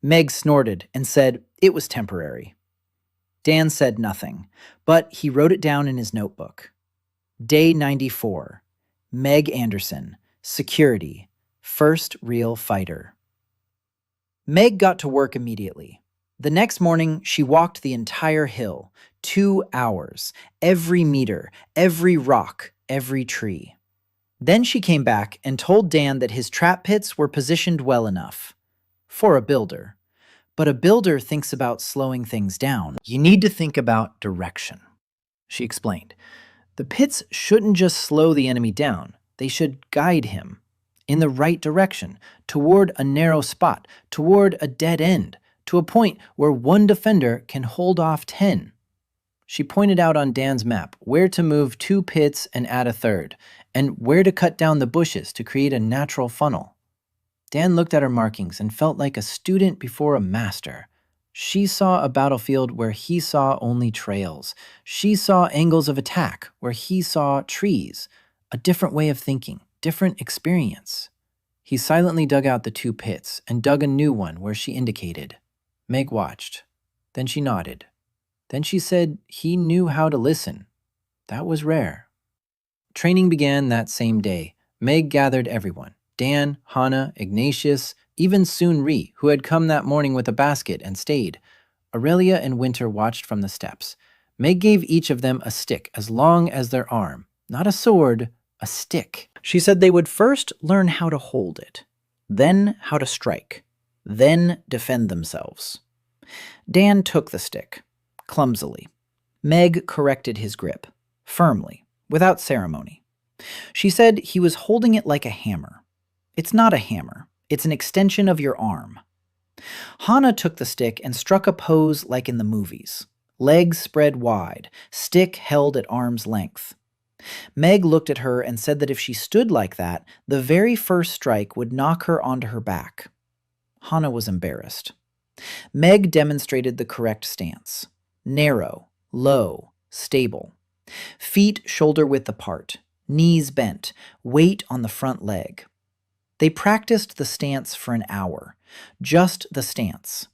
Meg snorted and said it was temporary. Dan said nothing, but he wrote it down in his notebook. Day 94. Meg Anderson, security, first real fighter. Meg got to work immediately. The next morning, she walked the entire hill, 2 hours, every meter, every rock, every tree. Then she came back and told Dan that his trap pits were positioned well enough. For a builder. But a builder thinks about slowing things down. You need to think about direction, she explained. The pits shouldn't just slow the enemy down. They should guide him in the right direction, toward a narrow spot, toward a dead end, to a point where one defender can hold off 10. She pointed out on Dan's map where to move 2 pits and add a third, and where to cut down the bushes to create a natural funnel. Dan looked at her markings and felt like a student before a master. She saw a battlefield where he saw only trails. She saw angles of attack where he saw trees. A different way of thinking, different experience. He silently dug out the 2 pits and dug a new one where she indicated. Meg watched. Then she nodded. Then she said he knew how to listen. That was rare. Training began that same day. Meg gathered everyone. Dan, Hana, Ignatius, even Soon-Ri, who had come that morning with a basket and stayed. Aurelia and Winter watched from the steps. Meg gave each of them a stick as long as their arm. Not a sword, a stick. She said they would first learn how to hold it, then how to strike, then defend themselves. Dan took the stick, clumsily. Meg corrected his grip, firmly, without ceremony. She said he was holding it like a hammer. It's not a hammer. It's an extension of your arm. Hana took the stick and struck a pose like in the movies. Legs spread wide, stick held at arm's length. Meg looked at her and said that if she stood like that, the very first strike would knock her onto her back. Hana was embarrassed. Meg demonstrated the correct stance. Narrow, low, stable. Feet shoulder-width apart, knees bent, weight on the front leg. They practiced the stance for an hour, just the stance.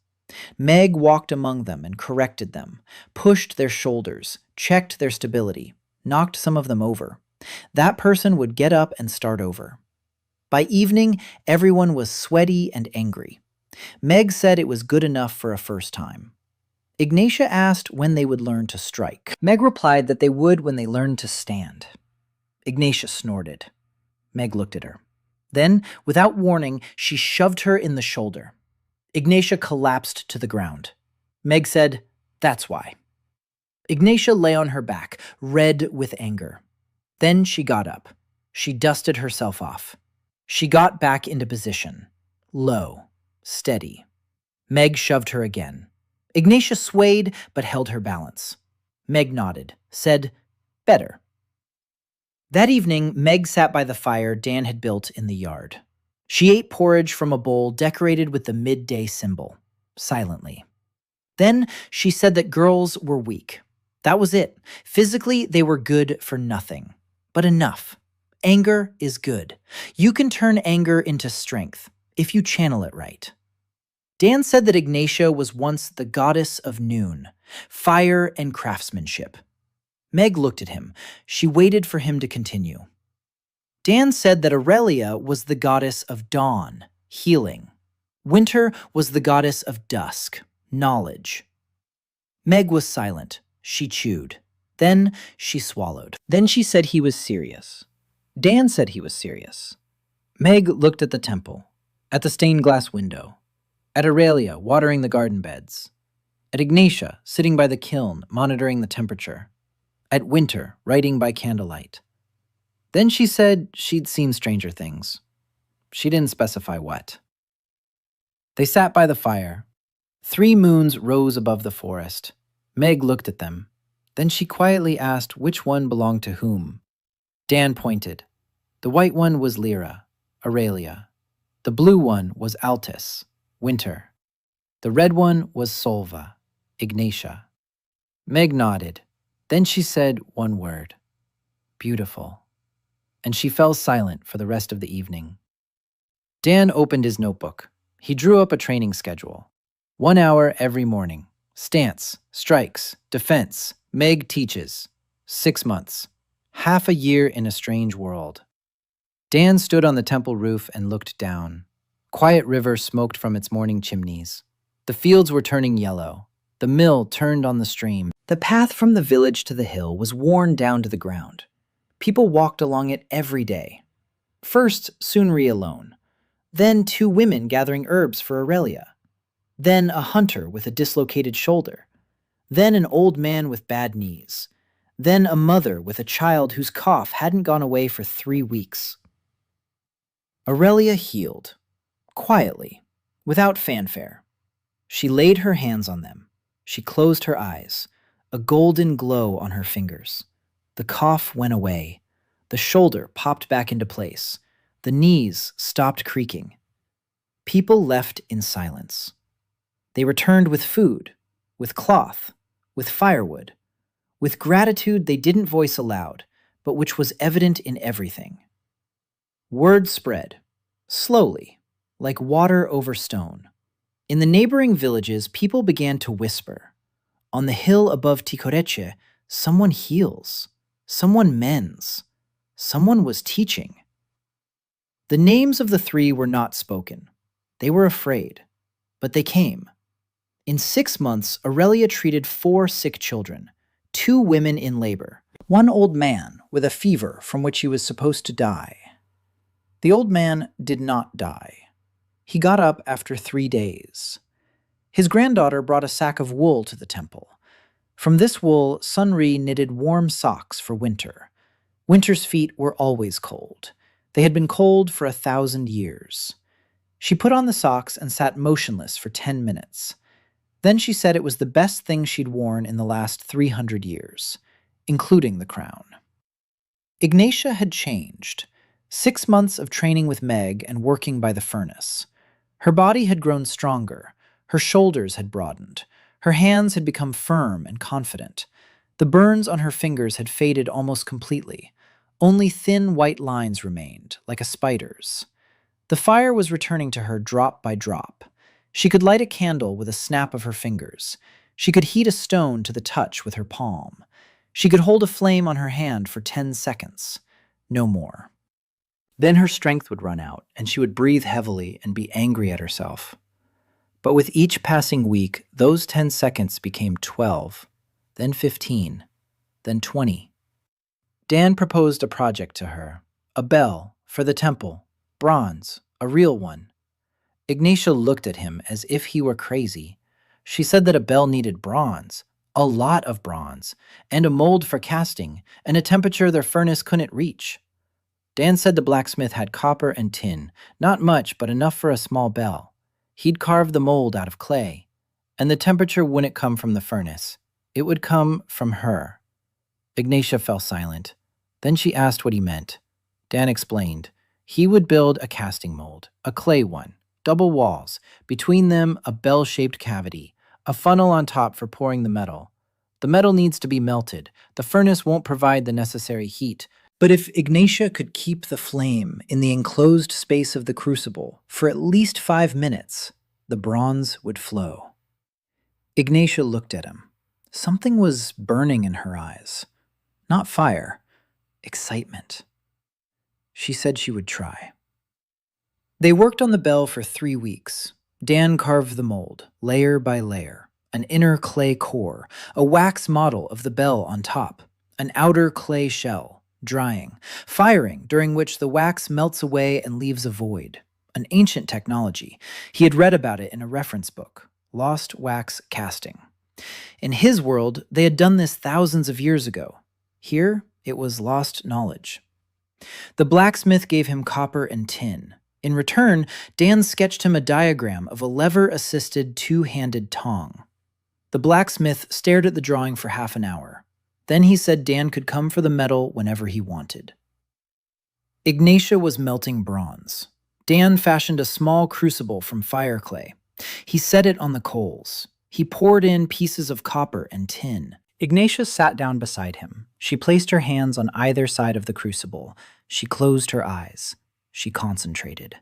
Meg walked among them and corrected them, pushed their shoulders, checked their stability, knocked some of them over. That person would get up and start over. By evening, everyone was sweaty and angry. Meg said it was good enough for a first time. Ignatia asked when they would learn to strike. Meg replied that they would when they learned to stand. Ignatia snorted. Meg looked at her. Then, without warning, she shoved her in the shoulder. Ignatia collapsed to the ground. Meg said, "That's why." Ignatia lay on her back, red with anger. Then she got up. She dusted herself off. She got back into position. Low, steady. Meg shoved her again. Ignatia swayed but held her balance. Meg nodded, said, "Better." That evening, Meg sat by the fire Dan had built in the yard. She ate porridge from a bowl decorated with the midday symbol, silently. Then she said that girls were weak. That was it. Physically, they were good for nothing. But enough. Anger is good. You can turn anger into strength, if you channel it right. Dan said that Ignatia was once the goddess of noon, fire and craftsmanship. Meg looked at him. She waited for him to continue. Dan said that Aurelia was the goddess of dawn, healing. Winter was the goddess of dusk, knowledge. Meg was silent. She chewed. Then she swallowed. Then she said he was serious. Dan said he was serious. Meg looked at the temple, at the stained glass window, at Aurelia watering the garden beds, at Ignatia sitting by the kiln monitoring the temperature, at Winter writing by candlelight. Then she said she'd seen stranger things. She didn't specify what. They sat by the fire. 3 moons rose above the forest. Meg looked at them. Then she quietly asked which one belonged to whom. Dan pointed. The white one was Lyra, Aurelia. The blue one was Altis, Winter. The red one was Solva, Ignatia. Meg nodded. Then she said one word. Beautiful. And she fell silent for the rest of the evening. Dan opened his notebook. He drew up a training schedule. 1 hour every morning. Stance, strikes, defense, Meg teaches. 6 months. Half a year in a strange world. Dan stood on the temple roof and looked down. Quiet river smoked from its morning chimneys. The fields were turning yellow. The mill turned on the stream. The path from the village to the hill was worn down to the ground. People walked along it every day. First, Sunri alone. Then 2 women gathering herbs for Aurelia. Then a hunter with a dislocated shoulder. Then an old man with bad knees. Then a mother with a child whose cough hadn't gone away for 3 weeks. Aurelia healed, quietly, without fanfare. She laid her hands on them. She closed her eyes, a golden glow on her fingers. The cough went away. The shoulder popped back into place. The knees stopped creaking. People left in silence. They returned with food, with cloth, with firewood, with gratitude they didn't voice aloud, but which was evident in everything. Word spread, slowly, like water over stone. In the neighboring villages, people began to whisper. On the hill above Tikoreche, someone heals, someone mends, someone was teaching. The names of the 3 were not spoken. They were afraid, but they came. In 6 months, Aurelia treated 4 sick children, 2 women in labor, 1 old man with a fever from which he was supposed to die. The old man did not die. He got up after 3 days. His granddaughter brought a sack of wool to the temple. From this wool, Sunri knitted warm socks for winter. Winter's feet were always cold. They had been cold for 1,000 years. She put on the socks and sat motionless for 10 minutes. Then she said it was the best thing she'd worn in the last 300 years, including the crown. Ignatia had changed. 6 months of training with Meg and working by the furnace. Her body had grown stronger. Her shoulders had broadened. Her hands had become firm and confident. The burns on her fingers had faded almost completely. Only thin white lines remained, like a spider's. The fire was returning to her drop by drop. She could light a candle with a snap of her fingers. She could heat a stone to the touch with her palm. She could hold a flame on her hand for 10 seconds. No more. Then her strength would run out, and she would breathe heavily and be angry at herself. But with each passing week, those 10 seconds became 12, then 15, then 20. Dan proposed a project to her, a bell for the temple, bronze, a real one. Ignatia looked at him as if he were crazy. She said that a bell needed bronze, a lot of bronze, and a mold for casting, and a temperature their furnace couldn't reach. Dan said the blacksmith had copper and tin, not much, but enough for a small bell. He'd carve the mold out of clay, and the temperature wouldn't come from the furnace. It would come from her. Ignatia fell silent. Then she asked what he meant. Dan explained. He would build a casting mold, a clay one, double walls, between them a bell-shaped cavity, a funnel on top for pouring the metal. The metal needs to be melted. The furnace won't provide the necessary heat, but if Ignatia could keep the flame in the enclosed space of the crucible for at least 5 minutes, the bronze would flow. Ignatia looked at him. Something was burning in her eyes. Not fire, excitement. She said she would try. They worked on the bell for 3 weeks. Dan carved the mold, layer by layer, an inner clay core, a wax model of the bell on top, an outer clay shell, drying, firing, during which the wax melts away and leaves a void, an ancient technology. He had read about it in a reference book, Lost Wax Casting. In his world, they had done this thousands of years ago. Here, it was lost knowledge. The blacksmith gave him copper and tin. In return, Dan sketched him a diagram of a lever-assisted 2-handed tong. The blacksmith stared at the drawing for half an hour. Then he said Dan could come for the metal whenever he wanted. Ignatia was melting bronze. Dan fashioned a small crucible from fire clay. He set it on the coals. He poured in pieces of copper and tin. Ignatia sat down beside him. She placed her hands on either side of the crucible. She closed her eyes. She concentrated.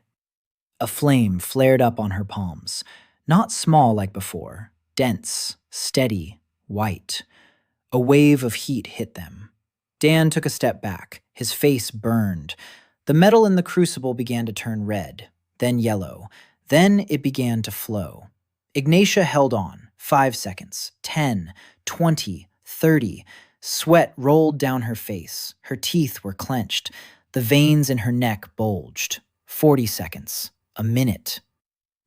A flame flared up on her palms. Not small like before, dense, steady, white. A wave of heat hit them. Dan took a step back. His face burned. The metal in the crucible began to turn red, then yellow. Then it began to flow. Ignatia held on. 5 seconds, 10, 20, 30. Sweat rolled down her face. Her teeth were clenched. The veins in her neck bulged. 40 seconds, a minute.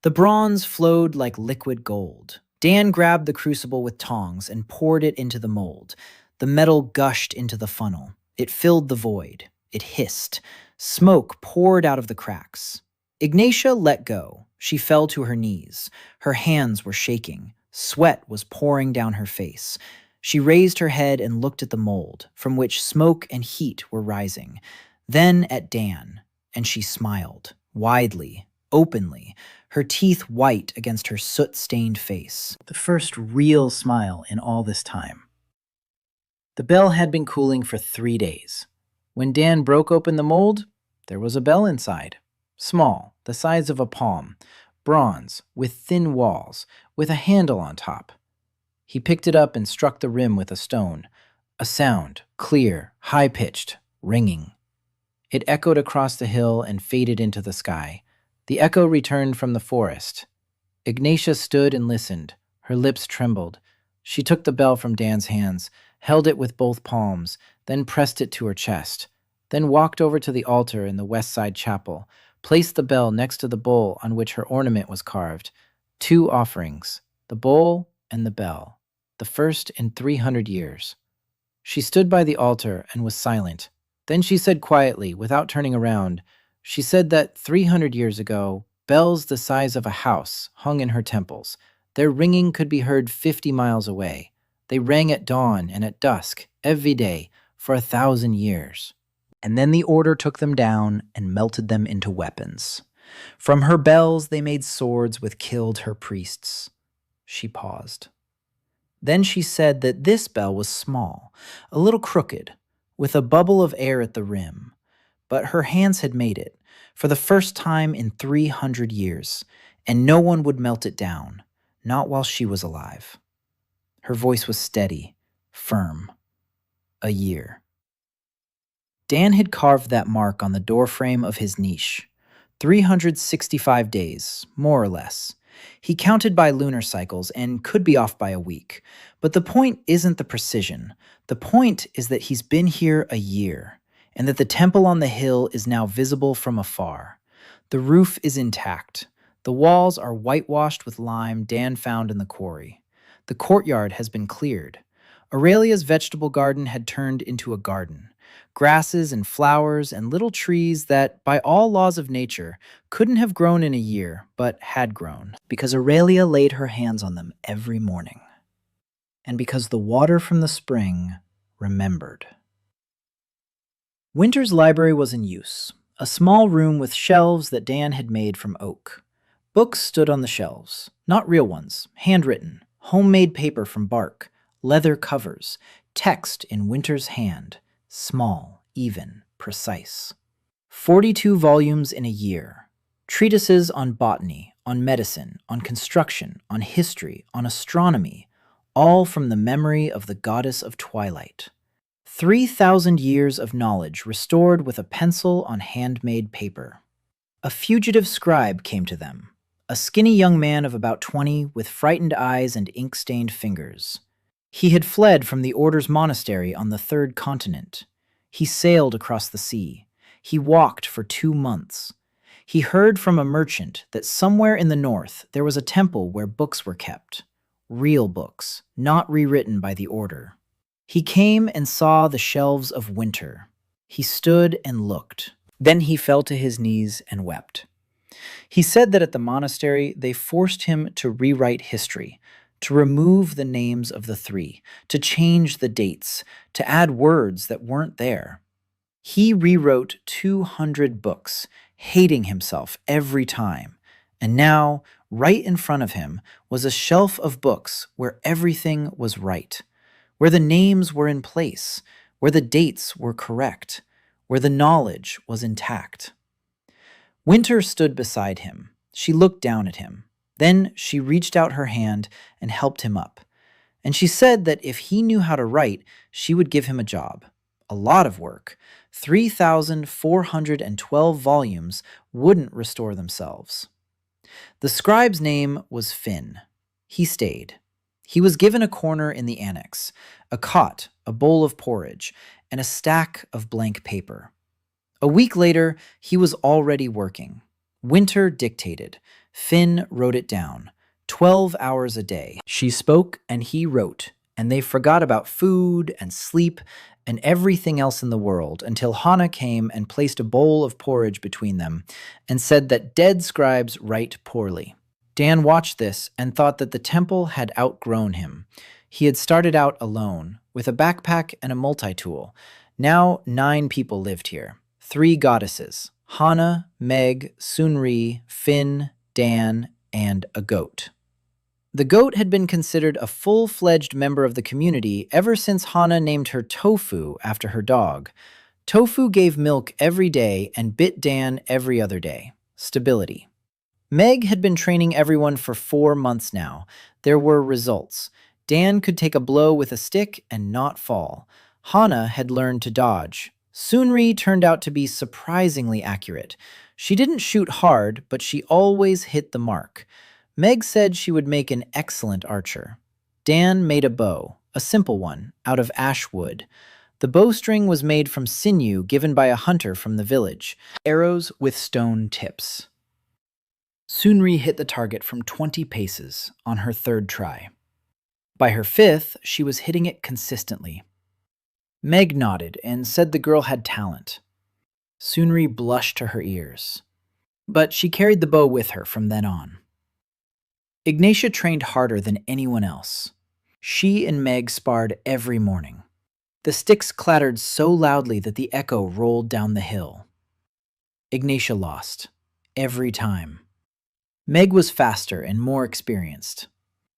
The bronze flowed like liquid gold. Dan grabbed the crucible with tongs and poured it into the mold. The metal gushed into the funnel. It filled the void. It hissed. Smoke poured out of the cracks. Ignatia let go. She fell to her knees. Her hands were shaking. Sweat was pouring down her face. She raised her head and looked at the mold, from which smoke and heat were rising. Then at Dan, and she smiled, widely, openly, her teeth white against her soot-stained face. The first real smile in all this time. The bell had been cooling for 3 days. When Dan broke open the mold, there was a bell inside. Small, the size of a palm, bronze, with thin walls, with a handle on top. He picked it up and struck the rim with a stone. A sound, clear, high-pitched, ringing. It echoed across the hill and faded into the sky. The echo returned from the forest. Ignatia stood and listened. Her lips trembled. She took the bell from Dan's hands, held it with both palms, then pressed it to her chest, then walked over to the altar in the west side chapel, placed the bell next to the bowl on which her ornament was carved. 2 offerings, the bowl and the bell, the first in 300 years. She stood by the altar and was silent. Then she said quietly, without turning around, she said that 300 years ago, bells the size of a house hung in her temples. Their ringing could be heard 50 miles away. They rang at dawn and at dusk, every day, for 1,000 years. And then the order took them down and melted them into weapons. From her bells they made swords which killed her priests. She paused. Then she said that this bell was small, a little crooked, with a bubble of air at the rim. But her hands had made it, for the first time in 300 years, and no one would melt it down, not while she was alive. Her voice was steady, firm. A year. Dan had carved that mark on the doorframe of his niche. 365 days, more or less. He counted by lunar cycles and could be off by a week. But the point isn't the precision. The point is that he's been here a year, and that the temple on the hill is now visible from afar. The roof is intact. The walls are whitewashed with lime Dan found in the quarry. The courtyard has been cleared. Aurelia's vegetable garden had turned into a garden. Grasses and flowers and little trees that, by all laws of nature, couldn't have grown in a year, but had grown, because Aurelia laid her hands on them every morning. And because the water from the spring remembered. Winter's library was in use, a small room with shelves that Dan had made from oak. Books stood on the shelves, not real ones, handwritten, homemade paper from bark, leather covers, text in Winter's hand, small, even, precise. 42 volumes in a year. Treatises on botany, on medicine, on construction, on history, on astronomy, all from the memory of the goddess of twilight. 3,000 years of knowledge restored with a pencil on handmade paper. A fugitive scribe came to them, a skinny young man of about 20 with frightened eyes and ink-stained fingers. He had fled from the Order's monastery on the 3rd continent. He sailed across the sea. He walked for 2 months. He heard from a merchant that somewhere in the north there was a temple where books were kept. Real books, not rewritten by the Order. He came and saw the shelves of Winter. He stood and looked. Then he fell to his knees and wept. He said that at the monastery they forced him to rewrite history, to remove the names of the 3, to change the dates, to add words that weren't there. He rewrote 200 books, hating himself every time. And now, right in front of him, was a shelf of books where everything was right, where the names were in place, where the dates were correct, where the knowledge was intact. Winter stood beside him. She looked down at him. Then she reached out her hand and helped him up. And she said that if he knew how to write, she would give him a job. A lot of work. 3,412 volumes wouldn't restore themselves. The scribe's name was Finn. He stayed. He was given a corner in the annex, a cot, a bowl of porridge, and a stack of blank paper. A week later, he was already working. Winter dictated. Finn wrote it down. 12 hours a day. She spoke and he wrote, and they forgot about food and sleep and everything else in the world until Hana came and placed a bowl of porridge between them and said that dead scribes write poorly. Dan watched this and thought that the temple had outgrown him. He had started out alone, with a backpack and a multitool. Now 9 people lived here. 3 goddesses, Hana, Meg, Sunri, Finn, Dan, and a goat. The goat had been considered a full-fledged member of the community ever since Hana named her Tofu after her dog. Tofu gave milk every day and bit Dan every other day. Stability. Meg had been training everyone for 4 months now. There were results. Dan could take a blow with a stick and not fall. Hana had learned to dodge. Sunri turned out to be surprisingly accurate. She didn't shoot hard, but she always hit the mark. Meg said she would make an excellent archer. Dan made a bow, a simple one, out of ash wood. The bowstring was made from sinew given by a hunter from the village. Arrows with stone tips. Sunri hit the target from 20 paces on her 3rd try. By her 5th, she was hitting it consistently. Meg nodded and said the girl had talent. Sunri blushed to her ears. But she carried the bow with her from then on. Ignatia trained harder than anyone else. She and Meg sparred every morning. The sticks clattered so loudly that the echo rolled down the hill. Ignatia lost. Every time. Meg was faster and more experienced.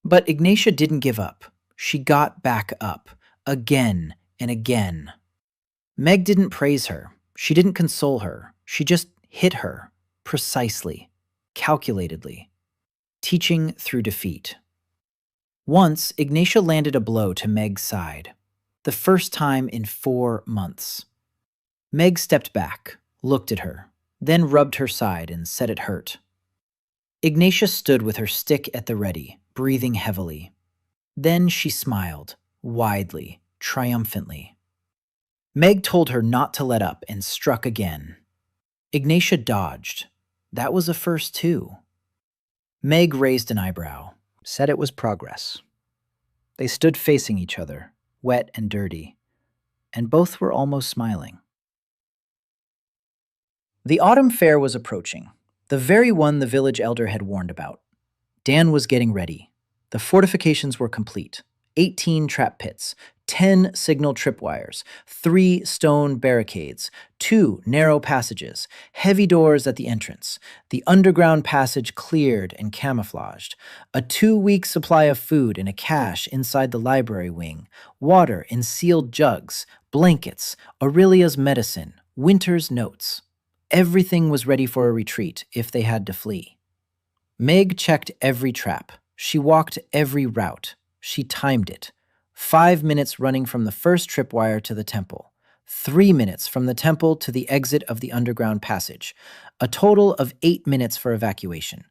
But Ignatia didn't give up. She got back up. Again and again. Meg didn't praise her. She didn't console her. She just hit her. Precisely. Calculatedly. Teaching through defeat. Once, Ignatia landed a blow to Meg's side. The first time in 4 months. Meg stepped back, looked at her, then rubbed her side and said it hurt. Ignatia stood with her stick at the ready, breathing heavily. Then she smiled, widely, triumphantly. Meg told her not to let up and struck again. Ignatia dodged. That was a first too. Meg raised an eyebrow, said it was progress. They stood facing each other, wet and dirty, and both were almost smiling. The autumn fair was approaching, the very one the village elder had warned about. Dan was getting ready. The fortifications were complete. 18 trap pits, 10 signal tripwires, 3 stone barricades, 2 narrow passages, heavy doors at the entrance, the underground passage cleared and camouflaged, a 2-week supply of food in a cache inside the library wing, water in sealed jugs, blankets, Aurelia's medicine, Winter's notes. Everything was ready for a retreat if they had to flee. Meg checked every trap. She walked every route. She timed it. 5 minutes running from the first tripwire to the temple. 3 minutes from the temple to the exit of the underground passage. A total of 8 minutes for evacuation.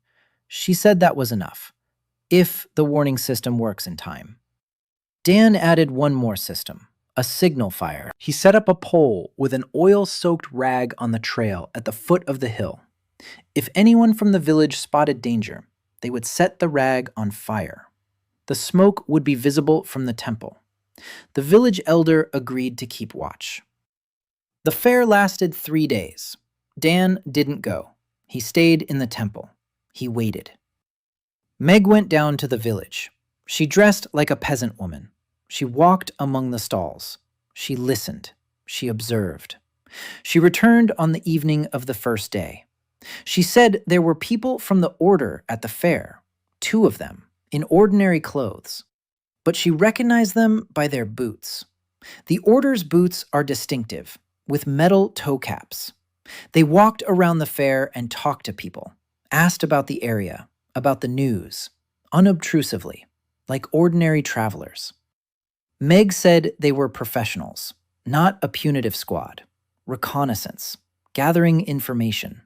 She said that was enough, if the warning system works in time. Dan added one more system, a signal fire. He set up a pole with an oil-soaked rag on the trail at the foot of the hill. If anyone from the village spotted danger, they would set the rag on fire. The smoke would be visible from the temple. The village elder agreed to keep watch. The fair lasted 3 days. Dan didn't go. He stayed in the temple. He waited. Meg went down to the village. She dressed like a peasant woman. She walked among the stalls. She listened. She observed. She returned on the evening of the first day. She said there were people from the order at the fair, 2 of them, in ordinary clothes, but she recognized them by their boots. The order's boots are distinctive, with metal toe caps. They walked around the fair and talked to people, asked about the area, about the news, unobtrusively. like ordinary travelers. Meg said they were professionals, not a punitive squad. Reconnaissance, gathering information.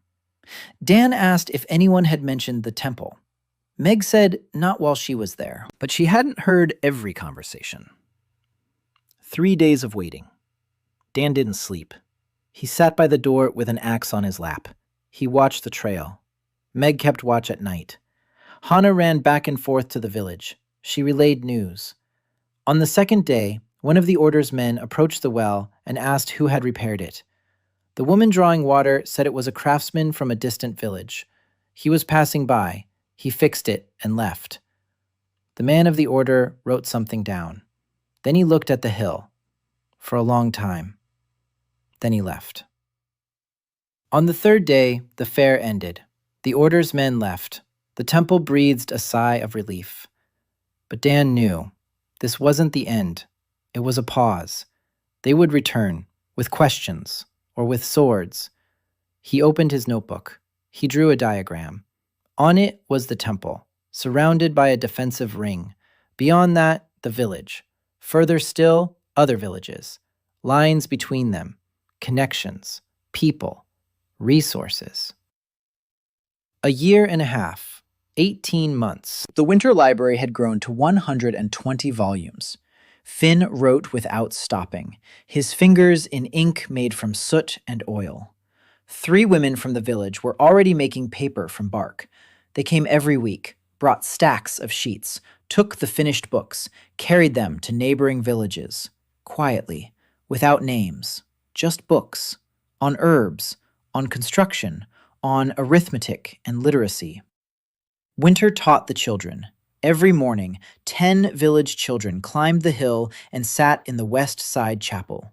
Dan asked if anyone had mentioned the temple. Meg said not while she was there, but she hadn't heard every conversation. 3 days of waiting. Dan didn't sleep. He sat by the door with an axe on his lap. He watched the trail. Meg kept watch at night. Hana ran back and forth to the village. She relayed news. On the second day, one of the order's men approached the well and asked who had repaired it. The woman drawing water said it was a craftsman from a distant village. He was passing by. He fixed it and left. The man of the order wrote something down. Then he looked at the hill. For a long time. Then he left. On the third day, the fair ended. The order's men left. The temple breathed a sigh of relief. But Dan knew this wasn't the end. It was a pause. They would return, with questions, or with swords. He opened his notebook. He drew a diagram. On it was the temple, surrounded by a defensive ring. Beyond that, the village. Further still, other villages. Lines between them. Connections. People. Resources. A year and a half. 18 months. The Winter Library had grown to 120 volumes. Finn wrote without stopping, his fingers in ink made from soot and oil. 3 women from the village were already making paper from bark. They came every week, brought stacks of sheets, took the finished books, carried them to neighboring villages, quietly, without names, just books, on herbs, on construction, on arithmetic and literacy. Winter taught the children. Every morning, 10 village children climbed the hill and sat in the west side chapel.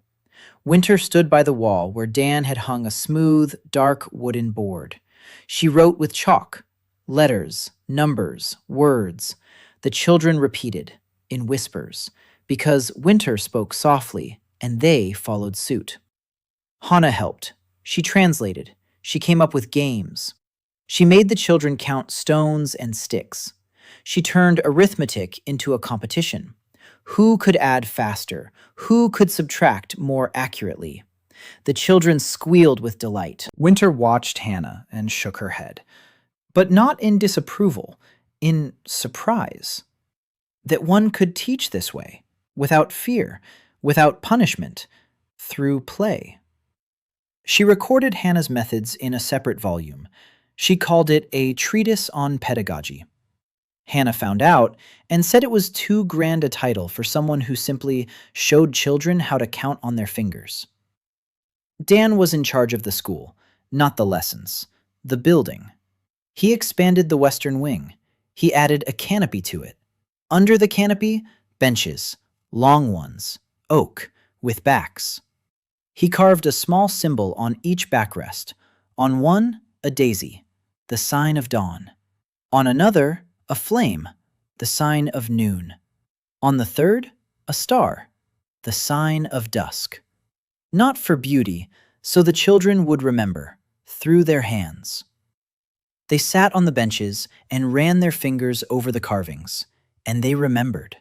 Winter stood by the wall where Dan had hung a smooth, dark wooden board. She wrote with chalk, letters, numbers, words. The children repeated, in whispers, because Winter spoke softly, and they followed suit. Hana helped. She translated. She came up with games. She made the children count stones and sticks. She turned arithmetic into a competition. Who could add faster? Who could subtract more accurately? The children squealed with delight. Winter watched Hana and shook her head. But not in disapproval, in surprise. That one could teach this way, without fear, without punishment, through play. She recorded Hana's methods in a separate volume. She called it a treatise on pedagogy. Hana found out and said it was too grand a title for someone who simply showed children how to count on their fingers. Dan was in charge of the school, not the lessons, the building. He expanded the western wing. He added a canopy to it. Under the canopy, benches, long ones, oak, with backs. He carved a small symbol on each backrest. On one, a daisy, the sign of dawn. On another, a flame, the sign of noon. On the third, a star, the sign of dusk. Not for beauty, so the children would remember, through their hands. They sat on the benches and ran their fingers over the carvings, and they remembered.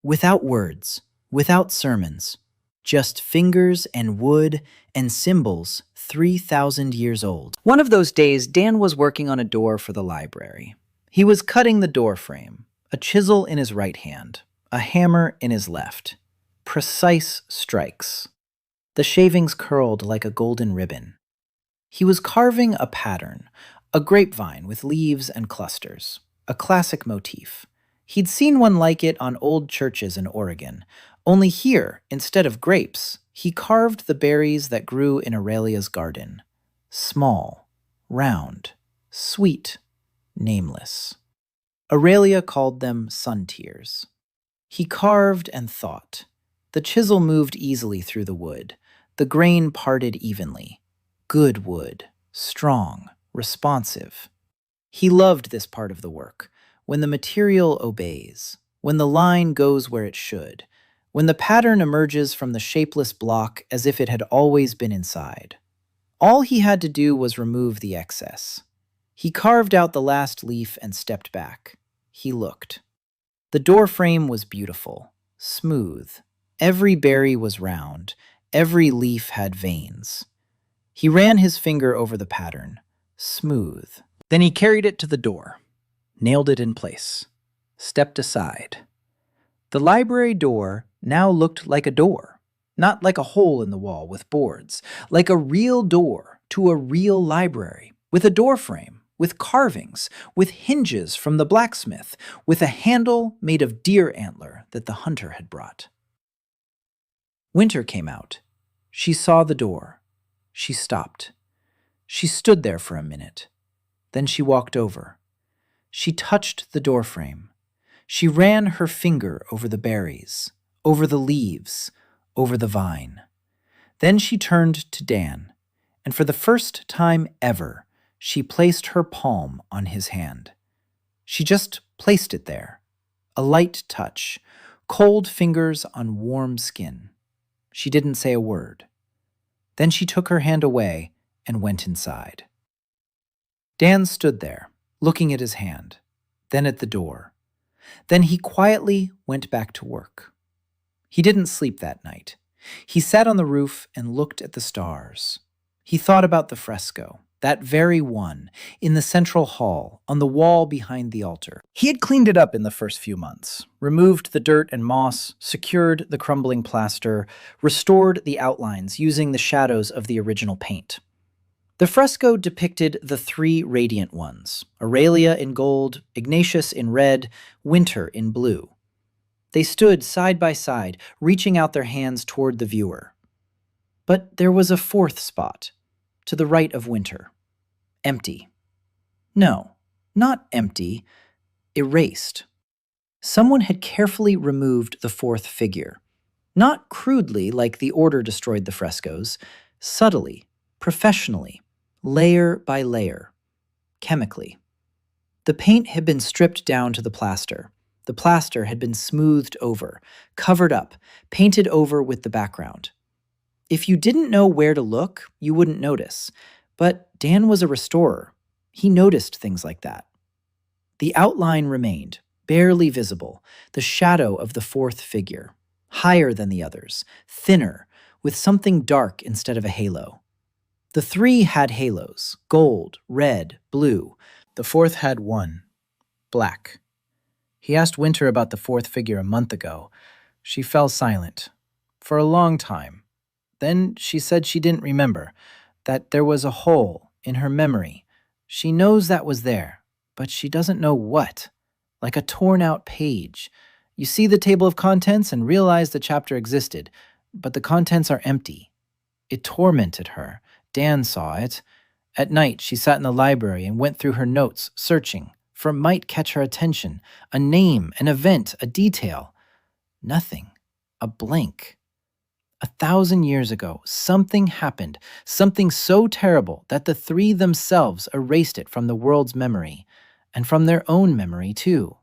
Without words, without sermons, just fingers and wood and symbols 3,000 years old. One of those days, Dan was working on a door for the library. He was cutting the door frame, a chisel in his right hand, a hammer in his left. Precise strikes. The shavings curled like a golden ribbon. He was carving a pattern, a grapevine with leaves and clusters, a classic motif. He'd seen one like it on old churches in Oregon, only here, instead of grapes, he carved the berries that grew in Aurelia's garden. Small, round, sweet, nameless. Aurelia called them sun tears. He carved and thought. The chisel moved easily through the wood. The grain parted evenly. Good wood, strong, responsive. He loved this part of the work, when the material obeys, when the line goes where it should, when the pattern emerges from the shapeless block as if it had always been inside. All he had to do was remove the excess. He carved out the last leaf and stepped back. He looked. The door frame was beautiful, smooth. Every berry was round, every leaf had veins. He ran his finger over the pattern, smooth. Then he carried it to the door, nailed it in place, stepped aside. The library door now looked like a door, not like a hole in the wall with boards, like a real door to a real library, with a door frame, with carvings, with hinges from the blacksmith, with a handle made of deer antler that the hunter had brought. Winter came out. She saw the door. She stopped. She stood there for a minute. Then she walked over. She touched the door frame. She ran her finger over the berries, over the leaves, over the vine. Then she turned to Dan, and for the first time ever, she placed her palm on his hand. She just placed it there, a light touch, cold fingers on warm skin. She didn't say a word. Then she took her hand away and went inside. Dan stood there, looking at his hand, then at the door. Then he quietly went back to work. He didn't sleep that night. He sat on the roof and looked at the stars. He thought about the fresco, that very one, in the central hall, on the wall behind the altar. He had cleaned it up in the first few months, removed the dirt and moss, secured the crumbling plaster, restored the outlines using the shadows of the original paint. The fresco depicted the three radiant ones, Aurelia in gold, Ignatia in red, Winter in blue. They stood side by side, reaching out their hands toward the viewer. But there was a fourth spot, to the right of Winter. Empty. No, not empty, erased. Someone had carefully removed the fourth figure. Not crudely like the Order destroyed the frescoes, subtly, professionally, layer by layer, chemically. The paint had been stripped down to the plaster. The plaster had been smoothed over, covered up, painted over with the background. If you didn't know where to look, you wouldn't notice. But Dan was a restorer. He noticed things like that. The outline remained, barely visible, the shadow of the fourth figure, higher than the others, thinner, with something dark instead of a halo. The three had halos, gold, red, blue. The fourth had one, black. He asked Winter about the fourth figure a month ago. She fell silent, for a long time. Then she said she didn't remember, that there was a hole in her memory. She knows that was there, but she doesn't know what. Like a torn-out page. You see the table of contents and realize the chapter existed, but the contents are empty. It tormented her. Dan saw it. At night, she sat in the library and went through her notes, searching, for it might catch her attention. A name, an event, a detail. Nothing. A blank. 1,000 years ago, something happened, something so terrible that the three themselves erased it from the world's memory, and from their own memory, too.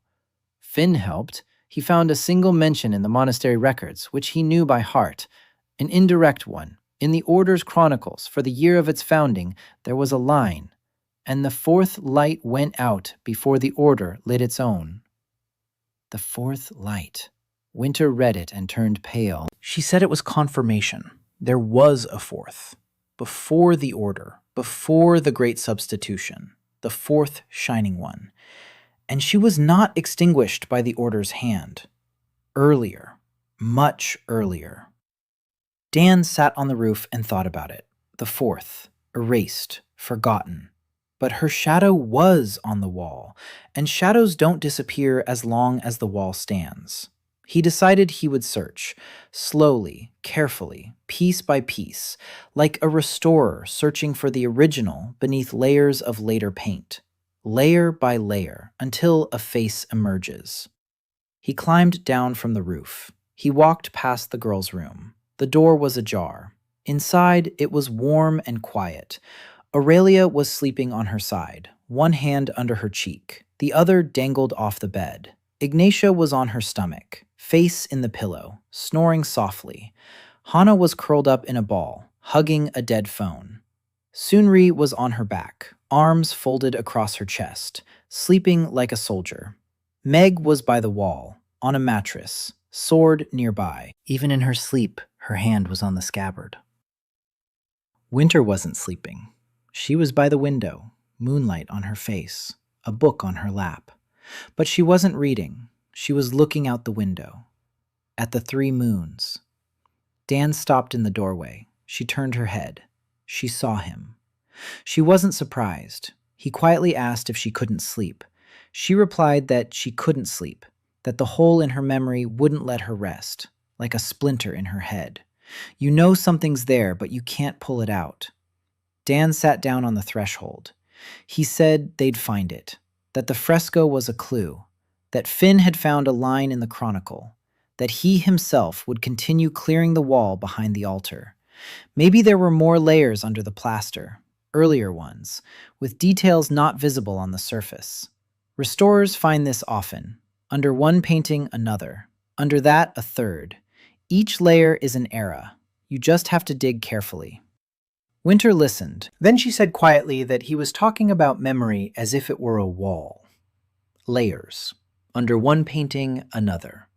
Finn helped. He found a single mention in the monastery records, which he knew by heart, an indirect one. In the Order's chronicles, for the year of its founding, there was a line, and the fourth light went out before the Order lit its own. The fourth light. Winter read it and turned pale. She said it was confirmation. There was a fourth. Before the Order, before the Great Substitution, the fourth shining one. And she was not extinguished by the Order's hand. Earlier, much earlier. Dan sat on the roof and thought about it. The fourth, erased, forgotten. But her shadow was on the wall, and shadows don't disappear as long as the wall stands. He decided he would search, slowly, carefully, piece by piece, like a restorer searching for the original beneath layers of later paint, layer by layer, until a face emerges. He climbed down from the roof. He walked past the girl's room. The door was ajar. Inside, it was warm and quiet. Aurelia was sleeping on her side, one hand under her cheek, the other dangled off the bed. Ignatia was on her stomach, face in the pillow, snoring softly. Hana was curled up in a ball, hugging a dead phone. Sunri was on her back, arms folded across her chest, sleeping like a soldier. Meg was by the wall, on a mattress, sword nearby. Even in her sleep, her hand was on the scabbard. Winter wasn't sleeping. She was by the window, moonlight on her face, a book on her lap. But she wasn't reading. She was looking out the window, at the 3 moons. Dan stopped in the doorway. She turned her head. She saw him. She wasn't surprised. He quietly asked if she couldn't sleep. She replied that she couldn't sleep, that the hole in her memory wouldn't let her rest, like a splinter in her head. You know something's there, but you can't pull it out. Dan sat down on the threshold. He said they'd find it, that the fresco was a clue, that Finn had found a line in the chronicle, that he himself would continue clearing the wall behind the altar. Maybe there were more layers under the plaster, earlier ones, with details not visible on the surface. Restorers find this often. Under one painting, another. Under that, a third. Each layer is an era. You just have to dig carefully. Winter listened. Then she said quietly that he was talking about memory as if it were a wall. Layers. Under one painting, another.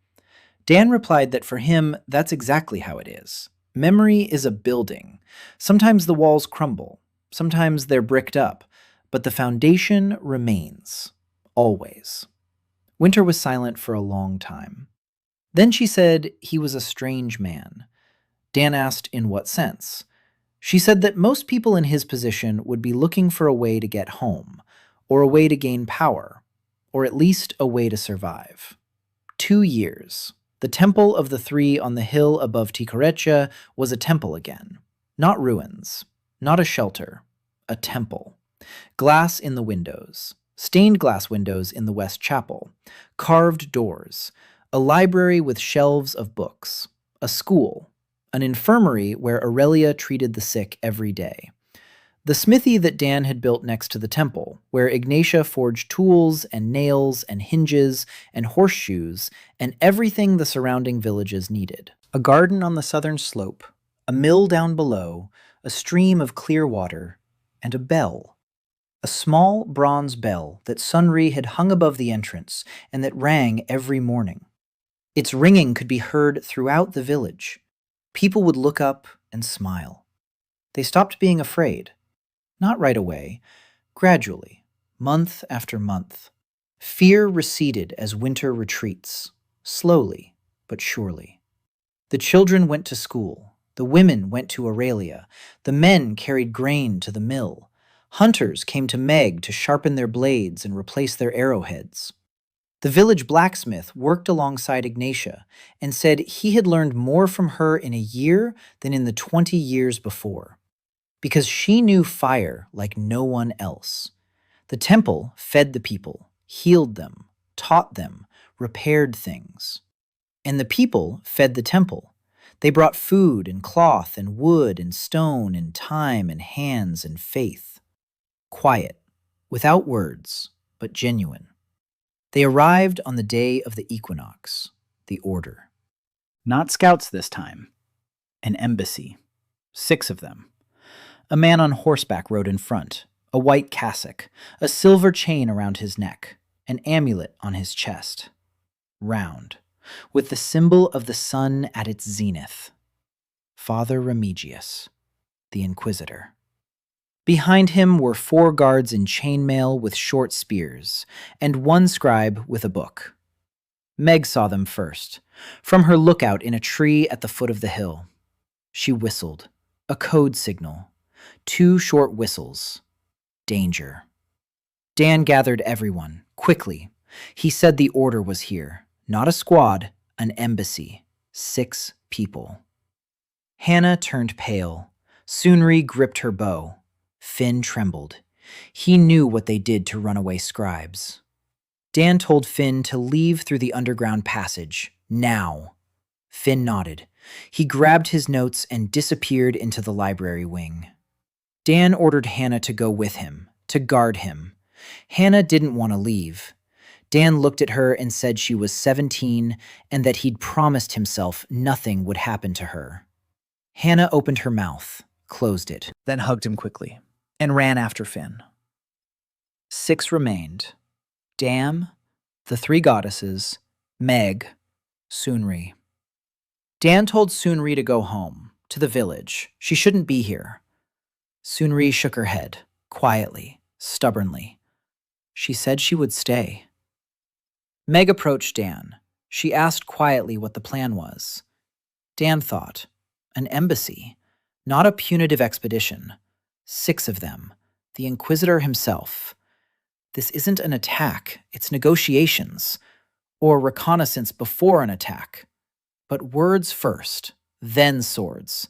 Dan replied that for him, that's exactly how it is. Memory is a building. Sometimes the walls crumble. Sometimes they're bricked up. But the foundation remains. Always. Winter was silent for a long time. Then she said he was a strange man. Dan asked in what sense. She said that most people in his position would be looking for a way to get home, or a way to gain power, or at least a way to survive. 2 years. The temple of the 3 on the hill above Tikorecha was a temple again. Not ruins, not a shelter, a temple. Glass in the windows. Stained glass windows in the West Chapel, carved doors, a library with shelves of books, a school, an infirmary where Aurelia treated the sick every day, the smithy that Dan had built next to the temple, where Ignatia forged tools and nails and hinges and horseshoes and everything the surrounding villages needed, a garden on the southern slope, a mill down below, a stream of clear water, and a bell. A small bronze bell that Sunri had hung above the entrance and that rang every morning. Its ringing could be heard throughout the village. People would look up and smile. They stopped being afraid. Not right away, gradually, month after month. Fear receded as winter retreats, slowly but surely. The children went to school. The women went to Aurelia. The men carried grain to the mill. Hunters came to Meg to sharpen their blades and replace their arrowheads. The village blacksmith worked alongside Ignatia and said he had learned more from her in a year than in the 20 years before, because she knew fire like no one else. The temple fed the people, healed them, taught them, repaired things. And the people fed the temple. They brought food and cloth and wood and stone and time and hands and faith. Quiet, without words, but genuine. They arrived on the day of the equinox, the order. Not scouts this time. An embassy. 6 of them. A man on horseback rode in front, a white cassock, a silver chain around his neck, an amulet on his chest. Round, with the symbol of the sun at its zenith. Father Remigius, the Inquisitor. Behind him were 4 guards in chainmail with short spears, and 1 scribe with a book. Meg saw them first, from her lookout in a tree at the foot of the hill. She whistled, a code signal, 2 short whistles. Danger. Dan gathered everyone, quickly. He said the order was here, not a squad, an embassy, 6 people. Hana turned pale. Sunri gripped her bow. Finn trembled. He knew what they did to runaway scribes. Dan told Finn to leave through the underground passage, now. Finn nodded. He grabbed his notes and disappeared into the library wing. Dan ordered Hana to go with him, to guard him. Hana didn't want to leave. Dan looked at her and said she was 17 and that he'd promised himself nothing would happen to her. Hana opened her mouth, closed it, then hugged him quickly, and ran after Finn. 6 remained. Damn, The three goddesses, Meg, Sunri. Dan told Sunri to go home, to the village. She shouldn't be here. Sunri shook her head, quietly, stubbornly. She said she would stay. Meg approached Dan. She asked quietly what the plan was. Dan thought, an embassy, not a punitive expedition. 6 of them, the Inquisitor himself. This isn't an attack, it's negotiations, or reconnaissance before an attack. But words first, then swords.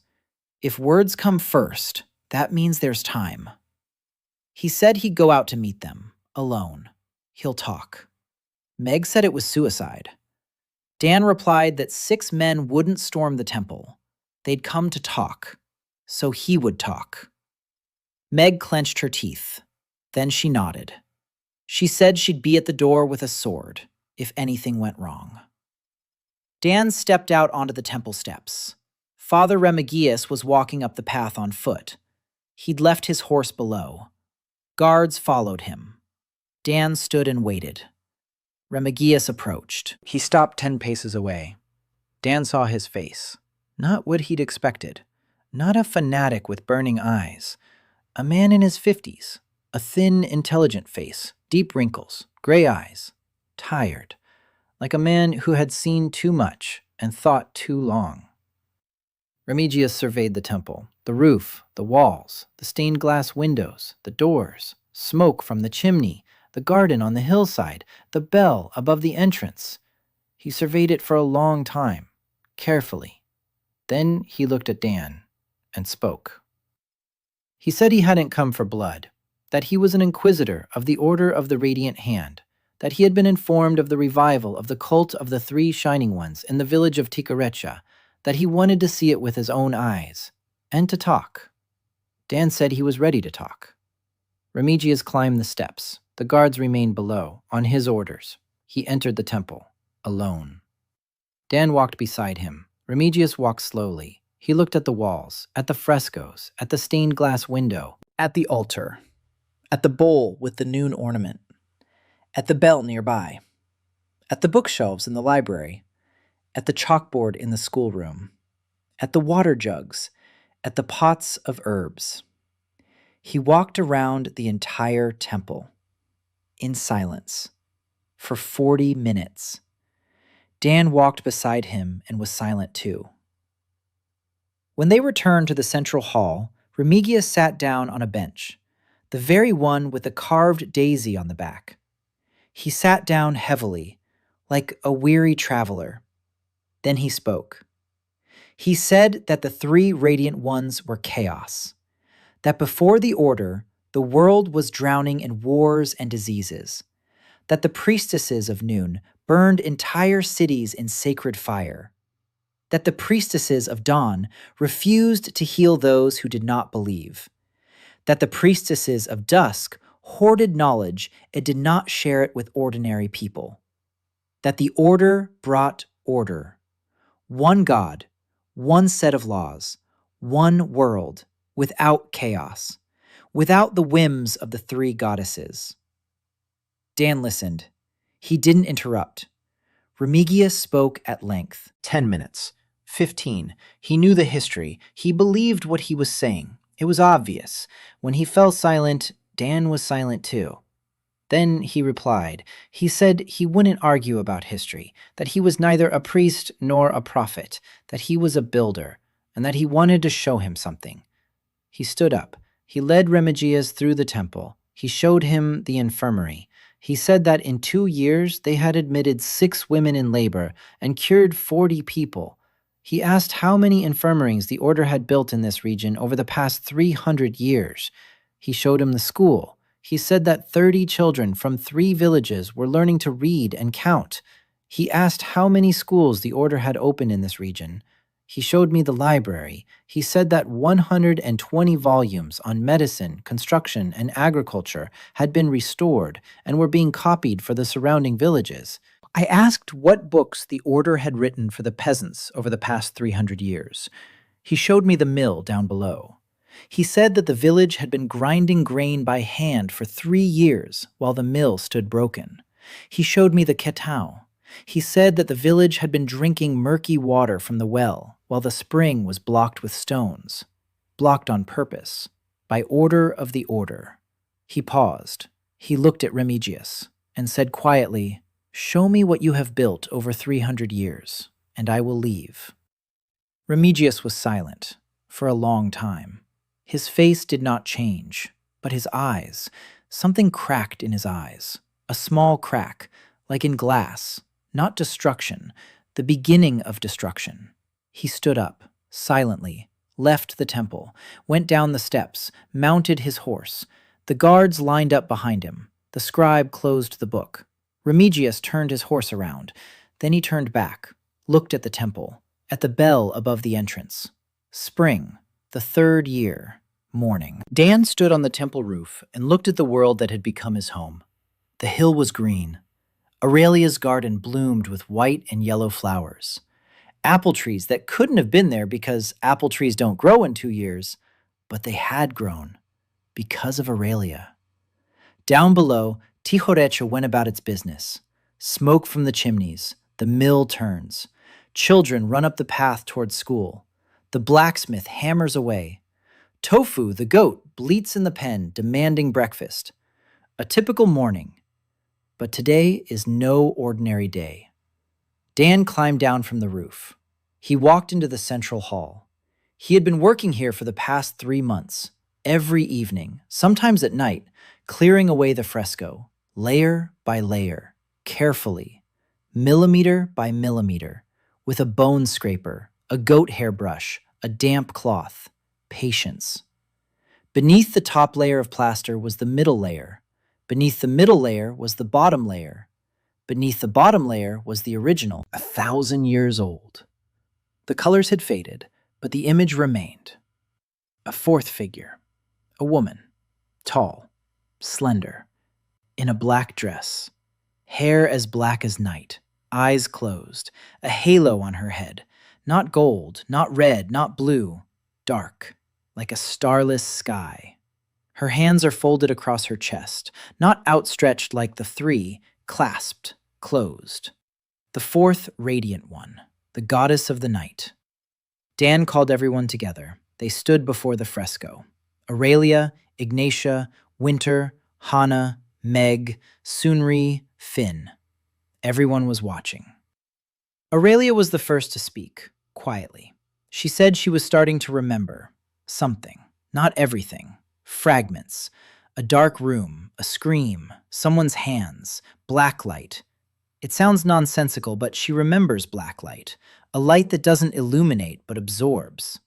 If words come first, that means there's time. He said he'd go out to meet them, alone. He'll talk. Meg said it was suicide. Dan replied that 6 men wouldn't storm the temple. They'd come to talk, so he would talk. Meg clenched her teeth. Then she nodded. She said she'd be at the door with a sword, if anything went wrong. Dan stepped out onto the temple steps. Father Remigius was walking up the path on foot. He'd left his horse below. Guards followed him. Dan stood and waited. Remigius approached. He stopped 10 paces away. Dan saw his face. Not what he'd expected. Not a fanatic with burning eyes. A man in his 50s. A thin, intelligent face. Deep wrinkles. Gray eyes. Tired. Like a man who had seen too much and thought too long. Remigius surveyed the temple. The roof, the walls, the stained glass windows, the doors, smoke from the chimney, the garden on the hillside, the bell above the entrance. He surveyed it for a long time, carefully. Then he looked at Dan and spoke. He said he hadn't come for blood, that he was an inquisitor of the Order of the Radiant Hand, that he had been informed of the revival of the cult of the 3 Shining Ones in the village of Tikarecha, that he wanted to see it with his own eyes, and to talk. Dan said he was ready to talk. Remigius climbed the steps. The guards remained below, on his orders. He entered the temple, alone. Dan walked beside him. Remigius walked slowly. He looked at the walls, at the frescoes, at the stained glass window, at the altar, at the bowl with the noon ornament, at the bell nearby, at the bookshelves in the library, at the chalkboard in the schoolroom, at the water jugs, at the pots of herbs. He walked around the entire temple, in silence, for 40 minutes. Dan walked beside him and was silent too. When they returned to the central hall, Remigius sat down on a bench, the very one with the carved daisy on the back. He sat down heavily, like a weary traveler. Then he spoke. He said that the 3 Radiant Ones were chaos, that before the Order, the world was drowning in wars and diseases, that the priestesses of Noon burned entire cities in sacred fire, that the priestesses of Dawn refused to heal those who did not believe, that the priestesses of Dusk hoarded knowledge and did not share it with ordinary people, that the Order brought order. One God, one set of laws, one world, without chaos, without the whims of the 3 goddesses. Dan listened. He didn't interrupt. Remigius spoke at length. 10 minutes. 15. He knew the history. He believed what he was saying. It was obvious. When he fell silent, Dan was silent too. Then he replied. He said he wouldn't argue about history, that he was neither a priest nor a prophet, that he was a builder, and that he wanted to show him something. He stood up. He led Remigius through the temple. He showed him the infirmary. He said that in 2 years they had admitted 6 women in labor and cured 40 people. He asked how many infirmaries the Order had built in this region over the past 300 years. He showed him the school. He said that 30 children from 3 villages were learning to read and count. He asked how many schools the Order had opened in this region. He showed me the library. He said that 120 volumes on medicine, construction, and agriculture had been restored and were being copied for the surrounding villages. I asked what books the Order had written for the peasants over the past 300 years. He showed me the mill down below. He said that the village had been grinding grain by hand for 3 years while the mill stood broken. He showed me the ketao. He said that the village had been drinking murky water from the well, while the spring was blocked with stones. Blocked on purpose, by order of the order. He paused. He looked at Remigius and said quietly, "Show me what you have built over 300 years, and I will leave." Remigius was silent for a long time. His face did not change, but his eyes, something cracked in his eyes. A small crack, like in glass, not destruction, the beginning of destruction. He stood up, silently, left the temple, went down the steps, mounted his horse. The guards lined up behind him. The scribe closed the book. Remigius turned his horse around. Then he turned back, looked at the temple, at the bell above the entrance. Spring, the 3rd year, morning. Dan stood on the temple roof and looked at the world that had become his home. The hill was green. Aurelia's garden bloomed with white and yellow flowers. Apple trees that couldn't have been there because apple trees don't grow in 2 years, but they had grown because of Aurelia. Down below, Tijorecha went about its business. Smoke from the chimneys, the mill turns. Children run up the path towards school. The blacksmith hammers away. Tofu, the goat, bleats in the pen, demanding breakfast. A typical morning. But today is no ordinary day. Dan climbed down from the roof. He walked into the central hall. He had been working here for the past 3 months, every evening, sometimes at night, clearing away the fresco, layer by layer, carefully, millimeter by millimeter, with a bone scraper, a goat hair brush, a damp cloth, patience. Beneath the top layer of plaster was the middle layer. Beneath the middle layer was the bottom layer. Beneath the bottom layer was the original, 1,000 years old. The colors had faded, but the image remained. A 4th figure, a woman, tall, slender, in a black dress, hair as black as night, eyes closed, a halo on her head, not gold, not red, not blue, dark, like a starless sky. Her hands are folded across her chest, not outstretched like the 3, clasped, closed. The 4th radiant one, the goddess of the night. Dan called everyone together. They stood before the fresco. Aurelia, Ignatia, Winter, Hana, Meg, Sunri, Finn. Everyone was watching. Aurelia was the first to speak, quietly. She said she was starting to remember something, not everything. Fragments, a dark room, a scream, someone's hands, black light. It sounds nonsensical, but she remembers black light, a light that doesn't illuminate but absorbs.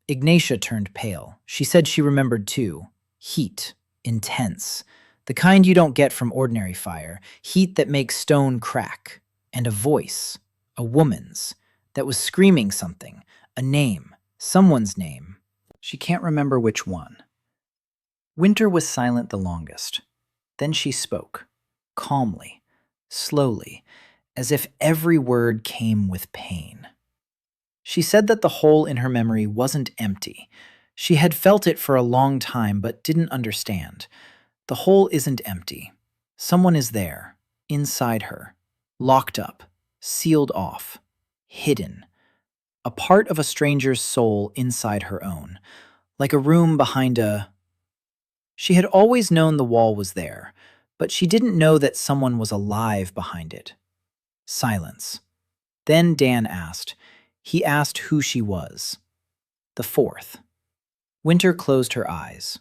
Ignatia turned pale. She said she remembered too. Heat, intense, the kind you don't get from ordinary fire, heat that makes stone crack, and a voice, a woman's, that was screaming something, a name, someone's name. She can't remember which one. Winter was silent the longest. Then she spoke, calmly, slowly, as if every word came with pain. She said that the hole in her memory wasn't empty. She had felt it for a long time but didn't understand. The hole isn't empty. Someone is there, inside her, locked up, sealed off, hidden. A part of a stranger's soul inside her own, like a room behind a... She had always known the wall was there, but she didn't know that someone was alive behind it. Silence. Then Dan asked. He asked who she was. The 4th. Winter closed her eyes.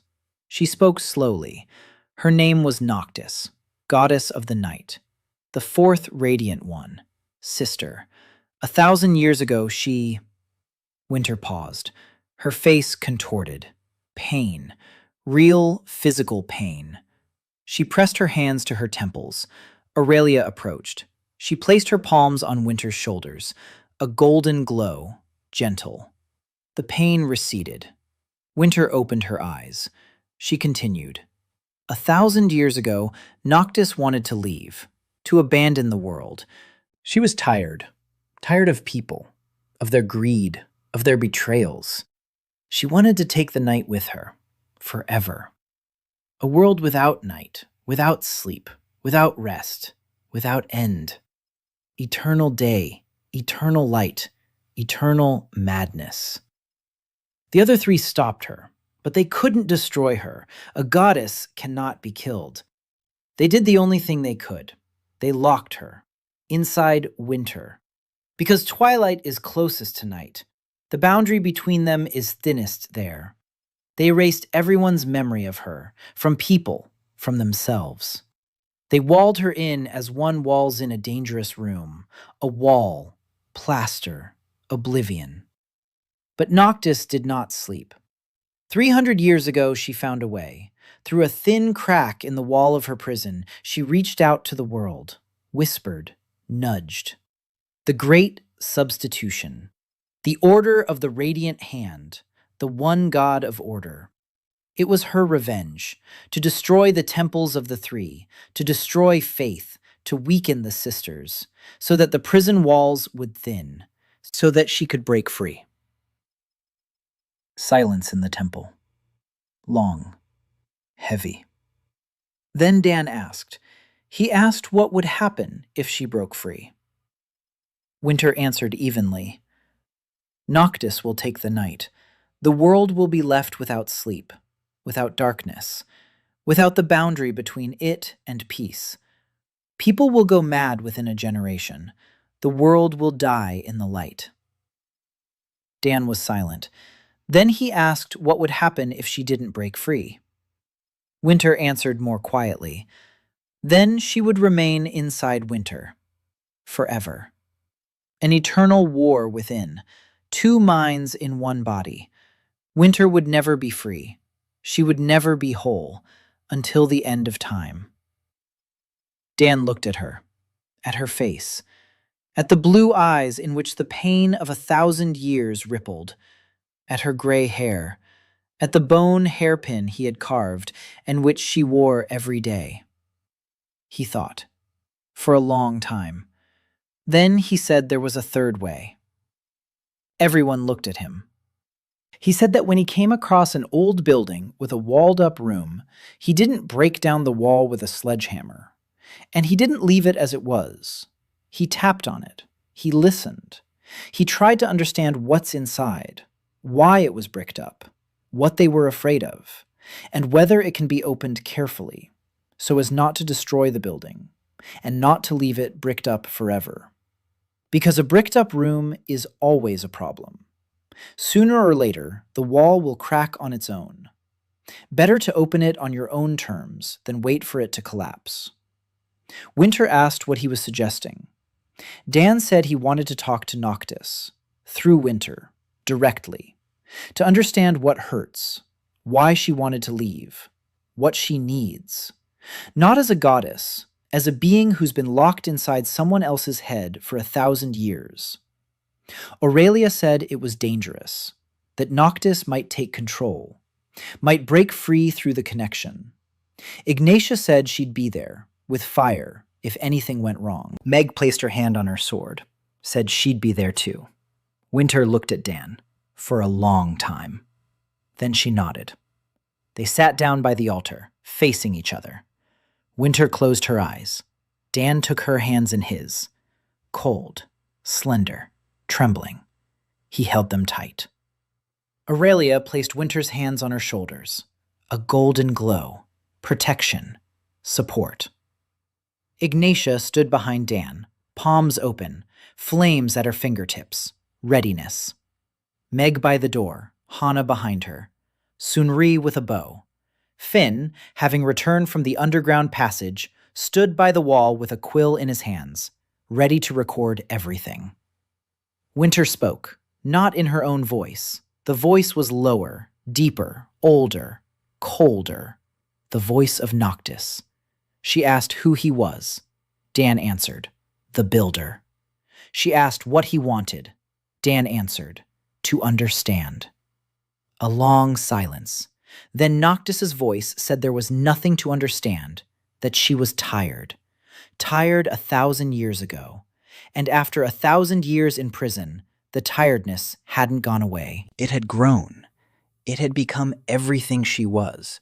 She spoke slowly. Her name was Noctis, goddess of the night. The 4th radiant one, sister. 1,000 years ago she... Winter paused. Her face contorted. Pain. Real, physical pain. She pressed her hands to her temples. Aurelia approached. She placed her palms on Winter's shoulders. A golden glow, gentle. The pain receded. Winter opened her eyes. She continued. 1,000 years ago, Noctis wanted to leave, to abandon the world. She was tired of people, of their greed, of their betrayals. She wanted to take the night with her, forever. A world without night, without sleep, without rest, without end. Eternal day, eternal light, eternal madness. The other three stopped her, but they couldn't destroy her. A goddess cannot be killed. They did the only thing they could. They locked her inside winter. Because twilight is closest to night, the boundary between them is thinnest there. They erased everyone's memory of her, from people, from themselves. They walled her in as one walls in a dangerous room, a wall, plaster, oblivion. But Noctis did not sleep. 300 years ago, she found a way. Through a thin crack in the wall of her prison, she reached out to the world, whispered, nudged. The great substitution. The order of the radiant hand, the one god of order. It was her revenge, to destroy the temples of the three, to destroy faith, to weaken the sisters, so that the prison walls would thin, so that she could break free. Silence in the temple. Long. Heavy. Then Dan asked. He asked what would happen if she broke free. Winter answered evenly. Noctis will take the night. The world will be left without sleep, without darkness, without the boundary between it and peace. People will go mad within a generation. The world will die in the light. Dan was silent. Then he asked what would happen if she didn't break free. Winter answered more quietly. Then she would remain inside Winter. Forever. An eternal war within. Two minds in one body. Winter would never be free. She would never be whole until the end of time. Dan looked at her face, at the blue eyes in which the pain of 1,000 years rippled, at her gray hair, at the bone hairpin he had carved and which she wore every day. He thought, for a long time. Then he said there was a third way. Everyone looked at him. He said that when he came across an old building with a walled-up room, he didn't break down the wall with a sledgehammer. And he didn't leave it as it was. He tapped on it. He listened. He tried to understand what's inside, why it was bricked up, what they were afraid of, and whether it can be opened carefully, so as not to destroy the building, and not to leave it bricked up forever. Because a bricked-up room is always a problem. Sooner or later, the wall will crack on its own. Better to open it on your own terms than wait for it to collapse. Winter asked what he was suggesting. Dan said he wanted to talk to Noctis, through Winter, directly, to understand what hurts, why she wanted to leave, what she needs. Not as a goddess, as a being who's been locked inside someone else's head for 1,000 years. Aurelia said it was dangerous, that Noctis might take control, might break free through the connection. Ignatia said she'd be there, with fire, if anything went wrong. Meg placed her hand on her sword, said she'd be there too. Winter looked at Dan, for a long time. Then she nodded. They sat down by the altar, facing each other. Winter closed her eyes. Dan took her hands in his. Cold, slender, trembling. He held them tight. Aurelia placed Winter's hands on her shoulders. A golden glow. Protection. Support. Ignatia stood behind Dan, palms open, flames at her fingertips. Readiness. Meg by the door, Hana behind her. Sunri with a bow. Finn, having returned from the underground passage, stood by the wall with a quill in his hands, ready to record everything. Winter spoke, not in her own voice. The voice was lower, deeper, older, colder. The voice of Noctis. She asked who he was. Dan answered, the builder. She asked what he wanted. Dan answered, to understand. A long silence. Then Noctis's voice said there was nothing to understand, that she was tired. Tired 1,000 years ago. And after 1,000 years in prison, the tiredness hadn't gone away. It had grown. It had become everything she was.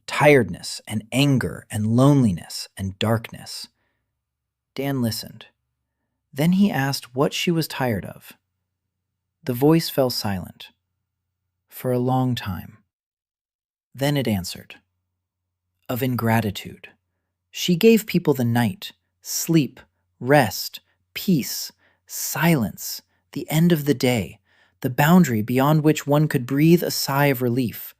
Tiredness and anger and loneliness and darkness. Dan listened. Then he asked what she was tired of. The voice fell silent. For a long time. Then it answered. Of ingratitude. She gave people the night, sleep, rest, peace, silence, the end of the day, the boundary beyond which one could breathe a sigh of relief.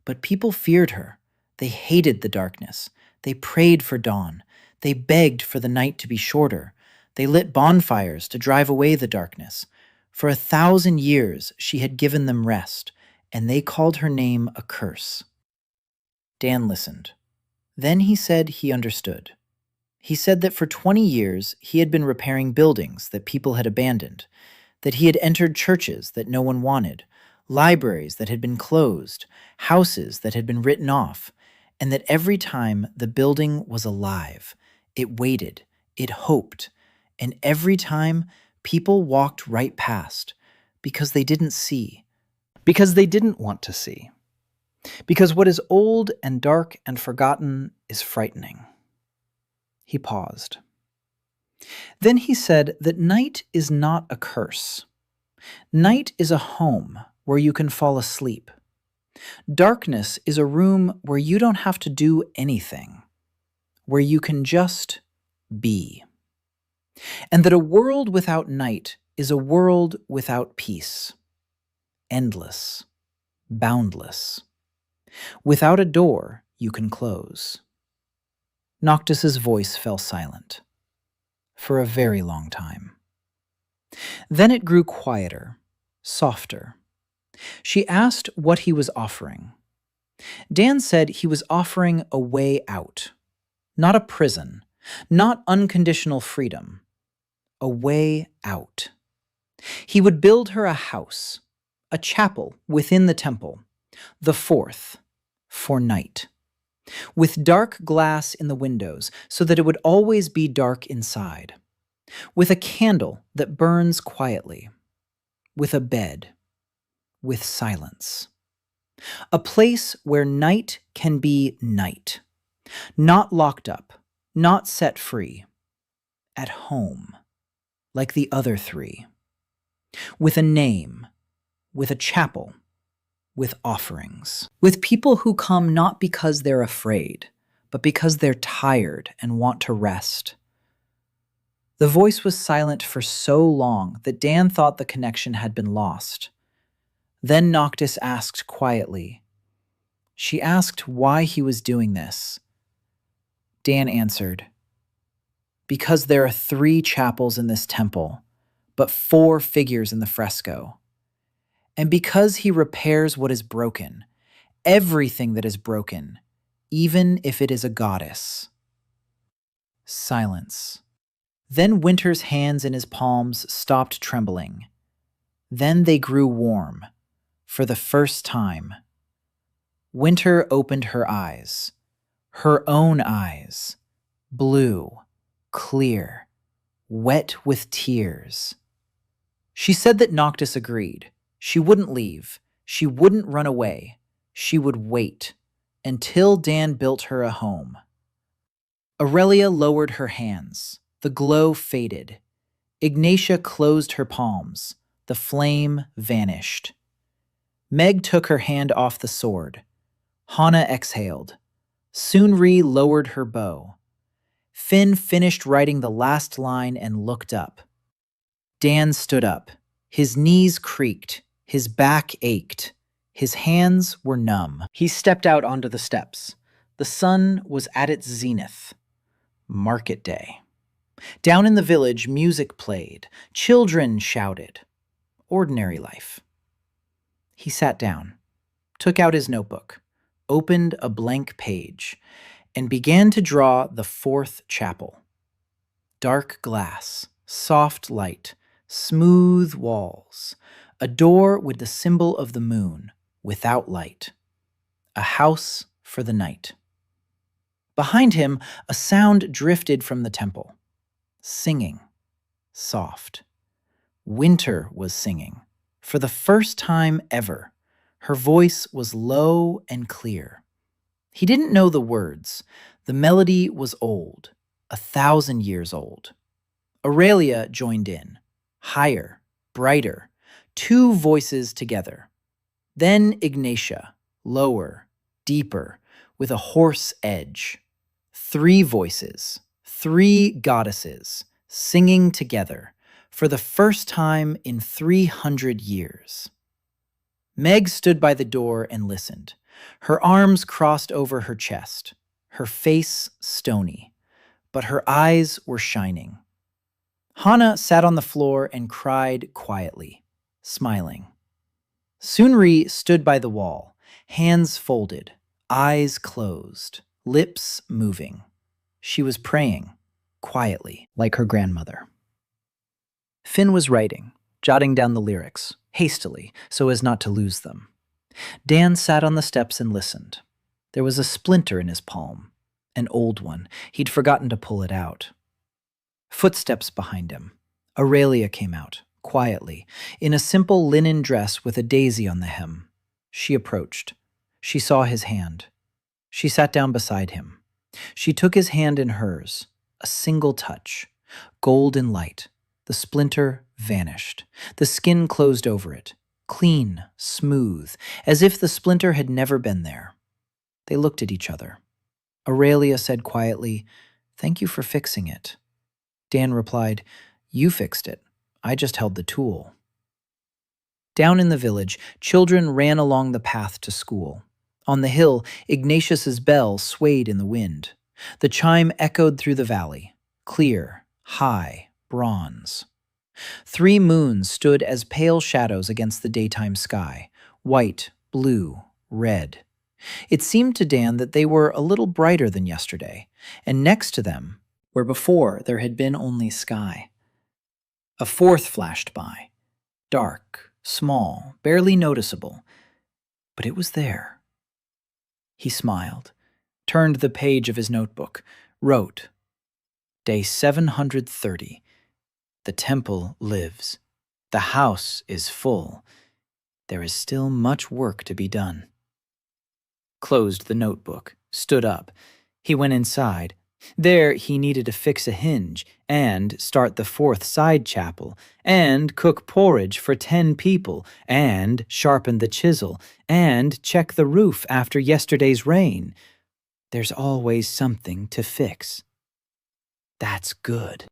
But people feared her. They hated the darkness. They prayed for dawn. They begged for the night to be shorter. They lit bonfires to drive away the darkness. For 1,000 years she had given them rest, and they called her name a curse. Dan listened. Then he said he understood. He said that for 20 years he had been repairing buildings that people had abandoned, that he had entered churches that no one wanted, libraries that had been closed, houses that had been written off, and that every time the building was alive, it waited, it hoped, and every time people walked right past because they didn't see, because they didn't want to see. Because what is old and dark and forgotten is frightening. He paused. Then he said that night is not a curse. Night is a home where you can fall asleep. Darkness is a room where you don't have to do anything, where you can just be. And that a world without night is a world without peace. Endless, boundless. Without a door, you can close. Noctis's voice fell silent for a very long time. Then it grew quieter, softer. She asked what he was offering. Dan said he was offering a way out, not a prison, not unconditional freedom, a way out. He would build her a house, a chapel within the temple, the fourth, for night, with dark glass in the windows so that it would always be dark inside, with a candle that burns quietly, with a bed, with silence. A place where night can be night, not locked up, not set free, at home, like the other three, with a name, with a chapel, with offerings, with people who come not because they're afraid, but because they're tired and want to rest. The voice was silent for so long that Dan thought the connection had been lost. Then Noctis asked quietly. She asked why he was doing this. Dan answered, because there are 3 chapels in this temple, but 4 figures in the fresco. And because he repairs what is broken, everything that is broken, even if it is a goddess. Silence. Then Winter's hands in his palms stopped trembling. Then they grew warm, for the first time. Winter opened her eyes, her own eyes, blue, clear, wet with tears. She said that Noctis agreed. She wouldn't leave. She wouldn't run away. She would wait until Dan built her a home. Aurelia lowered her hands. The glow faded. Ignatia closed her palms. The flame vanished. Meg took her hand off the sword. Hana exhaled. Sunri lowered her bow. Finn finished writing the last line and looked up. Dan stood up. His knees creaked. His back ached. His hands were numb. He stepped out onto the steps. The sun was at its zenith. Market day. Down in the village, music played. Children shouted. Ordinary life. He sat down, took out his notebook, opened a blank page, and began to draw the 4th chapel. Dark glass, soft light, smooth walls, a door with the symbol of the moon, without light, a house for the night. Behind him, a sound drifted from the temple, singing, soft. Winter was singing, for the first time ever. Her voice was low and clear. He didn't know the words. The melody was old. 1,000 years old. Aurelia joined in. Higher, brighter, 2 voices together. Then Ignatia, lower, deeper, with a hoarse edge. 3 voices, 3 goddesses, singing together, for the first time in 300 years. Meg stood by the door and listened, her arms crossed over her chest, her face stony, but her eyes were shining. Hana sat on the floor and cried quietly, smiling. Sunri stood by the wall, hands folded, eyes closed, lips moving. She was praying, quietly, like her grandmother. Finn was writing, jotting down the lyrics, hastily, so as not to lose them. Dan sat on the steps and listened. There was a splinter in his palm, an old one. He'd forgotten to pull it out. Footsteps behind him. Aurelia came out, quietly, in a simple linen dress with a daisy on the hem. She approached. She saw his hand. She sat down beside him. She took his hand in hers, a single touch, golden light. The splinter vanished. The skin closed over it, clean, smooth, as if the splinter had never been there. They looked at each other. Aurelia said quietly, "Thank you for fixing it." Dan replied, "You fixed it. I just held the tool." Down in the village, children ran along the path to school. On the hill, Ignatius's bell swayed in the wind. The chime echoed through the valley, clear, high, bronze. 3 moons stood as pale shadows against the daytime sky, white, blue, red. It seemed to Dan that they were a little brighter than yesterday, and next to them, where before there had been only sky. A 4th flashed by, dark, small, barely noticeable, but it was there. He smiled, turned the page of his notebook, wrote, "Day 730. The temple lives. The house is full. There is still much work to be done." Closed the notebook, stood up. He went inside. There he needed to fix a hinge, and start the 4th side chapel, and cook porridge for 10 people, and sharpen the chisel, and check the roof after yesterday's rain. There's always something to fix. That's good.